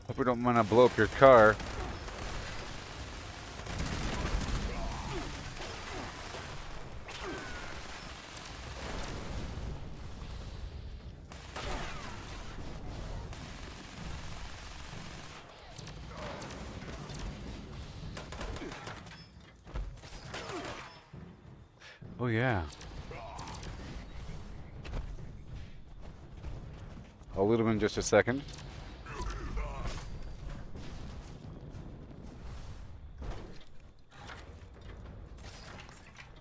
Hope we don't want to blow up your car. Oh yeah. I'll loot him in just a second.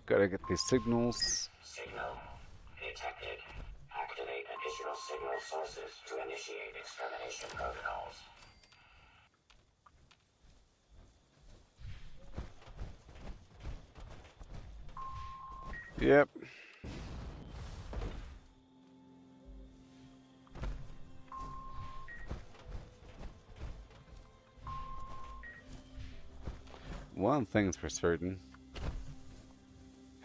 Gotta get these signals. Signal detected. Activate additional signal sources to initiate extermination protocols. Yep. One thing's for certain.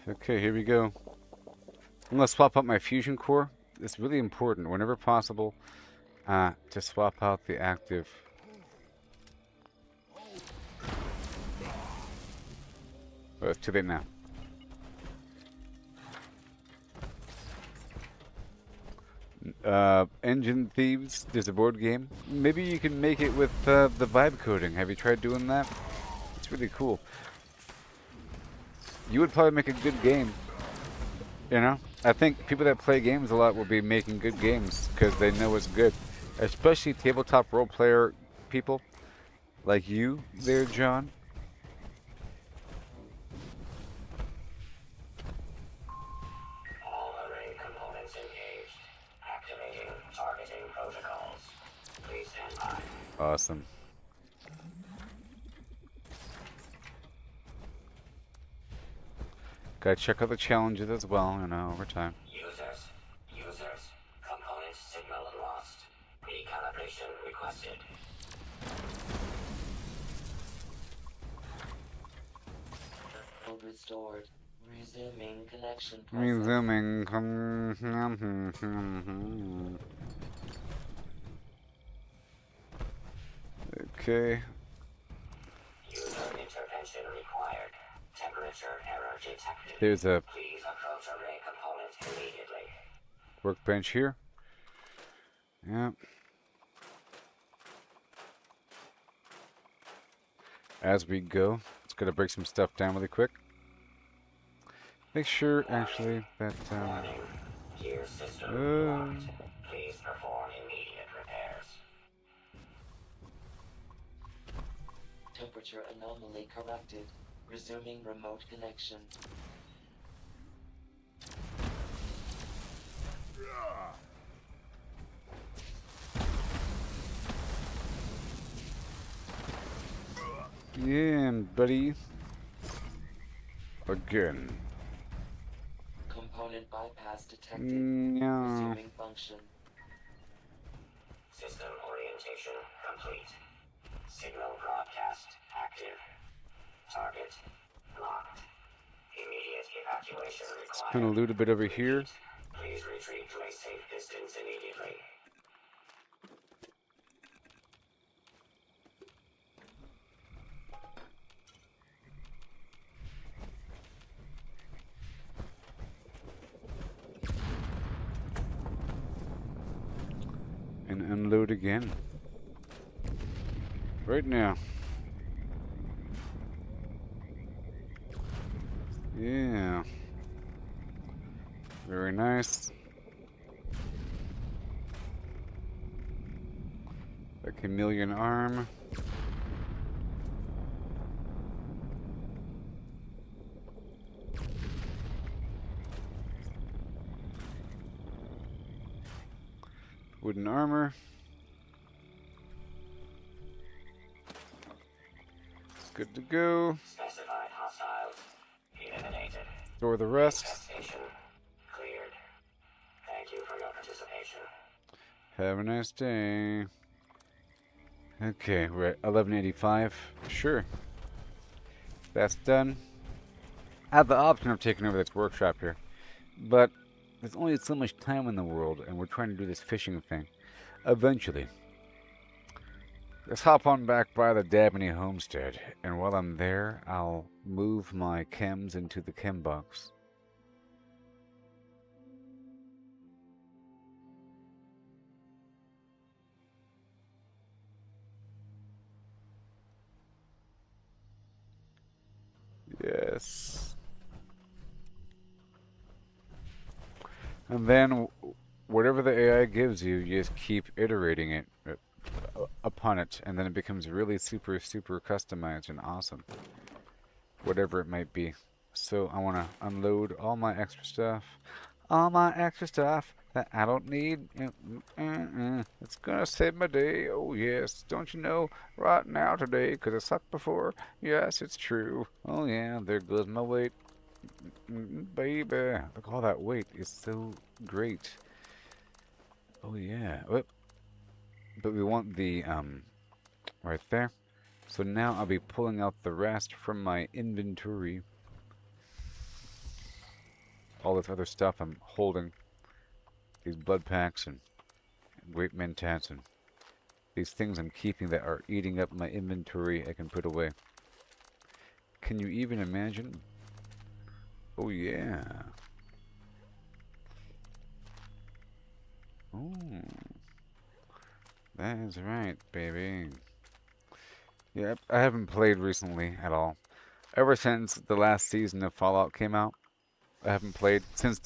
Okay, here we go. I'm gonna swap out my fusion core. It's really important, whenever possible, to swap out the active. Oh, it's too late now. Engine Thieves, there's a board game. Maybe you can make it with the vibe coding. Have you tried doing that? It's really cool. You would probably make a good game. You know? I think people that play games a lot will be making good games because they know it's good. Especially tabletop role player people like you there, John. All array components engaged. Activating targeting protocols. Please stand by. Awesome. Gotta check out the challenges as well, over time. Users, component signal lost. Recalibration requested. Restored. Resuming connection process. Resuming. Okay. User intervention required. Temperature error detected. There's a Please approach array component immediately. workbench here. Yeah. As we go, it's gonna break some stuff down really quick. Make sure, actually, that Warning. Gear system blocked. Please perform immediate repairs. Temperature anomaly corrected. Resuming remote connection. yeah, buddy. Again. Component bypass detected. Yeah. Resuming function. System orientation complete. Signal broadcast active. Target locked. Immediate evacuation required. Gonna loot a bit over here. Please retreat to a safe distance immediately. And unload again. Right now. Yeah. Very nice. A chameleon arm. Wooden armor. Good to go. Specified hostiles eliminated. Store the rest. Infestation cleared. Thank you for your participation. Have a nice day. Okay, we're at 1185. Sure. That's done. I have the option of taking over this workshop here. But there's only so much time in the world, and we're trying to do this fishing thing. Eventually. Let's hop on back by the Dabney homestead, and while I'm there, I'll move my chems into the chem box. Yes. And then, whatever the AI gives you, you just keep iterating it upon it, and then it becomes really super customized and awesome. Whatever it might be. So I want to unload all my extra stuff. All my extra stuff that I don't need. It's gonna save my day. Oh yes, don't you know? Right now today, because I sucked before. Yes, it's true. Oh yeah, there goes my weight. Baby, look, all that weight is so great. Oh yeah. Whoop. But we want the right there. So now I'll be pulling out the rest from my inventory. All this other stuff I'm holding. These blood packs and grape mentats and these things I'm keeping that are eating up my inventory I can put away. Can you even imagine? Oh yeah. Oh. That is right, baby. Yep, I haven't played recently at all. Ever since the last season of Fallout came out, I haven't played since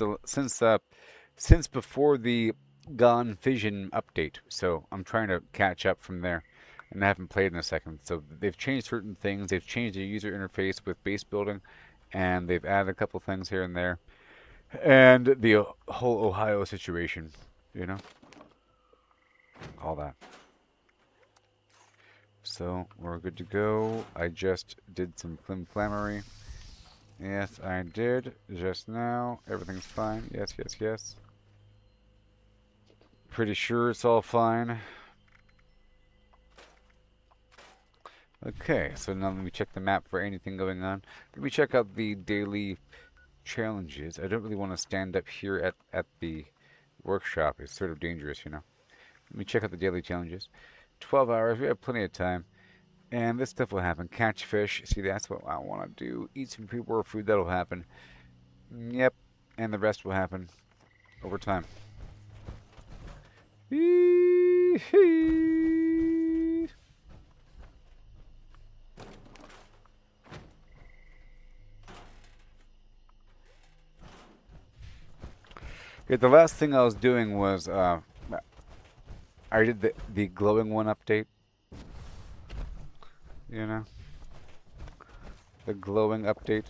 before the Gone Fission update. So I'm trying to catch up from there, and I haven't played in a second. So they've changed certain things. They've changed the user interface with base building, and they've added a couple things here and there, and the whole Ohio situation, all that. So we're good to go. I just did some flimflammery. Yes, I did just now. Everything's fine. Yes, yes, yes. Pretty sure it's all fine. Okay, so now let me check the map for anything going on. Let me check out the daily challenges. I don't really want to stand up here at the workshop. It's sort of dangerous, you know. Let me check out the daily challenges. 12 hours, we have plenty of time. And this stuff will happen. Catch fish. See, that's what I want to do. Eat some pre-war food. That'll happen. Yep. And the rest will happen over time. Okay, the last thing I was doing was I did the glowing one update. You know, the glowing update.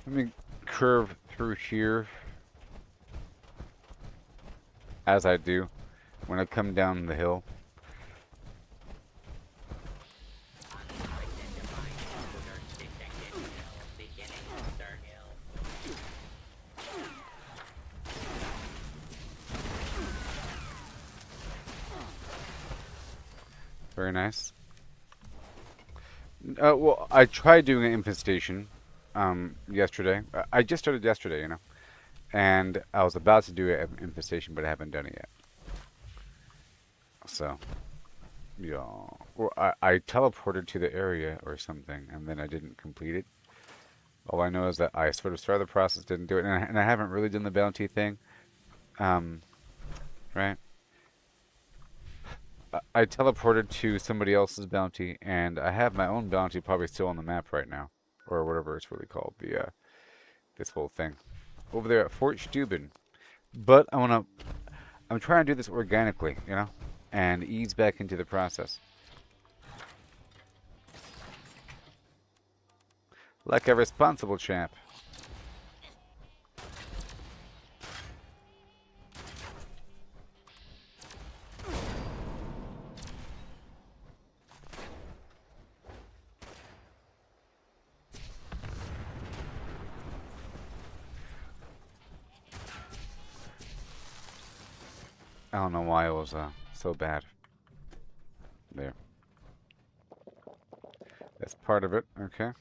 Let me curve through here as I do when I come down the hill. Very nice. Well, I tried doing an infestation yesterday. I just started yesterday, you know. And I was about to do an infestation, but I haven't done it yet. So, yeah. Well, I teleported to the area or something, and then I didn't complete it. All I know is that I sort of started the process, didn't do it, and I haven't really done the bounty thing. Right? I teleported to somebody else's bounty, and I have my own bounty probably still on the map right now, or whatever it's really called. The this whole thing over there at Fort Steuben. But I'm trying to do this organically, you know, and ease back into the process, like a responsible champ. I don't know why it was so bad. There. That's part of it. Okay.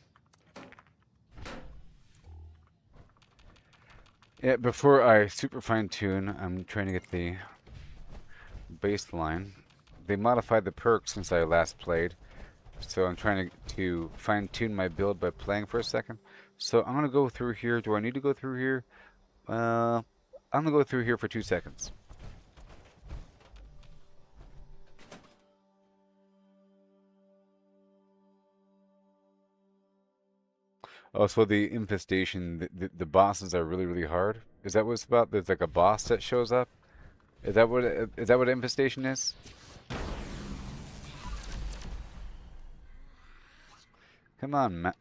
Yeah, before I super fine tune, I'm trying to get the baseline. They modified the perks since I last played, so I'm trying to fine tune my build by playing for a second. So I'm gonna go through here. Do I need to go through here? I'm gonna go through here for 2 seconds. Oh, so the infestation, the bosses are really, really hard. Is that what it's about? There's like a boss that shows up. Is that what infestation is? Come on, man.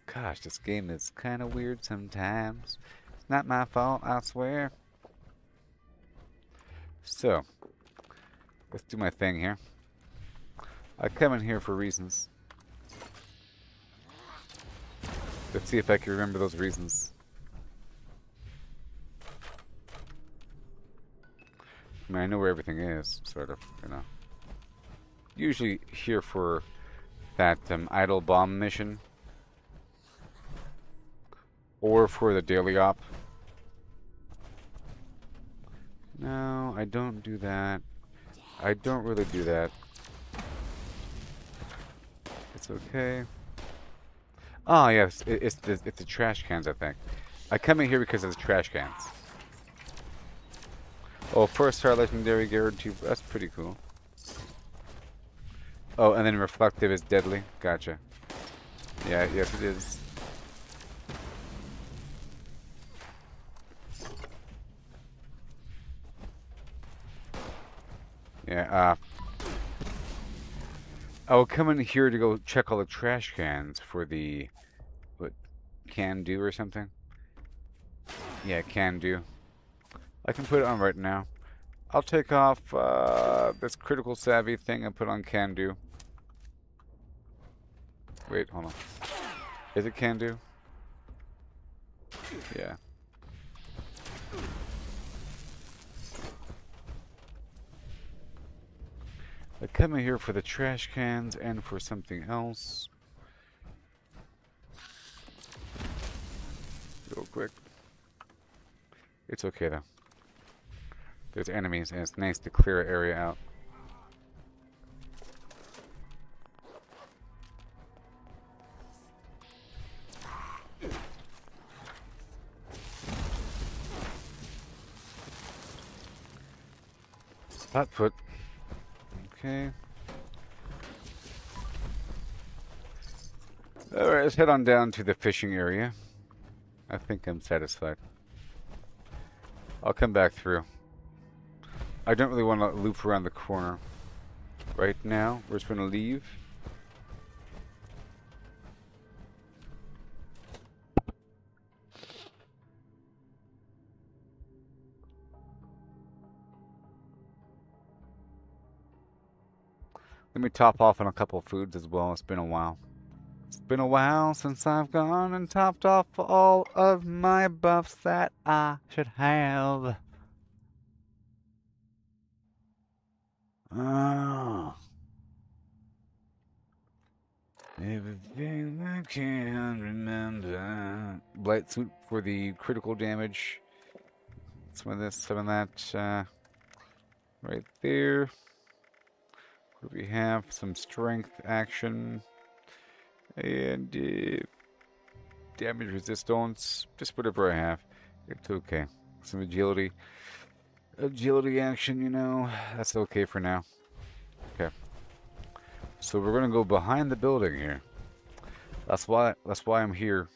Gosh, this game is kind of weird sometimes. It's not my fault, I swear. So, let's do my thing here. I come in here for reasons. Let's see if I can remember those reasons. I mean, I know where everything is, sort of, you know. Usually here for that idle bomb mission. Or for the daily op. No, I don't do that. I don't really do that. It's okay. Oh, yes, it's the trash cans, I think. I come in here because of the trash cans. Oh, 4-star legendary guarantee. That's pretty cool. Oh, and then reflective is deadly. Gotcha. Yeah, yes it is. Yeah, I will come in here to go check all the trash cans for the, what, can do or something? Yeah, can do. I can put it on right now. I'll take off this critical savvy thing and put on can do. Wait, hold on. Is it can do? Yeah. I come in here for the trash cans and for something else. Real quick. It's okay though. There's enemies and it's nice to clear an area out. Hot foot. Okay. Alright, let's head on down to the fishing area. I think I'm satisfied. I'll come back through. I don't really want to loop around the corner right now. We're just going to leave. Let me top off on a couple foods as well. It's been a while. It's been a while since I've gone and topped off all of my buffs that I should have. Oh. Everything I can remember. Blight suit for the critical damage. Some of this, some of that. Right there. What do we have? Some strength action. And damage resistance. Just whatever I have. It's okay. Some agility. Agility action, you know. That's okay for now. Okay. So we're gonna go behind the building here. That's why I'm here.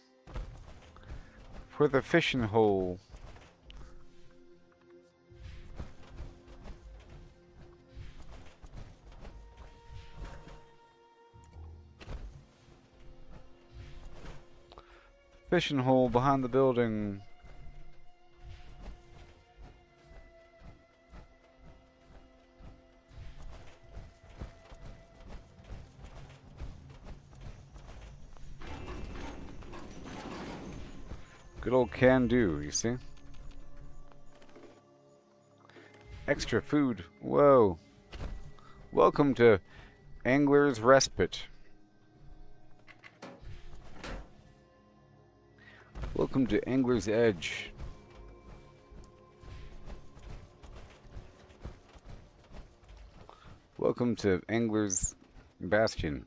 For the fishing hole. Fishing hole behind the building. Good old can do, you see? Extra food. Whoa. Welcome to Angler's Respite. Welcome to Angler's Edge. Welcome to Angler's Bastion.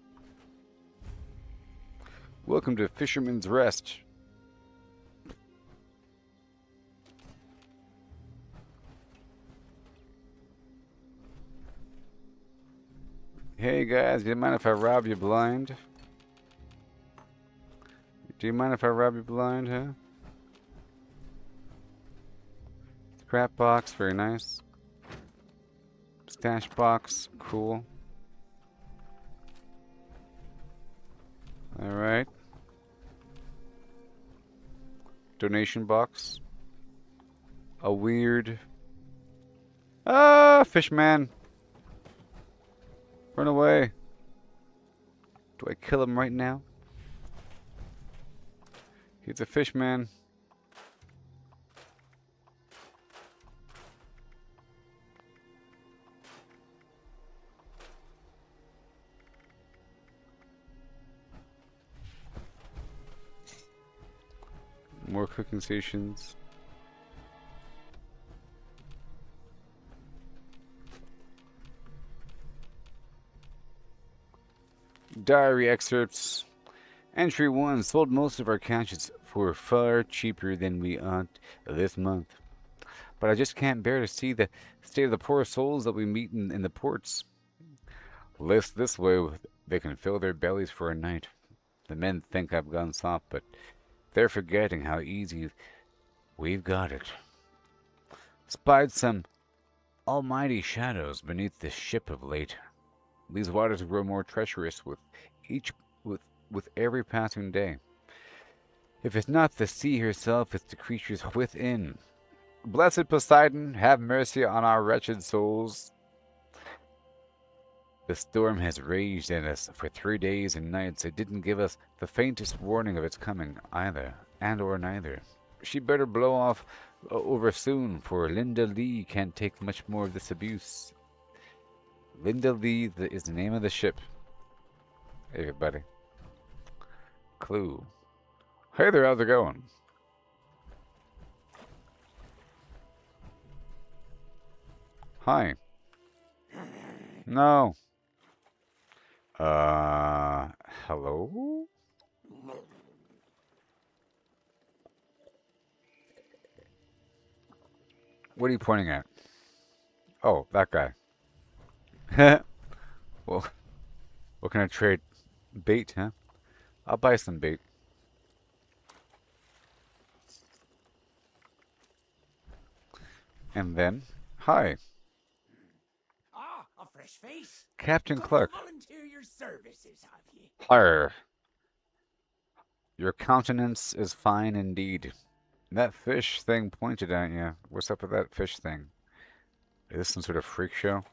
Welcome to Fisherman's Rest. Hey guys, do you mind if I rob you blind? Do you mind if I rob you blind, huh? Scrap box, very nice. Stash box, cool. Alright. Donation box. A weird... Ah, fishman! Run away. Do I kill him right now? He's a fishman. More cooking stations. Diary excerpts. Entry 1. Sold most of our catches for far cheaper than we ought this month. But I just can't bear to see the state of the poor souls that we meet in the ports. List this way, they can fill their bellies for a night. The men think I've gone soft, but they're forgetting how easy we've got it. Spied some almighty shadows beneath this ship of late. These waters grow more treacherous each with every passing day. If it's not the sea herself, it's the creatures within. Blessed Poseidon, have mercy on our wretched souls. The storm has raged at us for 3 days and nights. It didn't give us the faintest warning of its coming, either, and or neither. She better blow off over soon, for Linda Lee can't take much more of this abuse. Linda Lee is the name of the ship. Hey, everybody. Clue. Hey there, how's it going? Hi. No. Hello? What are you pointing at? Oh, that guy. Well, what can I trade? Bait, huh? I'll buy some bait. And then, hi, Ah, a fresh face. Captain Come Clark. to volunteer your services, have ye? Arr. Your countenance is fine indeed. That fish thing pointed at you. What's up with that fish thing? Is this some sort of freak show?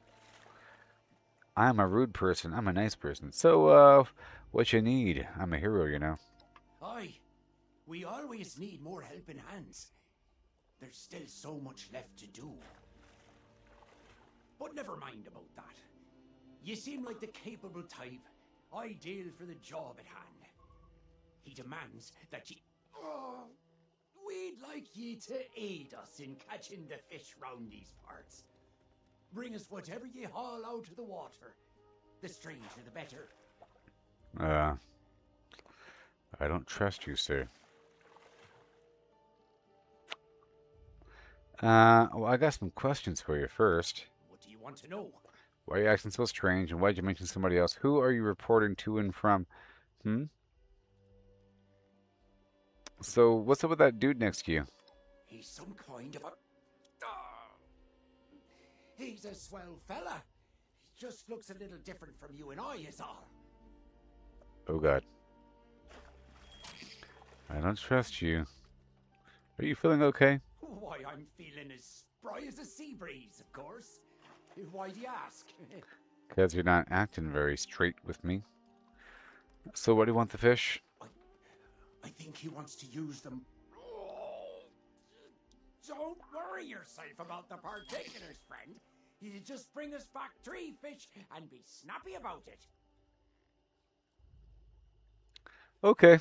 I'm a rude person. I'm a nice person. So, what you need? I'm a hero, you know. Aye, we always need more helping hands. There's still so much left to do. But never mind about that. You seem like the capable type, ideal for the job at hand. He demands that ye... Oh, we'd like ye to aid us in catching the fish round these parts. Bring us whatever ye haul out of the water. The stranger the better. I don't trust you, sir. Well, I got some questions for you first. What do you want to know? Why are you acting so strange, and why'd you mention somebody else? Who are you reporting to and from? So, what's up with that dude next to you? He's some kind of a... He's a swell fella. Just looks a little different from you and I is all. Oh, God. I don't trust you. Are you feeling okay? Why, I'm feeling as spry as a sea breeze, of course. Why do you ask? Because you're not acting very straight with me. So, what do you want the fish? I think he wants to use them. Oh, don't worry yourself about the particulars, friend. You just bring us back 3 fish and be snappy about it. Okay,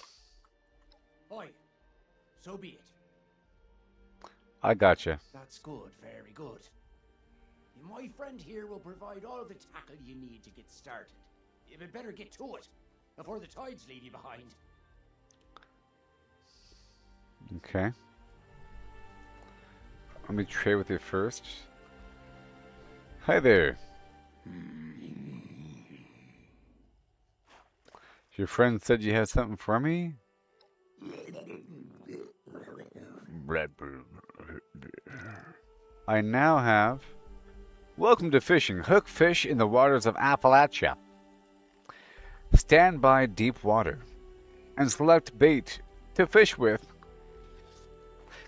Oi, so be it. I gotcha. That's good, very good. My friend here will provide all the tackle you need to get started. You had better get to it before the tides leave you behind. Okay. Let me trade with you first. Hi there. Your friend said you had something for me? I now have... Welcome to fishing. Hook fish in the waters of Appalachia. Stand by deep water and select bait to fish with.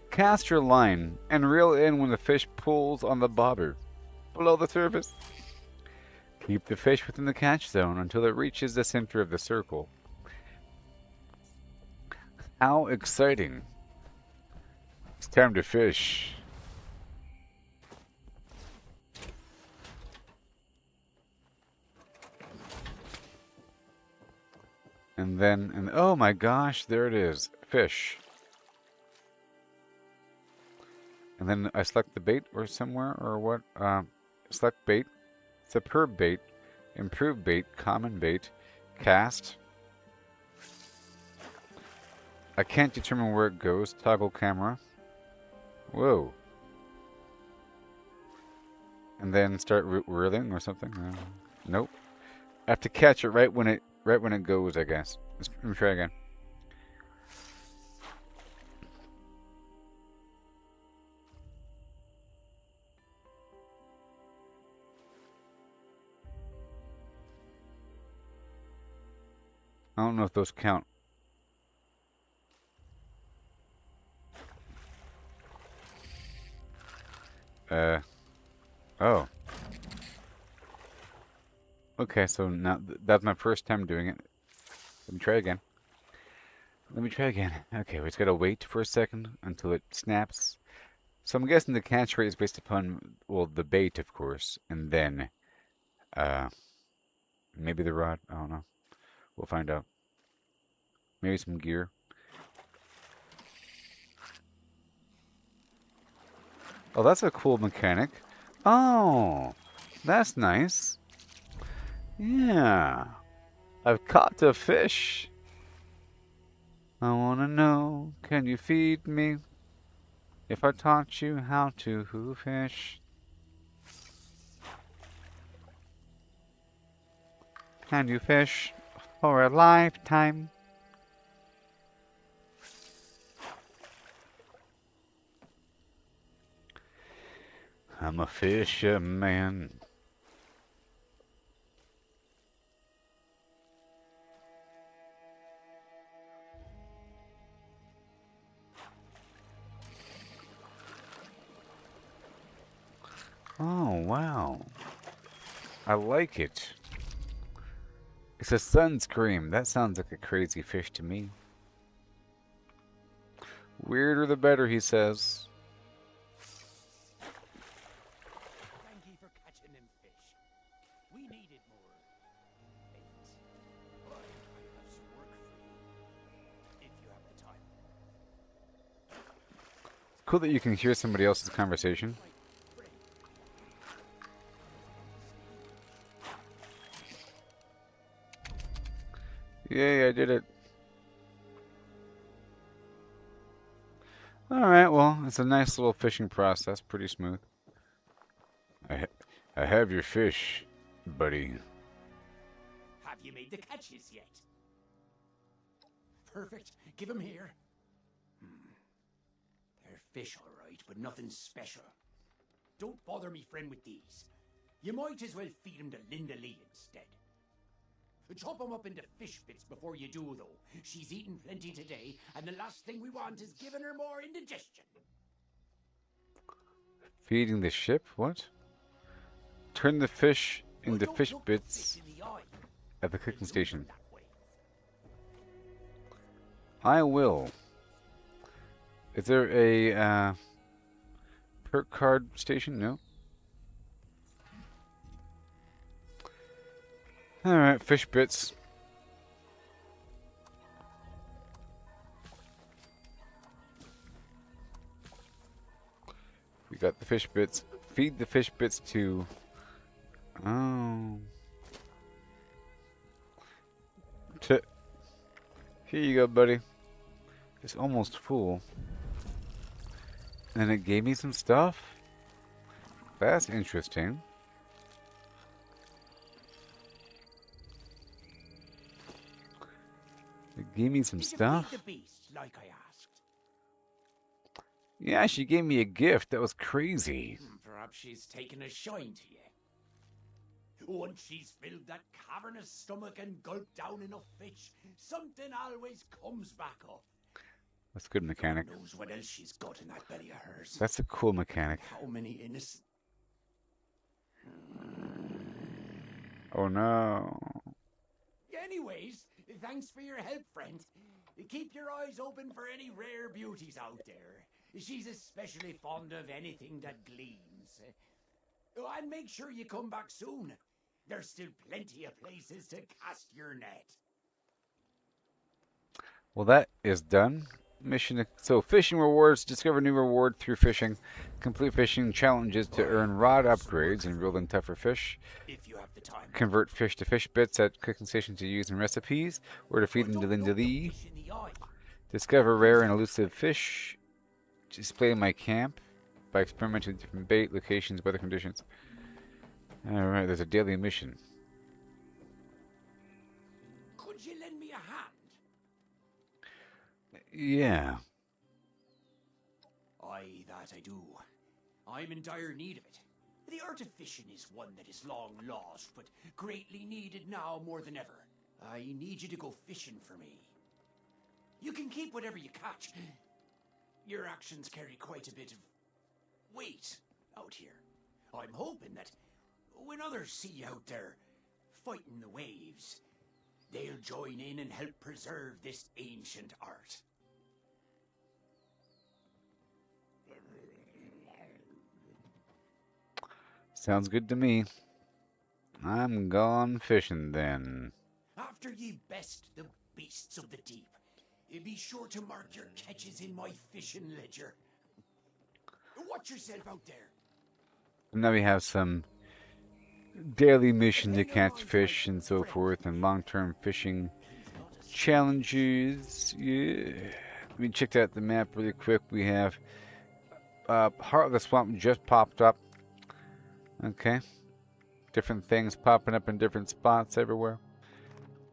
Cast your line and reel in when the fish pulls on the bobber below the surface. Keep the fish within the catch zone until it reaches the center of the circle. How exciting. It's time to fish. And oh my gosh, there it is. Fish. And then I select the bait or somewhere or what? Select bait. Superb bait. Improved bait. Common bait. Cast. I can't determine where it goes. Toggle camera. Whoa. And then start reeling or something. Nope. I have to catch it right when it goes, I guess. Let me try again. I don't know if those count. Oh. Okay, so now that's my first time doing it. Let me try again. Let me try again. Okay, we just gotta wait for a second until it snaps. So I'm guessing the catch rate is based upon, well, the bait, of course, and then, uh, maybe the rod. I don't know. We'll find out. Maybe some gear. Oh, that's a cool mechanic. Oh, that's nice. Yeah. I've caught a fish. I wanna know, can you feed me if I taught you how to fish? Can you fish for a lifetime? I'm a fisherman. Oh, wow. I like it. It's a sunscream. That sounds like a crazy fish to me. Weirder the better, he says. Thank you for catching them fish. We needed more bait. But I have some work for you, if you have the time. It's cool that you can hear somebody else's conversation. Yay, I did it. Alright, well, it's a nice little fishing process. Pretty smooth. I have your fish, buddy. Have you made the catches yet? Perfect. Give 'em here. They're fish, all right, but nothing special. Don't bother me friend with these. You might as well feed 'em to Linda Lee instead. Chop 'em up into fish bits before you do, though. She's eaten plenty today, and the last thing we want is giving her more indigestion. Feeding the ship? What? Turn the fish Oh, into don't fish look the bits fish in the eye. at the cooking They'll lose 'em station. that way. I will. Is there a perk card station? No. Alright, fish bits. We got the fish bits. Feed the fish bits to... Oh. Here you go, buddy. It's almost full. And it gave me some stuff? That's interesting. It gave me some Did you stuff? feed the beast, like I asked? Yeah, she gave me a gift. That was crazy. Perhaps she's taken a shine to you. Once she's filled that cavernous stomach and gulped down enough fish, something always comes back up. That's a good mechanic. Who knows what else she's got in that belly of hers? That's a cool mechanic. How many innocent... Oh no. Anyways, thanks for your help, friend. Keep your eyes open for any rare beauties out there. She's especially fond of anything that gleams. And make sure you come back soon. There's still plenty of places to cast your net. Well, that is done. Mission. So, fishing rewards. Discover new reward through fishing. Complete fishing challenges to earn rod upgrades and reel in tougher fish. If you have the time. Convert fish to fish bits at cooking stations to use in recipes, or to feed them to Linda Lee. Fish in the eye. Discover rare and elusive fish. Display my camp by experimenting with different bait, locations, weather conditions. Alright, there's a daily mission. Could you lend me a hand? Yeah. Aye, that I do. I'm in dire need of it. The art of fishing is one that is long lost, but greatly needed now more than ever. I need you to go fishing for me. You can keep whatever you catch. Your actions carry quite a bit of weight out here. I'm hoping that when others see you out there fighting the waves, they'll join in and help preserve this ancient art. Sounds good to me. I'm gone fishing then. After ye best the beasts of the deep, be sure to mark your catches in my fishing ledger. Watch yourself out there. Now we have some daily mission to catch fish and so forth, and long-term fishing challenges. Yeah. Let me check out the map really quick. We have Heart of the Swamp just popped up. Okay. Different things popping up in different spots everywhere.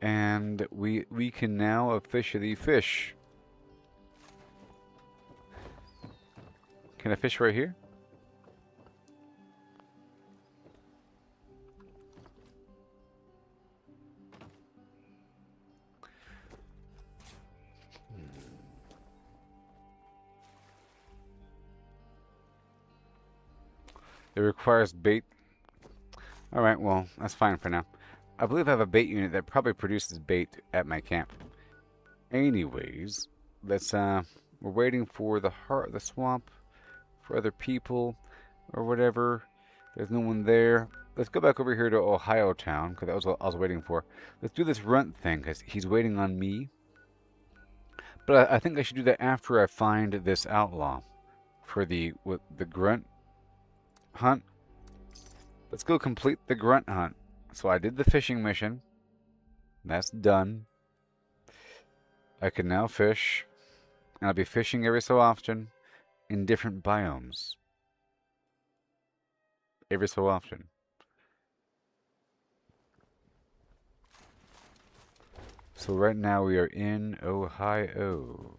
And we can now officially fish. Can I fish right here? It requires bait. Alright, well, that's fine for now. I believe I have a bait unit that probably produces bait at my camp. Anyways, let's, we're waiting for the Heart of the Swamp, for other people, or whatever. There's no one there. Let's go back over here to Ohio Town, because that was what I was waiting for. Let's do this runt thing, because he's waiting on me. But I think I should do that after I find this outlaw for the grunt hunt. Let's go complete the grunt hunt. So I did the fishing mission. That's done. I can now fish. And I'll be fishing every so often in different biomes. Every so often. So right now we are in Ohio.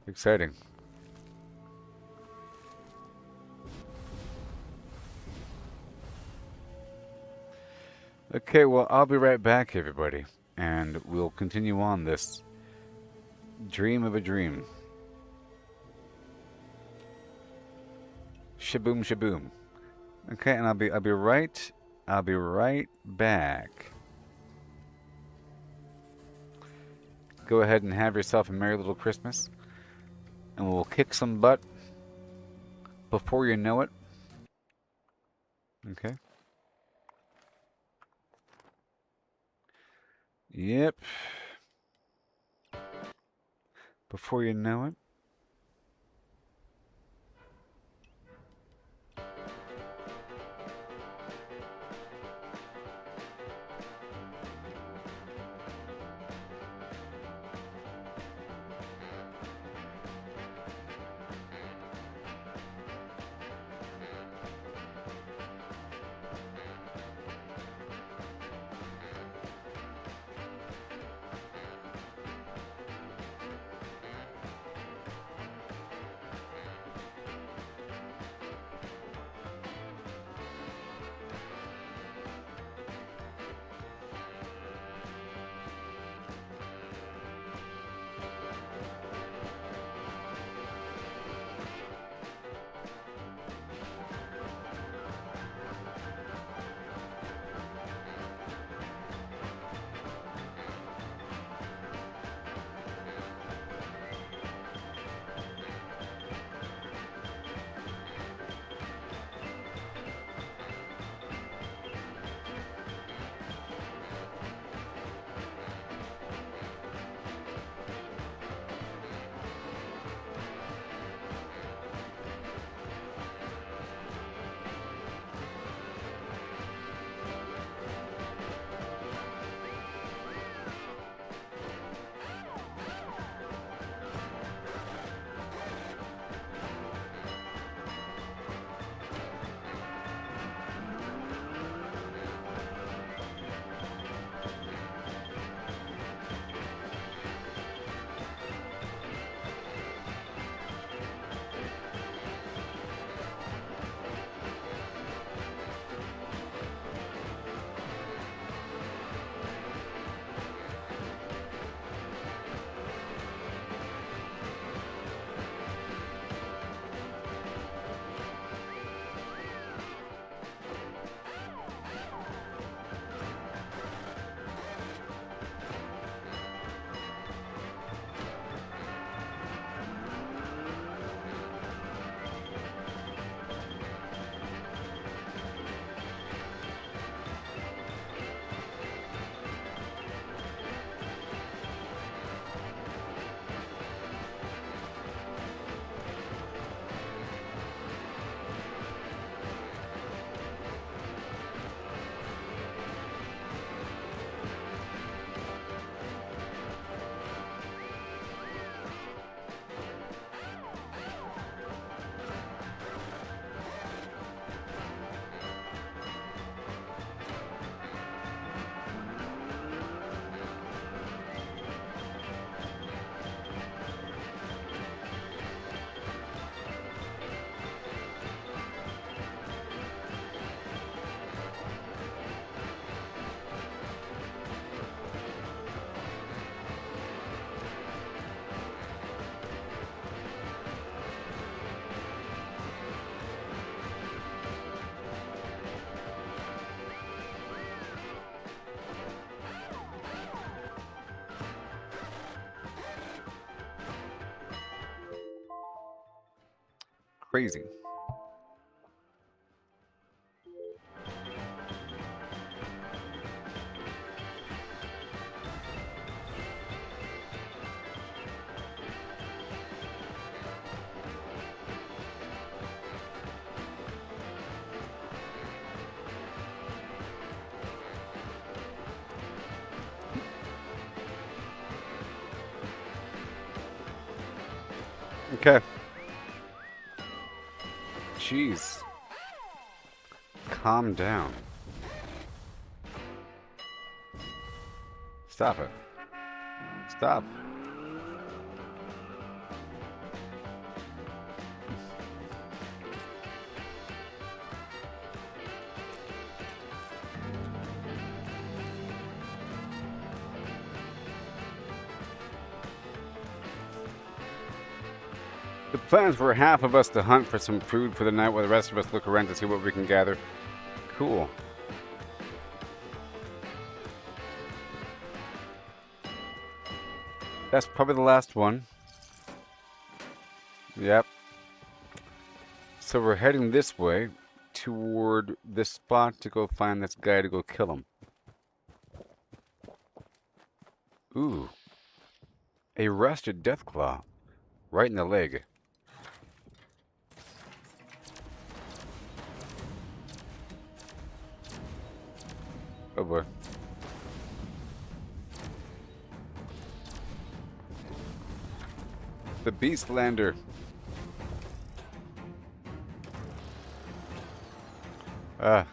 Exciting. Okay, well, I'll be right back, everybody. And we'll continue on this dream of a dream. Shaboom, shaboom. Okay, and I'll be right back. Go ahead and have yourself a merry little Christmas. And we'll kick some butt before you know it. Okay. Yep. Before you know it. crazy. Okay. Jeez. Calm down. Stop it. Stop. The plans were half of us to hunt for some food for the night while the rest of us look around to see what we can gather. Cool. That's probably the last one. Yep. So we're heading this way toward this spot to go find this guy to go kill him. Ooh. A rusted deathclaw. Right in the leg. Oh boy. The Beastlander. Ah.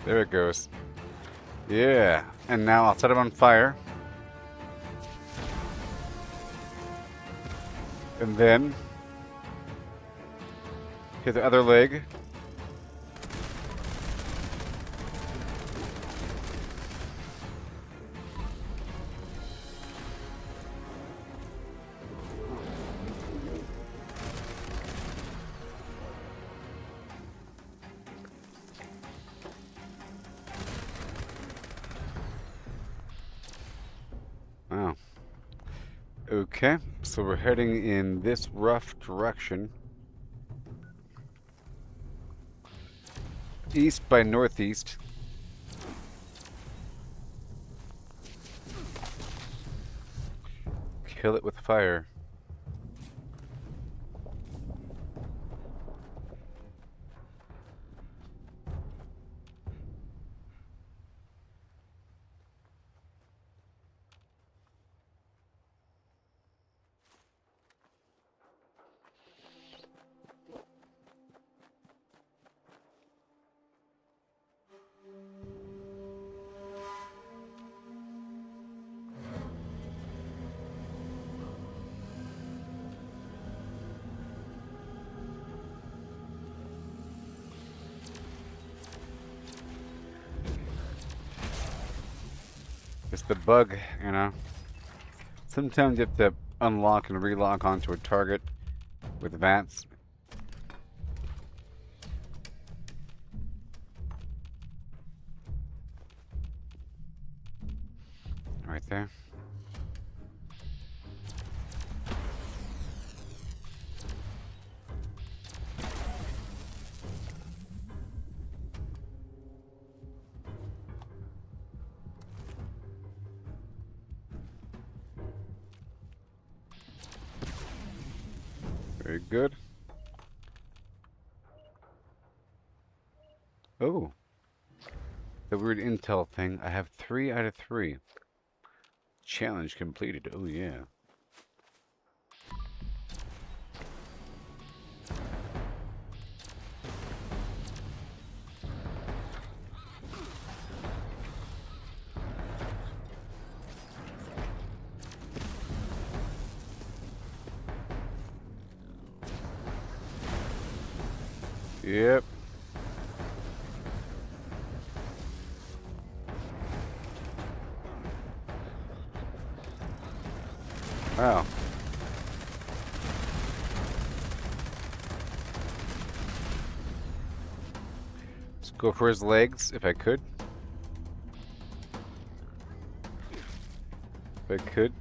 There it goes. Yeah. And now I'll set him on fire. And then hit the other leg. Wow. Okay, so we're heading in this rough direction. East by northeast. Kill it with fire. It's the bug, you know. Sometimes you have to unlock and relock onto a target with VATS. Right there. Very good. Oh. The weird intel thing. I have 3 out of 3. Challenge completed. Oh, yeah. Yep. Wow. Go for his legs if I could. If I could.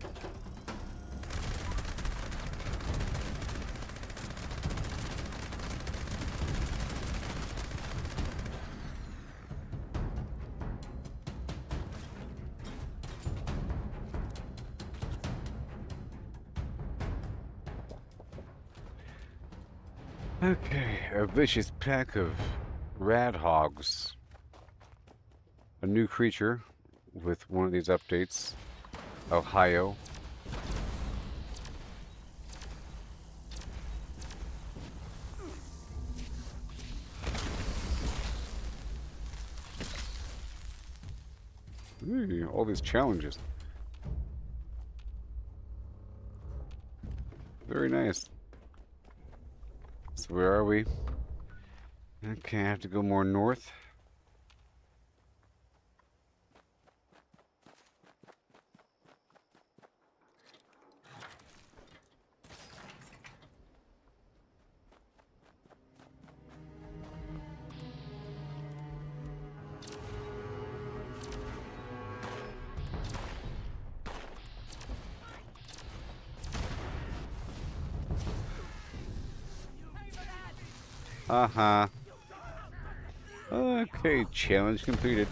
Okay, a vicious pack of rad hogs. A new creature with one of these updates. Ohio. Ooh, all these challenges. Very nice. So where are we? Okay, I have to go more north. Uh-huh. Okay, challenge completed.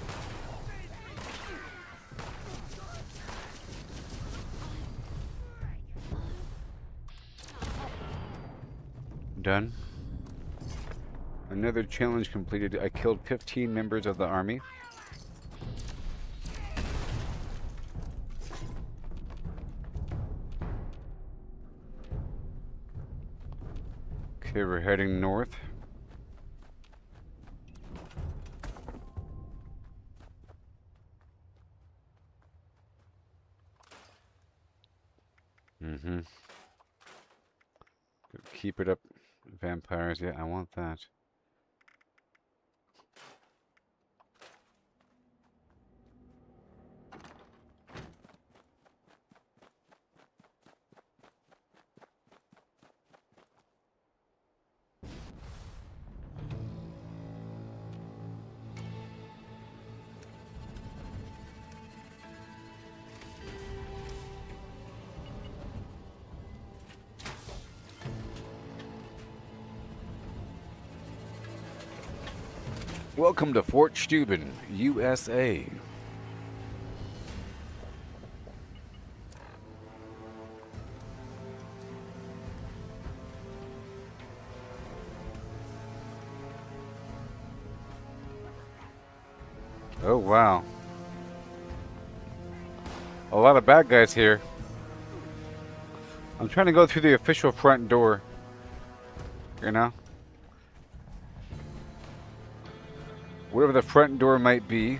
Done. Another challenge completed. I killed 15 members of the army. Okay, we're heading north. Mm-hmm. Keep it up, vampires. Yeah, I want that. Welcome to Fort Steuben, USA. Oh, wow. A lot of bad guys here. I'm trying to go through the official front door. You know? Whatever the front door might be.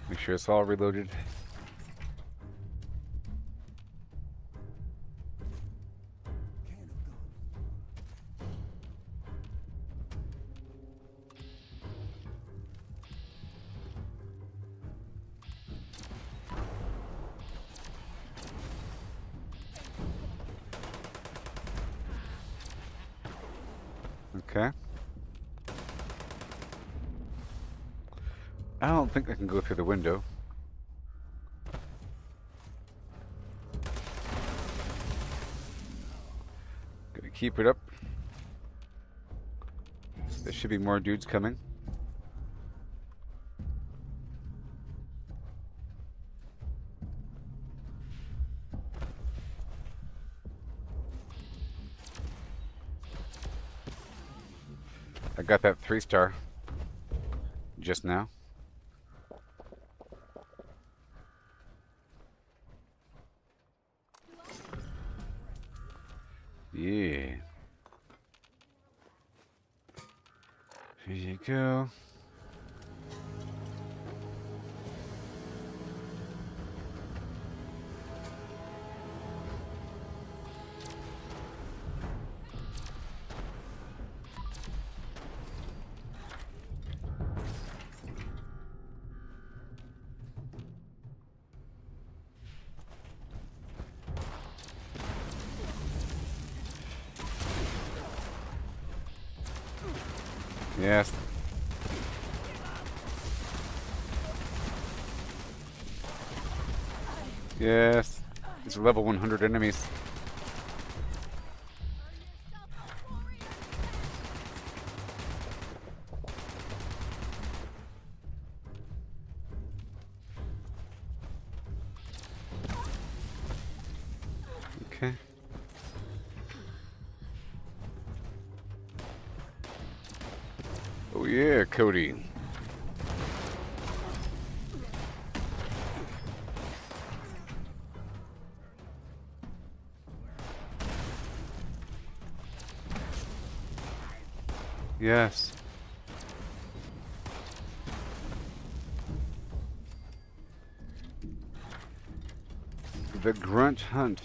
Make sure it's all reloaded. Okay. I don't think I can go through the window. Gotta keep it up. There should be more dudes coming. I got that 3-star just now. Yeah. Here you go. Yes. Yes. These are level 100 enemies. Okay. Oh yeah, Cody. Yes. The Grunt Hunt.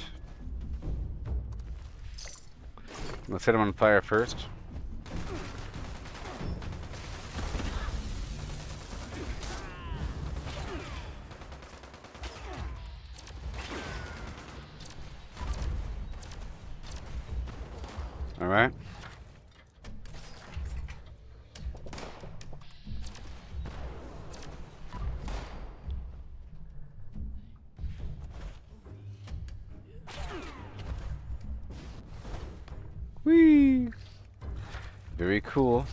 Let's set him on fire first. Alright. Whee! Very cool.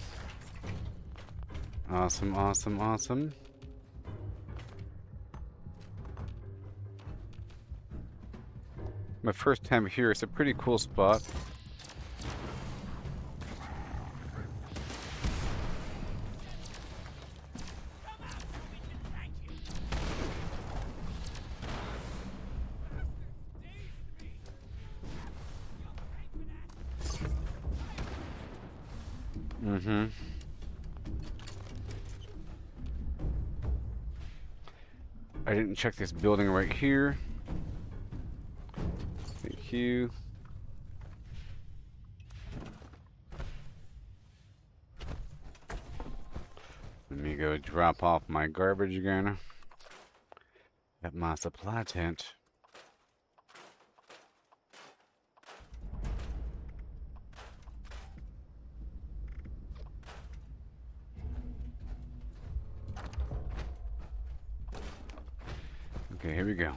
Awesome, awesome, awesome. My first time here. It's a pretty cool spot. Mm-hmm. I didn't check this building right here. Thank you. Let me go drop off my garbage again at my supply tent. Okay, here we go.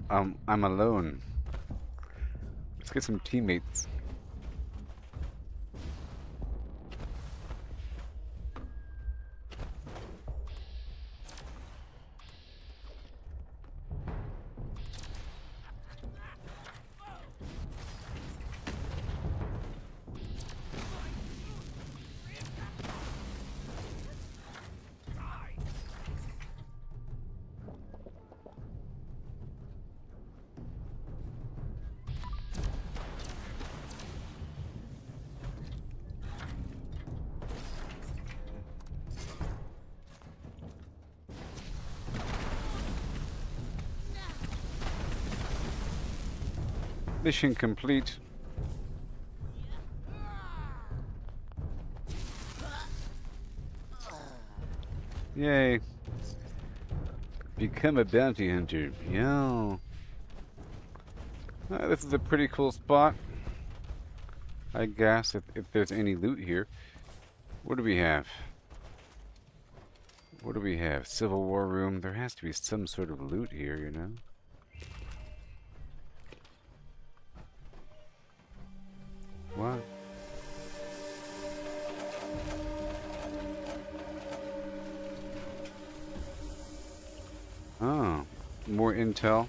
Oh, I'm alone. Let's get some teammates. Mission complete. Yay. Become a bounty hunter. Yeah. This is a pretty cool spot. I guess if there's any loot here. What do we have? What do we have? Civil War room. There has to be some sort of loot here, you know? What? Oh, more intel.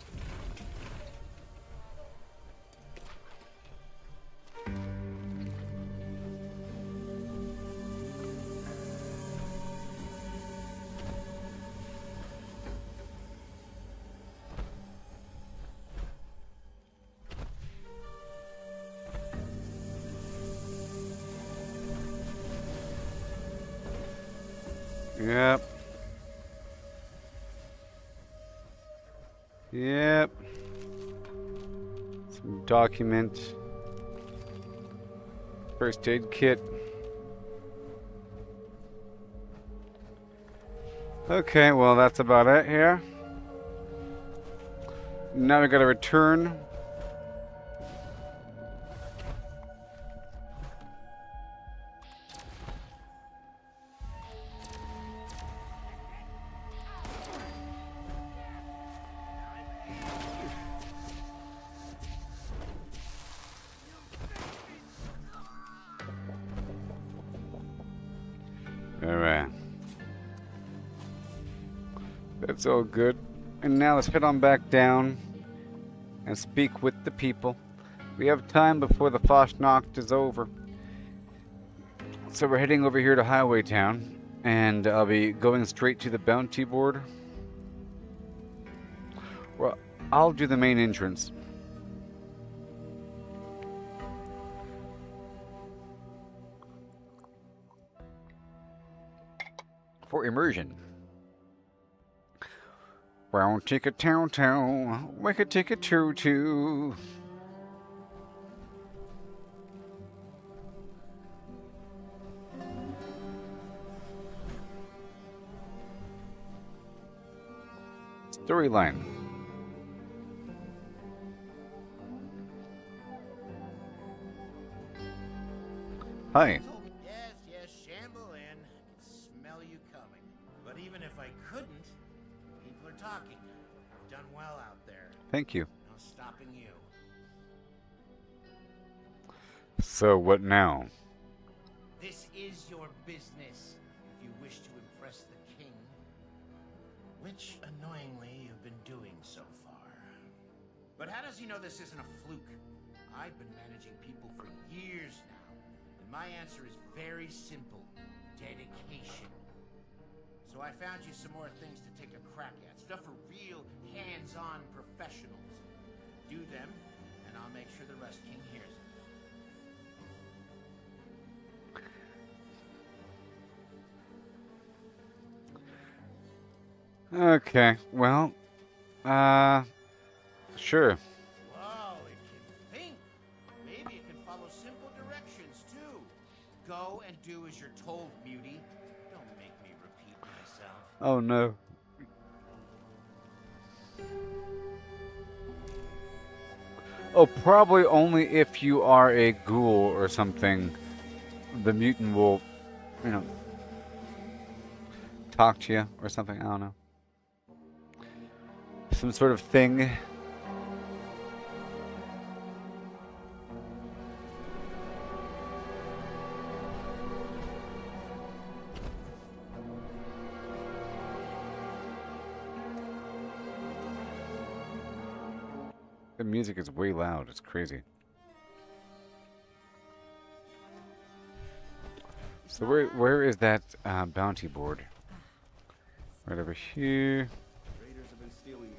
Yep. Yep. Some document. First aid kit. Okay, well that's about it here. Now we gotta return. Alright. That's all good. And now let's head on back down and speak with the people. We have time before the Fosnacht is over. So we're heading over here to Highway Town, and I'll be going straight to the bounty board. Well, I'll do the main entrance. For immersion. Well, tick a town town, wake a tick a choo choo. Storyline. Hi. Yes, yes, shamble in. I can smell you coming. But even if I couldn't, people are talking. You've done well out there. Thank you. No stopping you. So what now? This is your business, if you wish to impress the king. Which, annoyingly, you've been doing so far. But how does he know this isn't a fluke? I've been managing people for years now, and my answer is very simple. Dedication. So I found you some more things to take a crack at. Stuff for real, hands-on professionals. Do them, and I'll make sure the rest king hears it. Okay, well, sure. Whoa, it can think. Maybe it can follow simple directions, too. Go and do as you're told, Muty. Don't make me repeat myself. Oh no. Oh, probably only if you are a ghoul or something. The mutant will, you know, talk to you or something. I don't know. Some sort of thing. The music is way loud. It's crazy. So where is that bounty board? Right over here. Raiders have been stealing again.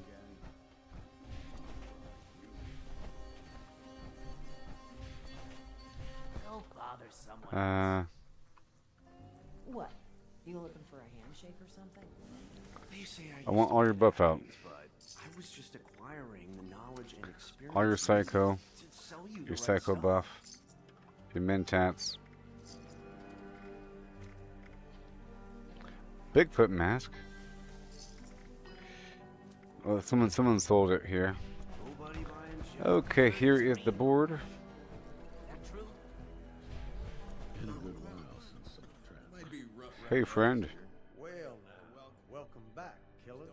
Go bother someone. What? You looking for a handshake or something? They say I want all your buff out. but I was just acquiring the knowledge and experience. All your psycho. to sell you the Your right psycho stuff. buff. Your mentats. Bigfoot mask. Well, someone sold it here. Nobody buying shit. Okay, here is the board. That true? Hey, friend. Well, now, welcome back, killer.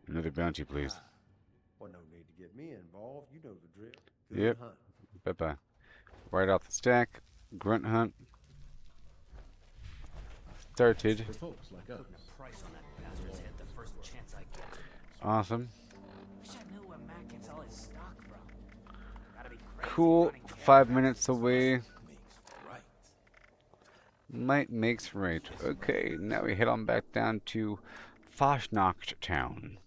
Another bounty, please. Well, no need to get me involved. You know the drill. Yep. Hunt. Bye-bye. Right off the stack. Grunt hunt. Started. For folks like us. Price on that bastard's head the first chance I get. Awesome. Wish I knew where Mac gets all his stock from. Gotta be crazy Cool. running dead 5 business. minutes away. Right. Might makes right. Okay, now we head on back down to Fosnacht Town.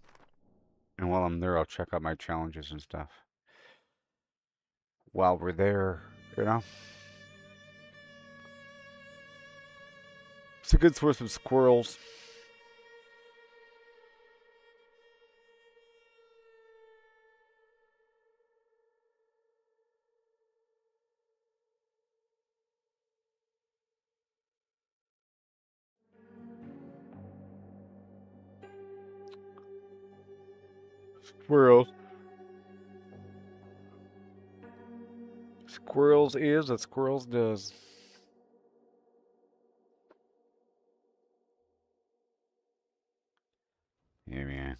And while I'm there, I'll check out my challenges and stuff. While we're there, you know? It's a good source of squirrels. Squirrels. Squirrels is what squirrels does. Yeah, man.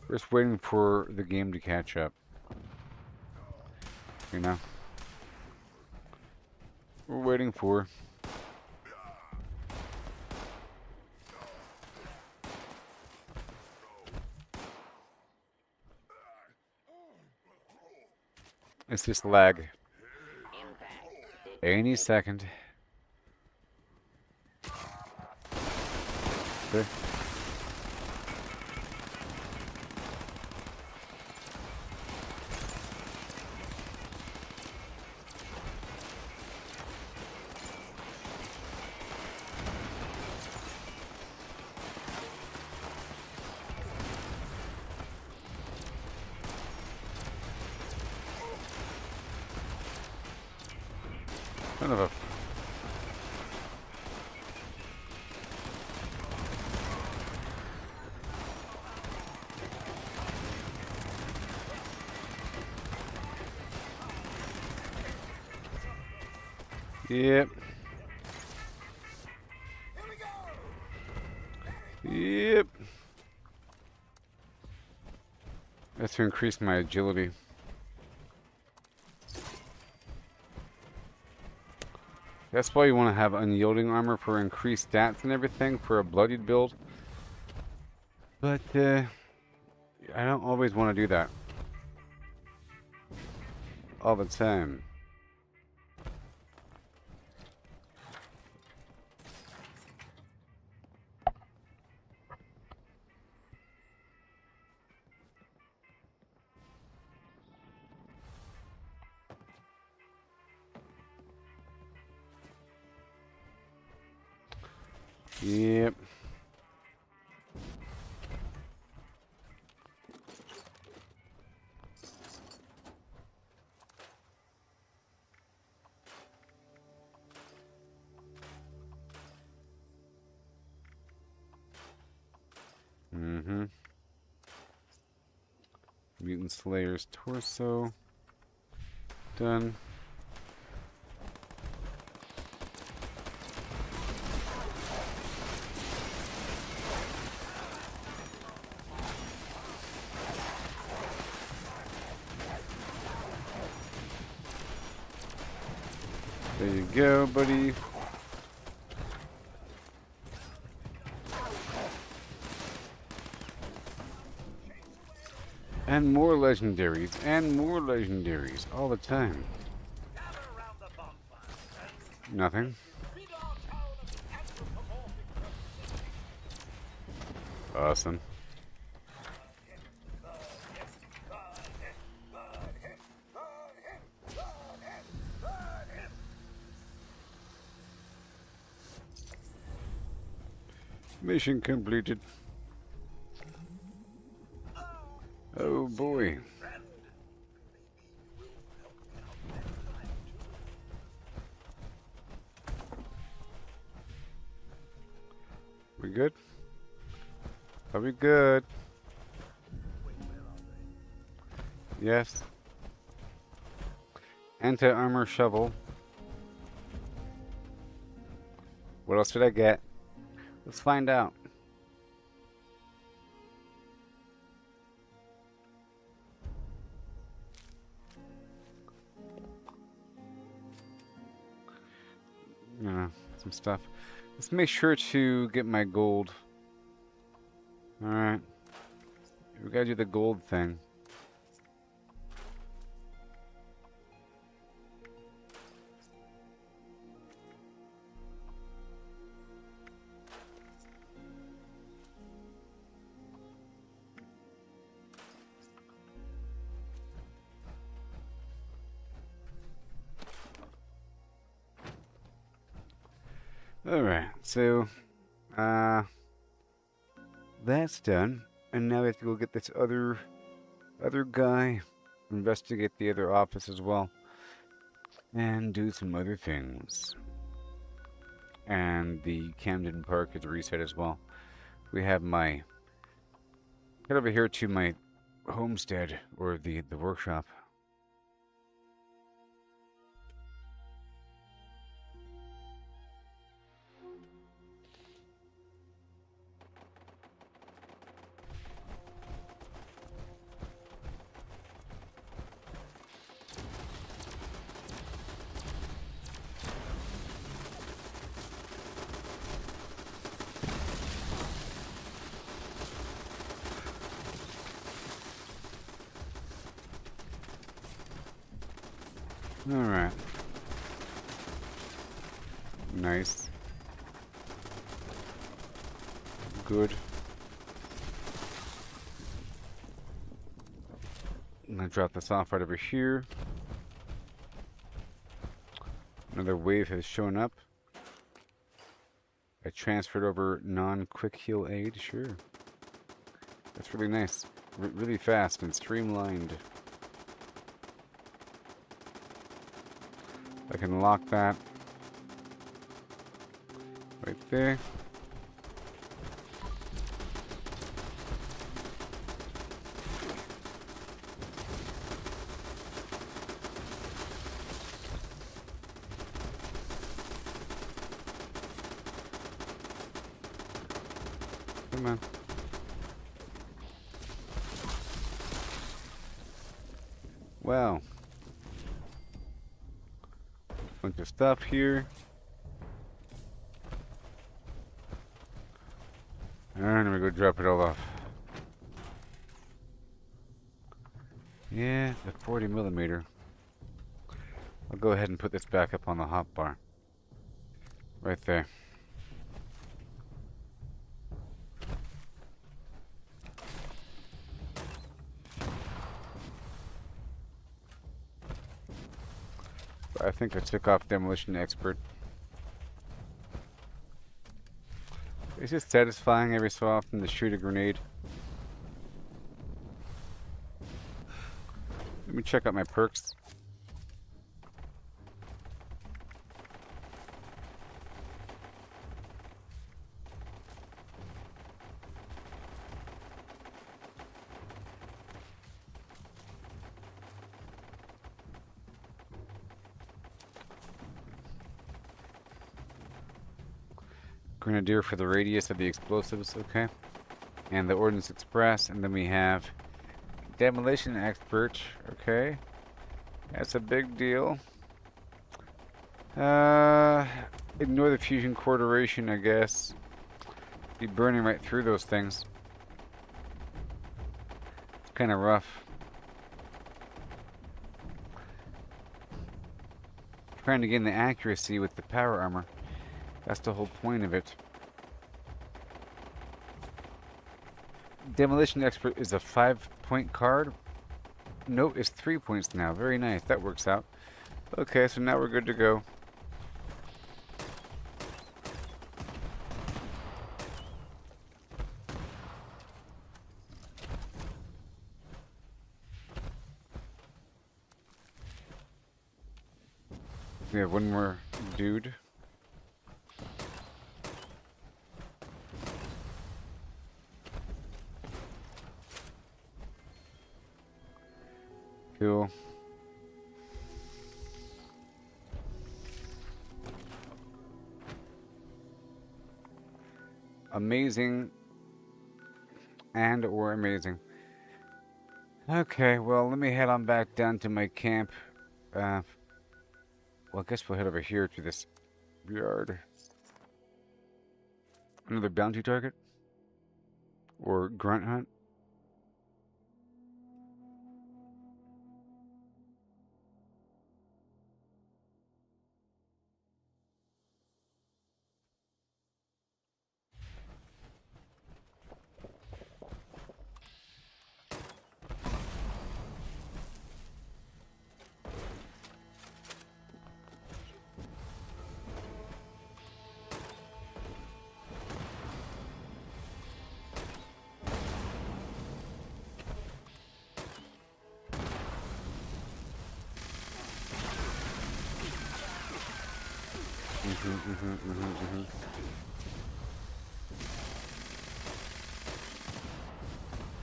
We're just waiting for the game to catch up. You know? We're waiting for. It's just lag. Any second. Okay. Son of a. Yep. Yep. That's to increase my agility. That's why you want to have unyielding armor for increased stats and everything for a bloodied build. But I don't always want to do that. All the time. Yep. Mm-hmm. Mutant Slayer's torso. Done. There you go, buddy. And more legendaries, and more legendaries, all the time. Nothing. Awesome. Mission completed. Oh boy. We good? Are we good? Yes. Anti-armor shovel. What else did I get? Let's find out. Some stuff. Let's make sure to get my gold. Alright. We gotta do the gold thing. Alright, so that's done. And now we have to go get this other guy, investigate the other office as well, and do some other things. And the Camden Park is reset as well. We have my head over here to my homestead, or the workshop. Alright. Nice. Good. I'm gonna drop this off right over here. Another wave has shown up. I transferred over non-quick heal aid, sure. That's really nice. Really fast and streamlined. I can lock that right there. Come on. Wow. Bunch of stuff here. And we go drop it all off. Yeah, the 40mm. I'll go ahead and put this back up on the hotbar. Right there. I think I took off Demolition Expert. It's just satisfying every so often to shoot a grenade. Let me check out my perks. Grenadier for the radius of the explosives, okay. And the Ordnance Express, and then we have Demolition Expert, okay. That's a big deal. Ignore the fusion core duration, I guess. Be burning right through those things. It's kind of rough. Trying to gain the accuracy with the power armor. That's the whole point of it. Demolition Expert is a 5-point card. No, it's 3 points now. Very nice. That works out. Okay, so now we're good to go. We have one more dude. Cool. Amazing and or amazing. Okay, well, let me head on back down to my camp. Well, I guess we'll head over here to this yard. Another bounty target? Or grunt hunt?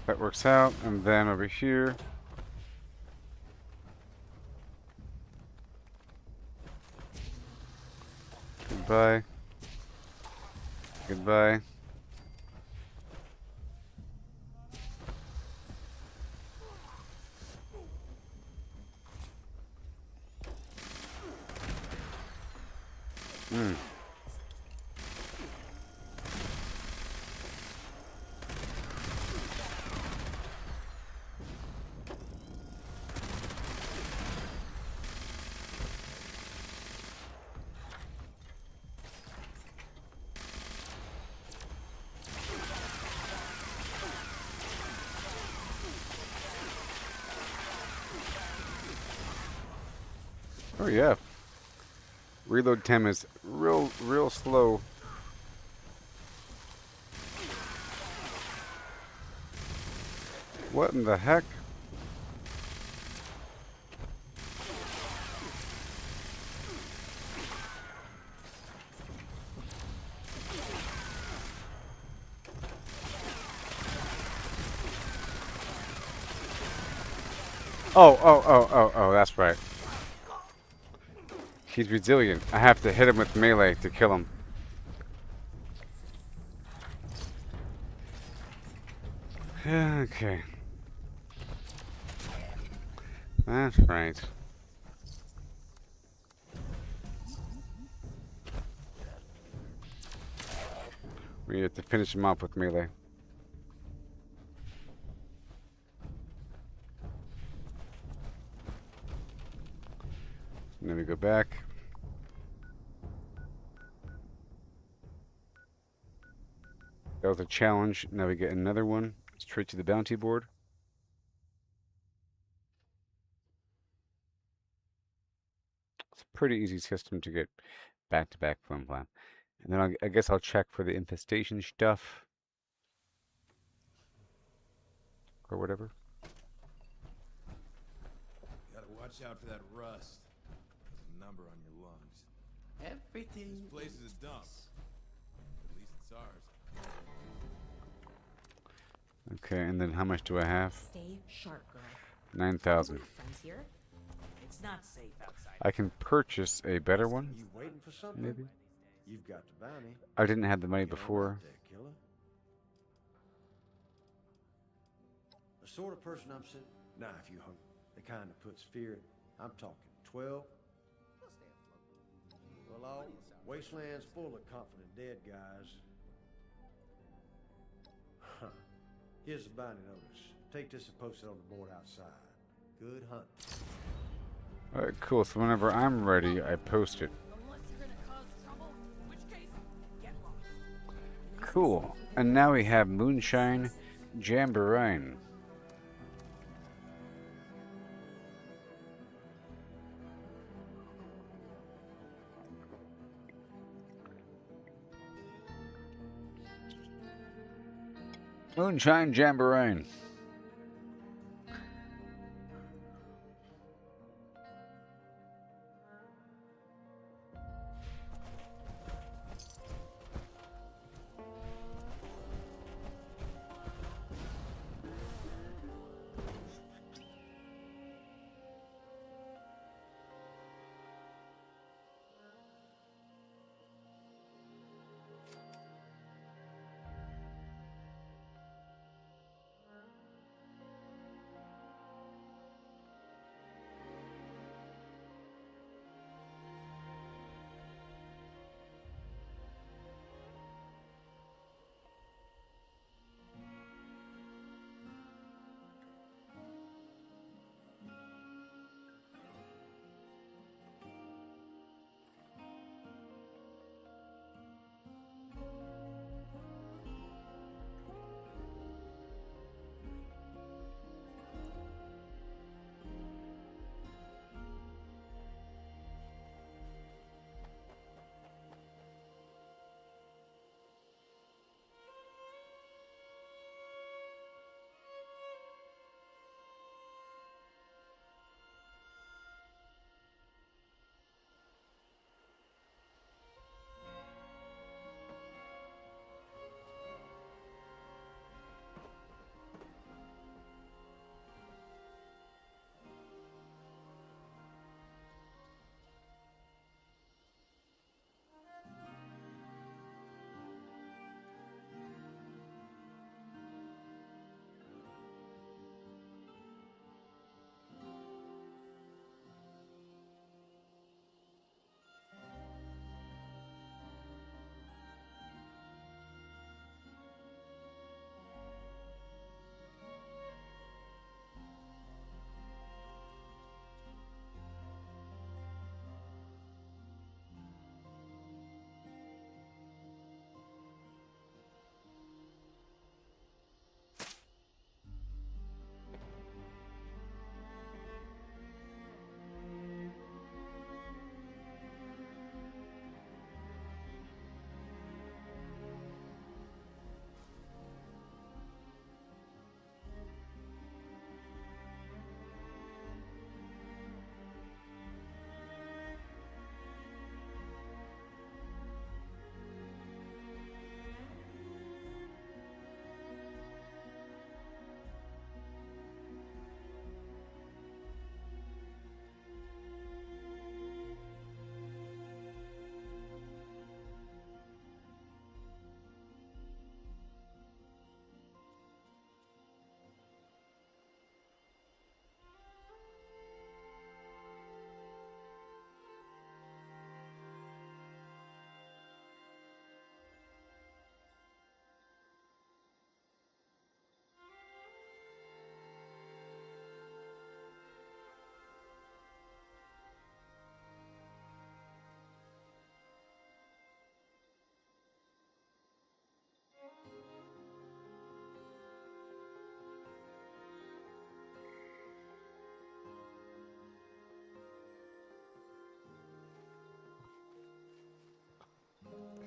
That works out, and then over here. Goodbye. Goodbye. Hmm. Oh yeah. Reload time is real slow. What in the heck? Oh, that's right. He's resilient. I have to hit him with melee to kill him. Okay. That's right. We have to finish him off with melee. And then we go back. That was a challenge. Now we get another one. Straight to the bounty board. It's a pretty easy system to get back-to-back Flim Flam. And then I guess I'll check for the infestation stuff. Or whatever. Gotta watch out for that rust. There's a number on your lungs. Everything. This place is a dump. At least it's ours. Okay, and then how much do I have? Stay sharp, girl. 9,000. Friends here. It's not safe outside. I can purchase a better one, You waiting for something? maybe. You've got the bounty. I didn't have the money Get on before. out there, killer. The sort of person I'm sitting. Nah, if you hungry, the kind that puts fear. I'm talking 12. Well, all wasteland's full of confident dead guys. Huh. Here's the bounty notice. Take this and post it on the board outside. Good hunt. Alright, cool. So whenever I'm ready, I post it. Unless you're gonna cause trouble, in which case, get lost. Cool. And now we have Moonshine Jamboree. Moonshine Jamboree.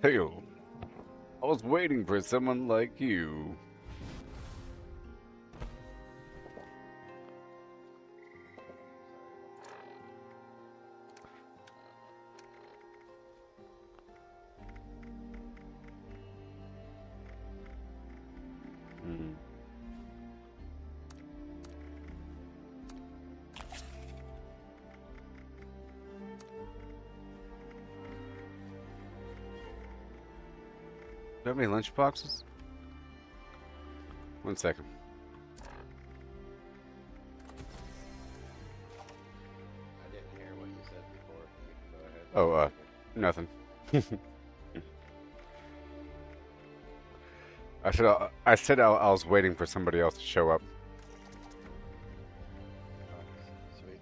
Hey, I was waiting for someone like you. Hmm. Do you have any lunch boxes? 1 second. I didn't hear what you said before. You can go ahead. Oh, nothing. I said I was waiting for somebody else to show up. Sweet.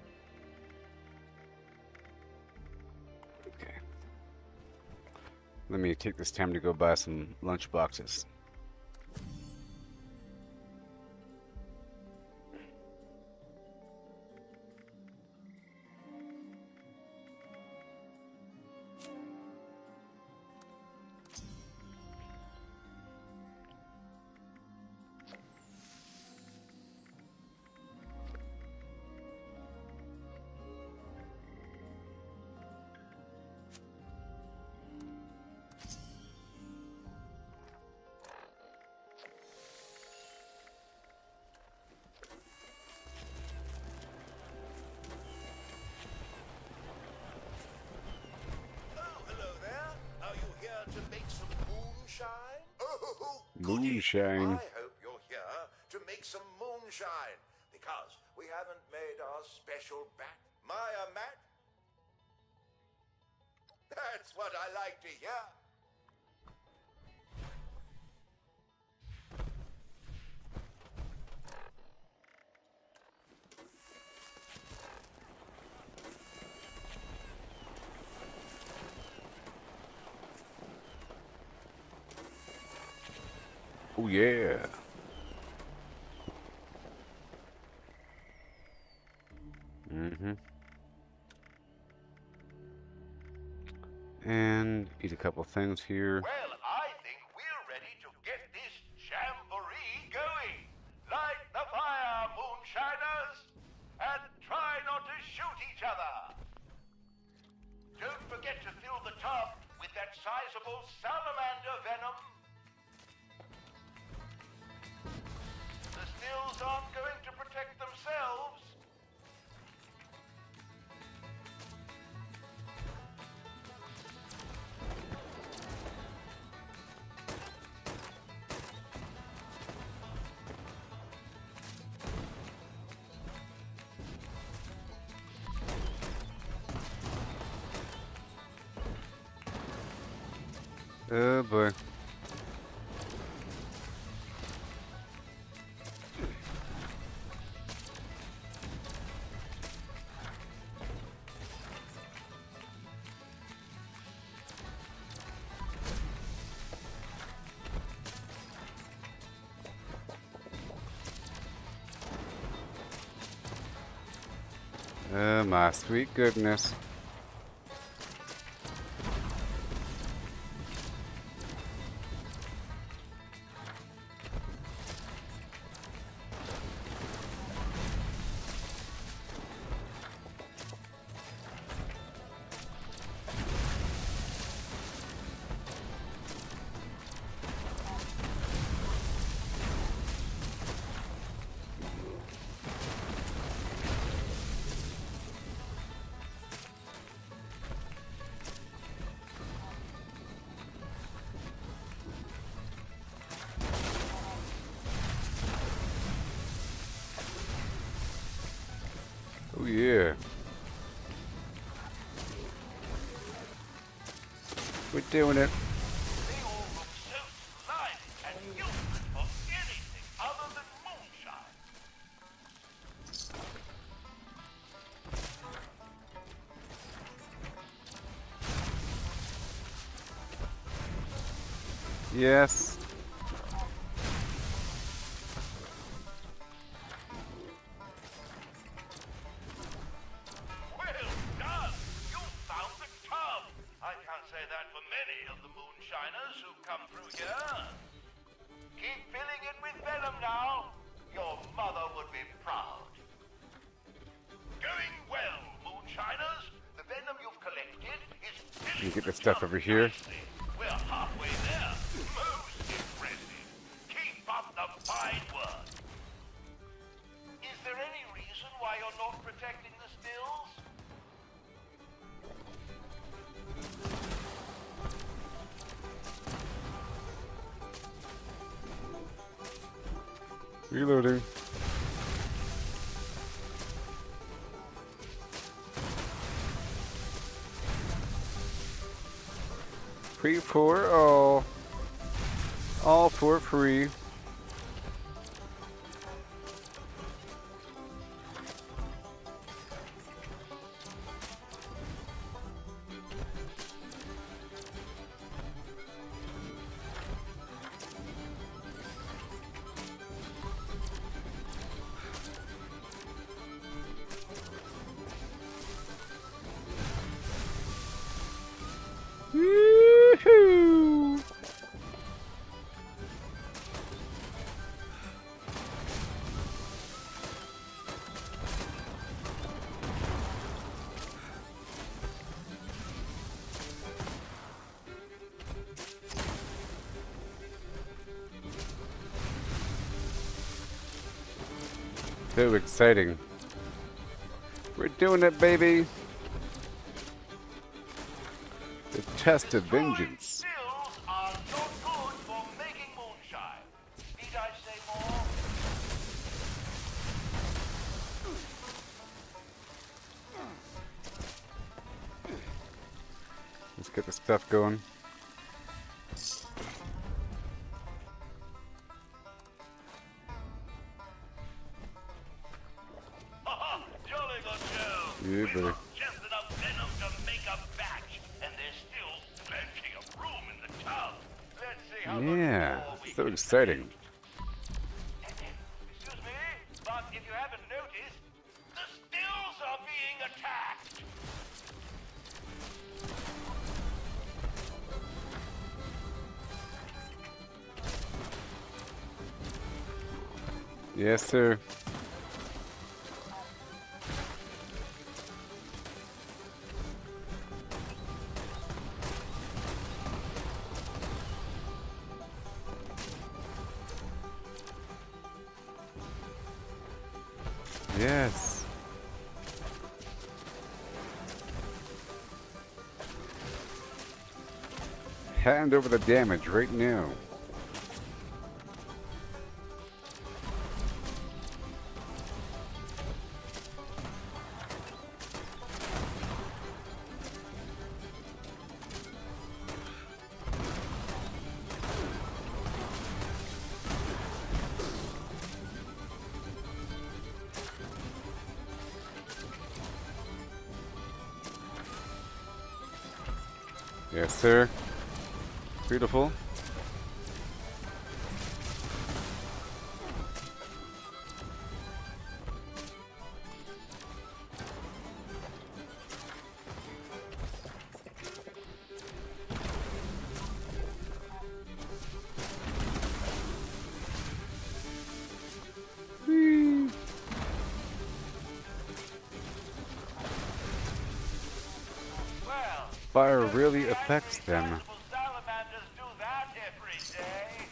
Okay. Let me take this time to go buy some lunch boxes. Moonshine. I hope you're here to make some moonshine, because we haven't made our special bat, Maya Matt. That's what I like to hear. Oh yeah. And eat a couple things here. Well, I think we're ready to get this jamboree going. Light the fire, moonshiners, and try not to shoot each other. Don't forget to fill the tub with that sizable salamander venom. The stills aren't going to protect themselves. Oh boy. Oh my sweet goodness. Oh yeah. We're doing it. They all look so slimy and useless for anything other than moonshine. Yes. Well done! You found the tub! I can't say that for many of the moonshiners. You get the stuff over here. We're halfway there. Most impressive. Keep up the fine work. Is there any reason why you're not protecting the stills? Reloading. Free for all for free. Woohoo! So exciting. We're doing it, baby. The test of vengeance. Stills are not good for making moonshine. Need I say more? Let's get the stuff going. Jolly good show. Yeah, We've buddy. got just enough venom to make a batch, and there's still plenty of room in the tub. Let's see how Yeah, much more we so can exciting. Excuse me, but if you haven't noticed, the stills are being attacked. Yes, sir. Yes. Hand over the damage right now. Yes, sir. Beautiful. Whee! Well, Fire really affects them. salamanders do that every day.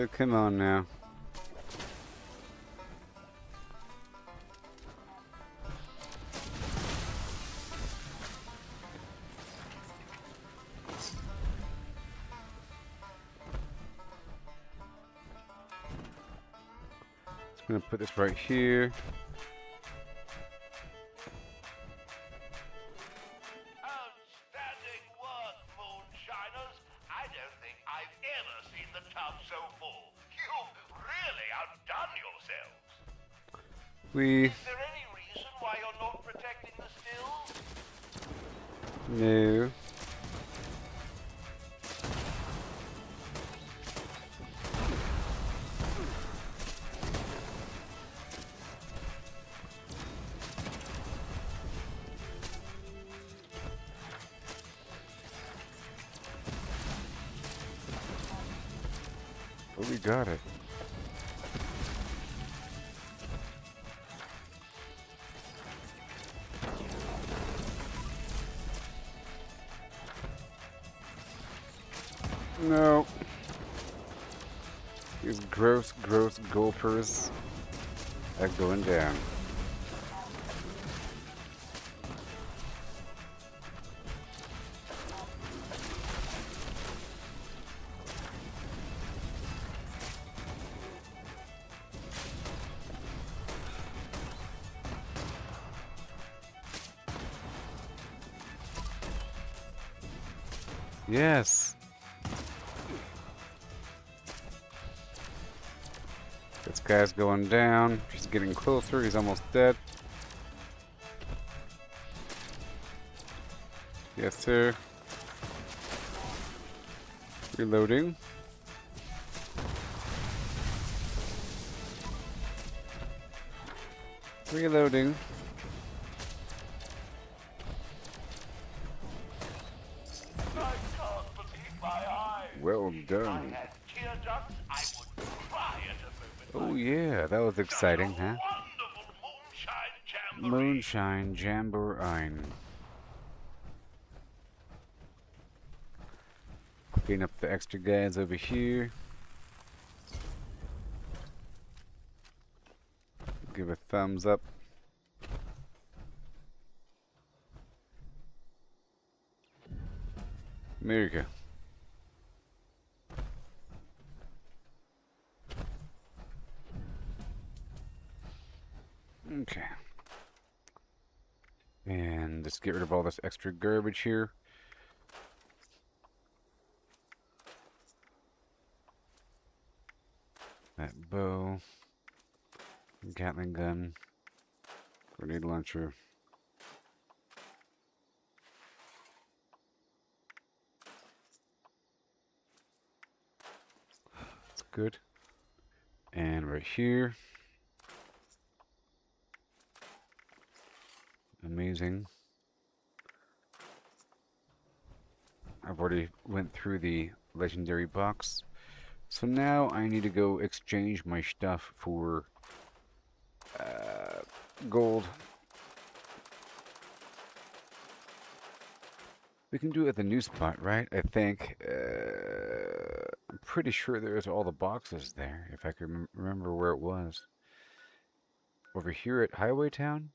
Oh, come on now. Just gonna put this right here. Outstanding work, moonshiners. I don't think I've ever seen the tub so full. You've really outdone yourselves. We Is there any reason why you're not protecting the stills? no. But we got it. No. These gross, gross gulpers are going down. Yes. This guy's going down. He's getting closer. He's almost dead. Yes, sir. Reloading. Reloading. Well done. Oh yeah, that was exciting, huh? Moonshine Jamboree. Clean up the extra guys over here. Give a thumbs up. There you go. Okay. And just get rid of all this extra garbage here. That bow. Gatling gun. Grenade launcher. That's good. And right here. Amazing. I've already went through the legendary box. So now I need to go exchange my stuff for gold. We can do it at the new spot, right? I think. I'm pretty sure there's all the boxes there, if I can remember where it was. Over here at Highway Town?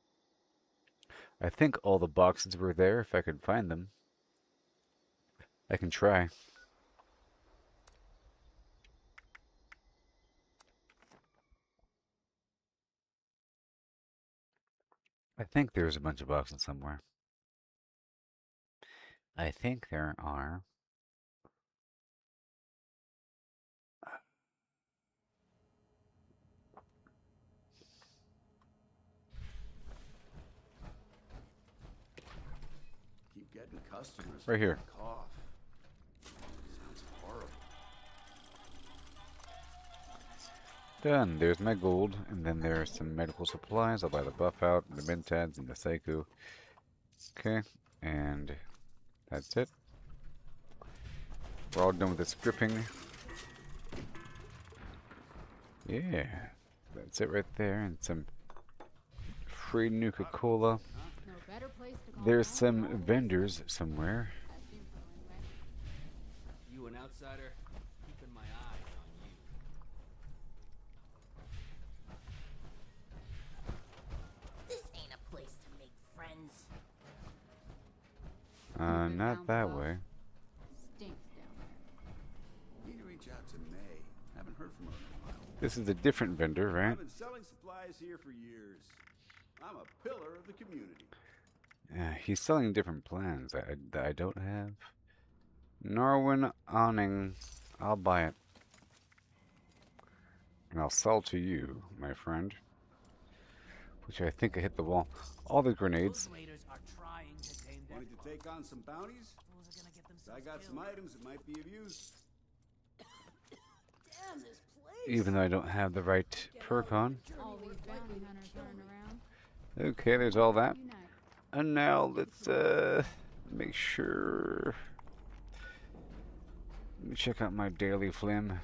I think all the boxes were there, if I could find them. I can try. I think there's a bunch of boxes somewhere. I think there are. Keep getting customers. Right here. Cough. Sounds horrible. Done. There's my gold, and then there's some medical supplies. I'll buy the buff out, the Mentats, and the Seiko. Okay, and that's it. We're all done with the scripting. Yeah, that's it right there, and some free Nuka-Cola. There's some vendors somewhere. You an outsider? Keeping my eye on you. This ain't a place to make friends. Not that way. Stinks down there. Need to reach out to May. Haven't heard from her in a while. This is a different vendor, right? I've been selling supplies here for years. I'm a pillar of the community. He's selling different plans that I don't have. Norwin awning. I'll buy it. And I'll sell to you, my friend. Which I think I hit the wall. All the grenades. Wanting to take on some bounties? I got some items that might be of use. Damn this place. Even though I don't have the right perk on. All these bounty hunters running around. Okay, there's all that. And now let's make sure. Let me check out my daily flim.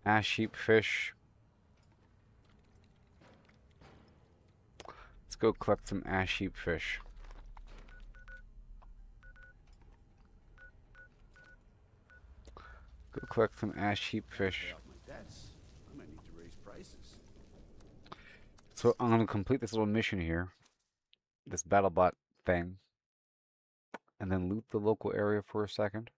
Ash sheep fish. Let's go collect some ash sheep fish. Go collect some ash heap fish. Pay off my debts. I might need to raise prices. So I'm gonna complete this little mission here, this BattleBot thing, and then loot the local area for a second,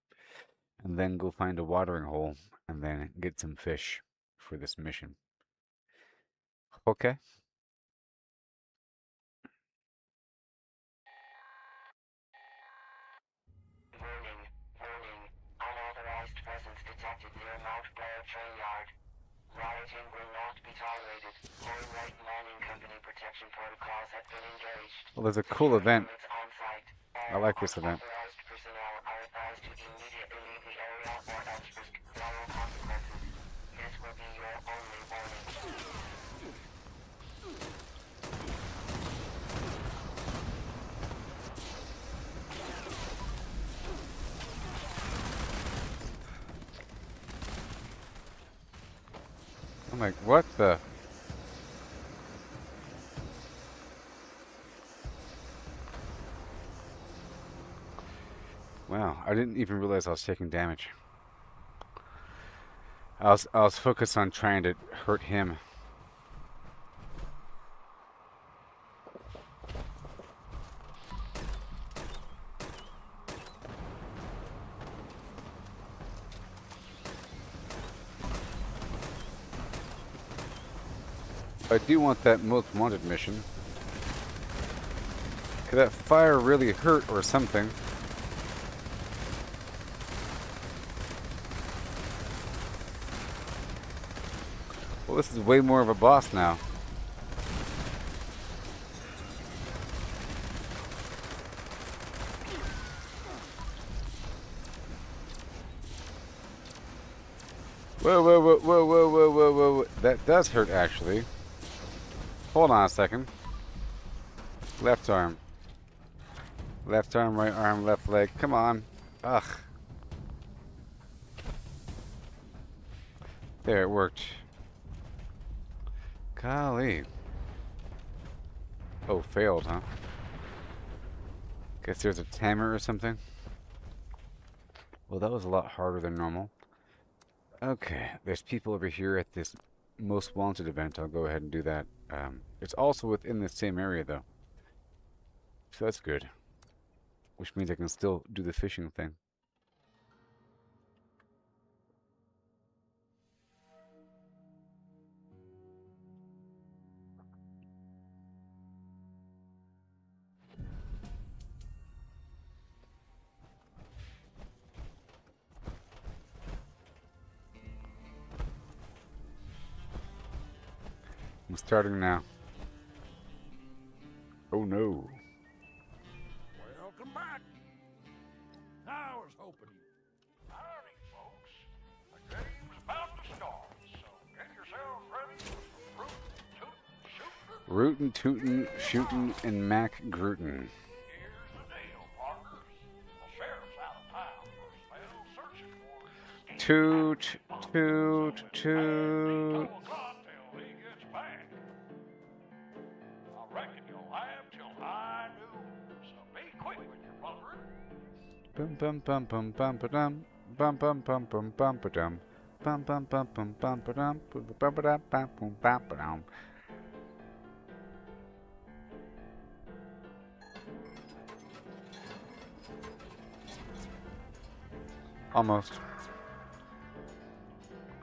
and then go find a watering hole, and then get some fish for this mission. Okay. Warning, warning. Unauthorized presence detected near Mount Blair train yard. Rioting will not be tolerated. All-right mining company protection protocols have been engaged. Well, there's a cool event. On site. I like this event. Unauthorized personnel are advised to immediately leave the area or else risk dire consequences. This will be your only warning. I'm like, what the? Wow, I didn't even realize I was taking damage. I was focused on trying to hurt him. I do want that most wanted mission. Could that fire really hurt or something? Well, this is way more of a boss now. Whoa, whoa, whoa, whoa, whoa, whoa, whoa, whoa. That does hurt, actually. Hold on a second. Left arm. Left arm, right arm, left leg. Come on. Ugh. There, it worked. Golly. Oh, failed, huh? Guess there's a timer or something. Well, that was a lot harder than normal. Okay, there's people over here at this most wanted event. I'll go ahead and do that. It's also within the same area, though. So that's good. Which means I can still do the fishing thing. I'm starting now. Oh no. Welcome back. I was hoping you. Howdy, folks. The game's about to start, so get yourselves ready for some Rootin', tootin', shootin', and Mac Grootin'. Here's the deal, partners. The sheriff's out of town for a spell searching for his Toot, toot, toot. till he gets back. I reckon you'll have till high noon, so be quick with your bunkering. Bum bum bum bum bum ba dum. Bum bum bum bum bum ba dum. Bum bum bum bum bum ba dum. Bum ba da bum bum bum ba dum. Almost.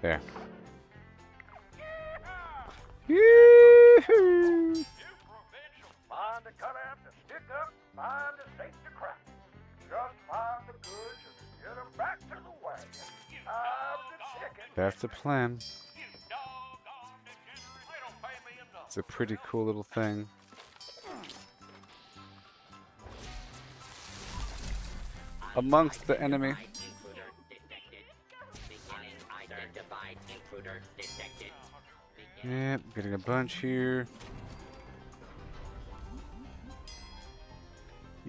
There. Yoo-hoo! Find a cutout to stick up, find a stake to crack. Just find the goods and get them back to the wagon. I'm the chicken. That's the plan. It's a pretty cool little thing. Amongst the enemy. Yep, getting a bunch here.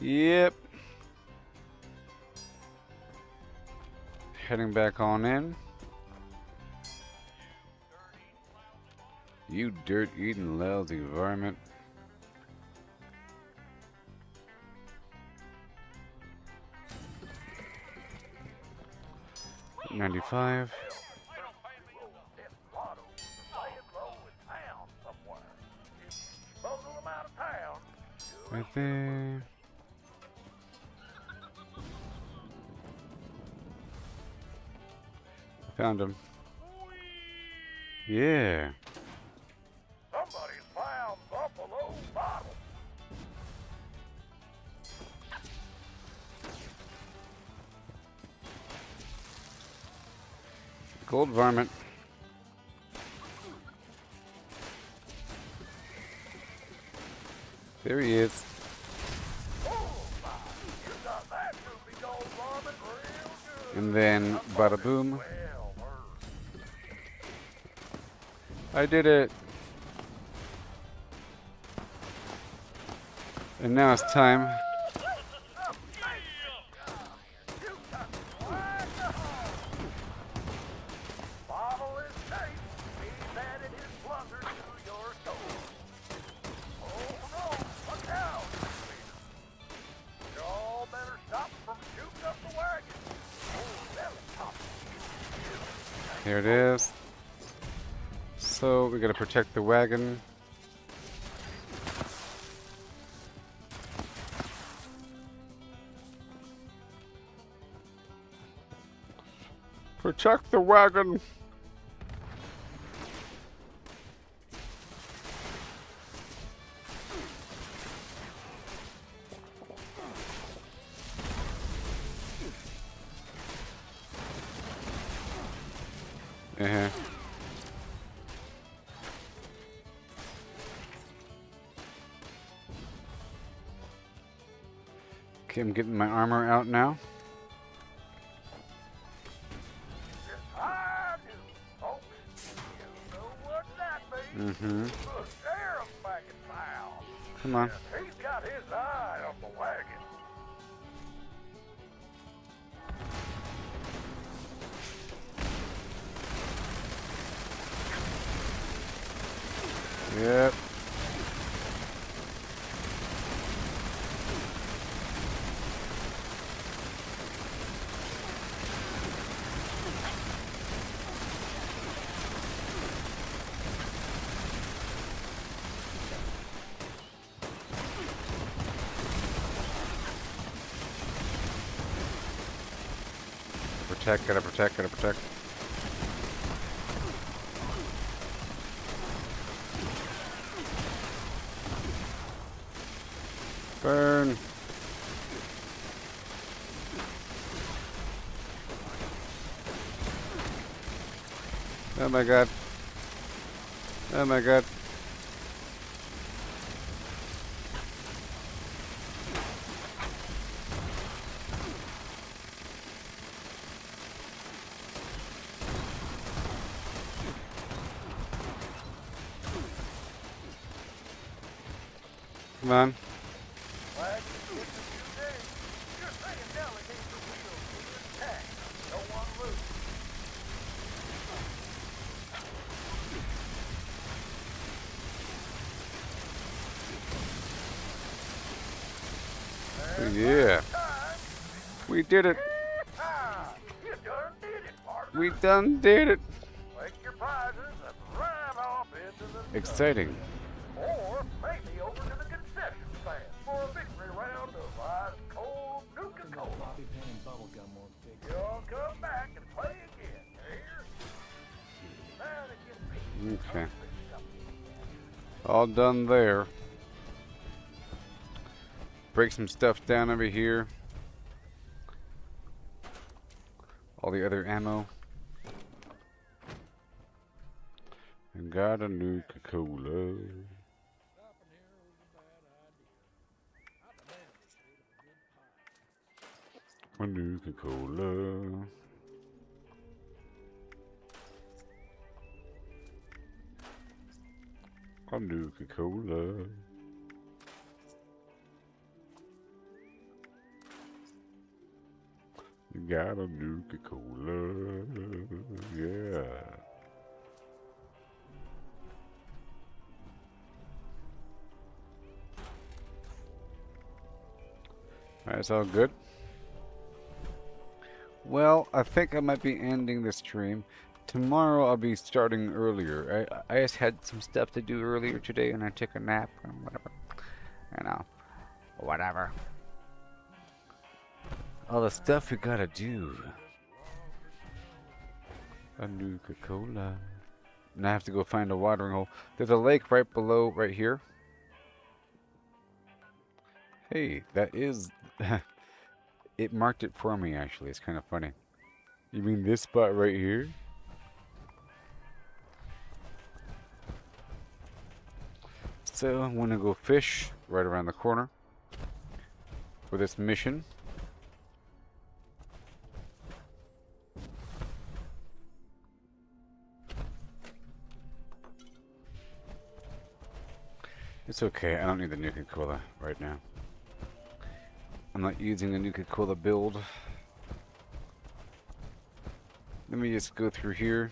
Yep. Heading back on in. You dirt-eating lousy varmint. 95. Right there. I found him. Yeah. Somebody's found Buffalo bottle. Gold varmint. There he is. And then, bada boom. I did it. And now it's time. Here it is. So we gotta protect the wagon. Protect the wagon. Uh-huh. Okay, I'm getting my armor out now. Mm-hmm. Come on. He's got his eye on the wagon. Yep. Protect, gotta protect, gotta protect. Burn. Oh my god. Oh my god. Come on. Yeah. We did it. We done did it. Exciting. Or maybe over to the concession stand for a victory round of ice cold Nuka-Cola. You'll come back and play again. Here. Okay. All done there. Break some stuff down over here. All the other ammo. And got a Nuka-Cola. A Nuka-Cola. A Nuka-Cola. You got a Nuka-Cola. Yeah. Alright, it's all good. Well, I think I might be ending the stream. Tomorrow I'll be starting earlier. I just had some stuff to do earlier today and I took a nap and whatever. You know, whatever. All the stuff we gotta do. A Nuka-Cola. And I have to go find a watering hole. There's a lake right below, right here. Hey, that is... It marked it for me, actually. It's kind of funny. You mean this spot right here? So, I'm gonna go fish right around the corner for this mission. It's okay, I don't need the Nuka-Cola right now. I'm not using the Nuka-Cola build. Let me just go through here.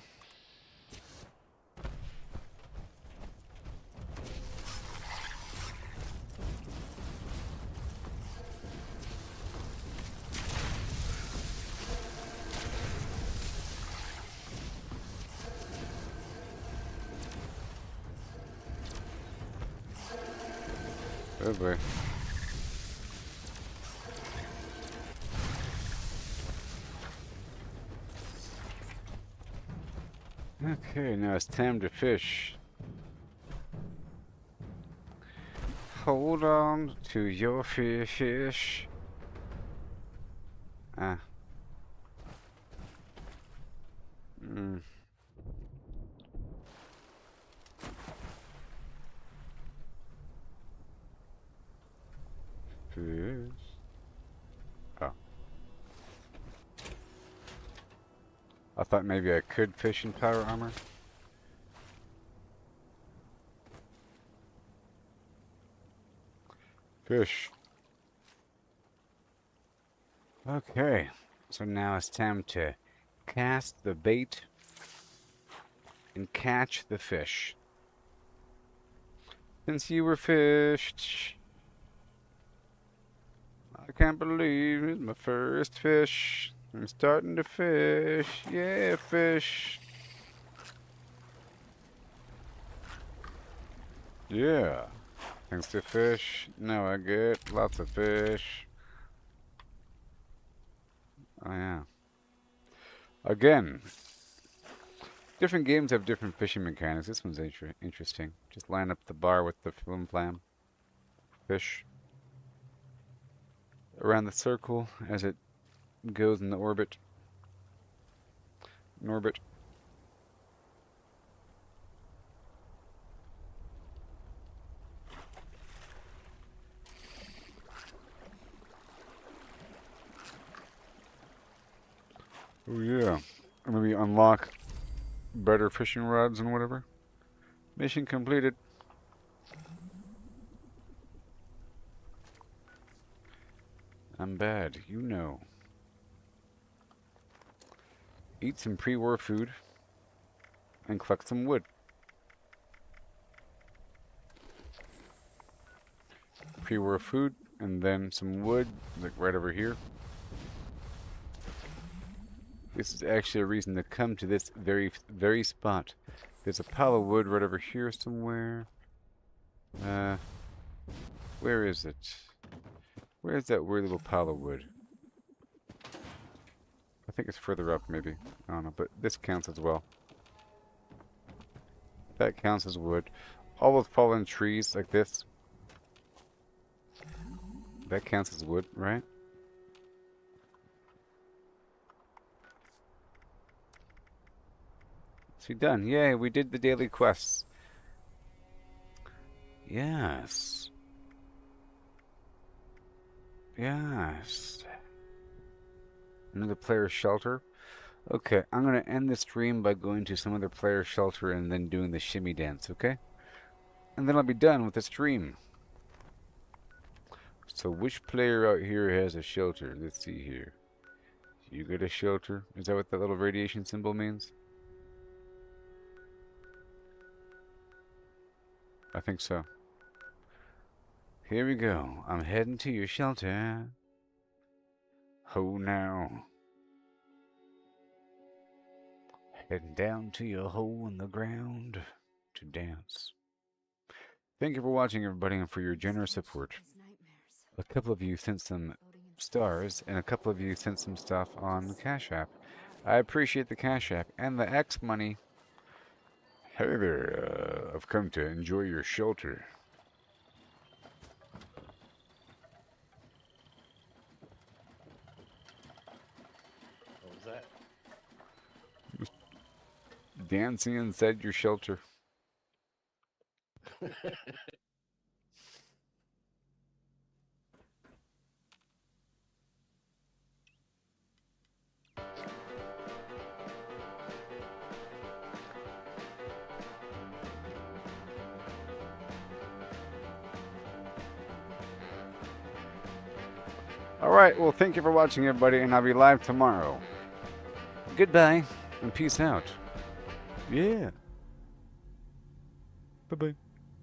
Oh boy. Okay, now it's time to fish. Hold on to your fish. Ah. Mm. Fish. Oh. I thought maybe I could fish in power armor. Fish. Okay, so now it's time to cast the bait and catch the fish. Since you were fished, I can't believe it's my first fish. I'm starting to fish. Yeah, fish. Yeah. Thanks to fish. Now I get lots of fish. Oh yeah. Again. Different games have different fishing mechanics. This one's interesting. Just line up the bar with the flim flam. Fish. Around the circle as it goes in the orbit. In orbit. Oh yeah. Or maybe unlock better fishing rods and whatever. Mission completed. I'm bad, you know. Eat some pre-war food and collect some wood. Pre-war food and then some wood, like right over here. This is actually a reason to come to this very spot. There's a pile of wood right over here somewhere. Where is it? Where is that weird little pile of wood? I think it's further up, maybe. I don't know, but this counts as well. That counts as wood. All those fallen trees like this. That counts as wood, right? So done. Yay, we did the daily quests. Yes. Yes. Another player's shelter. Okay, I'm going to end the stream by going to some other player's shelter and then doing the shimmy dance, okay? And then I'll be done with the stream. So which player out here has a shelter? Let's see here. You get a shelter? Is that what that little radiation symbol means? I think so. Here we go. I'm heading to your shelter. Oh, now. Heading down to your hole in the ground to dance. Thank you for watching, everybody, and for your generous support. A couple of you sent some stars, and a couple of you sent some stuff on Cash App. I appreciate the Cash App and the X money. Hey there, I've come to enjoy your shelter. What was that? Dancing inside your shelter. Alright, well, thank you for watching, everybody, and I'll be live tomorrow. Goodbye, and peace out. Yeah. Bye-bye.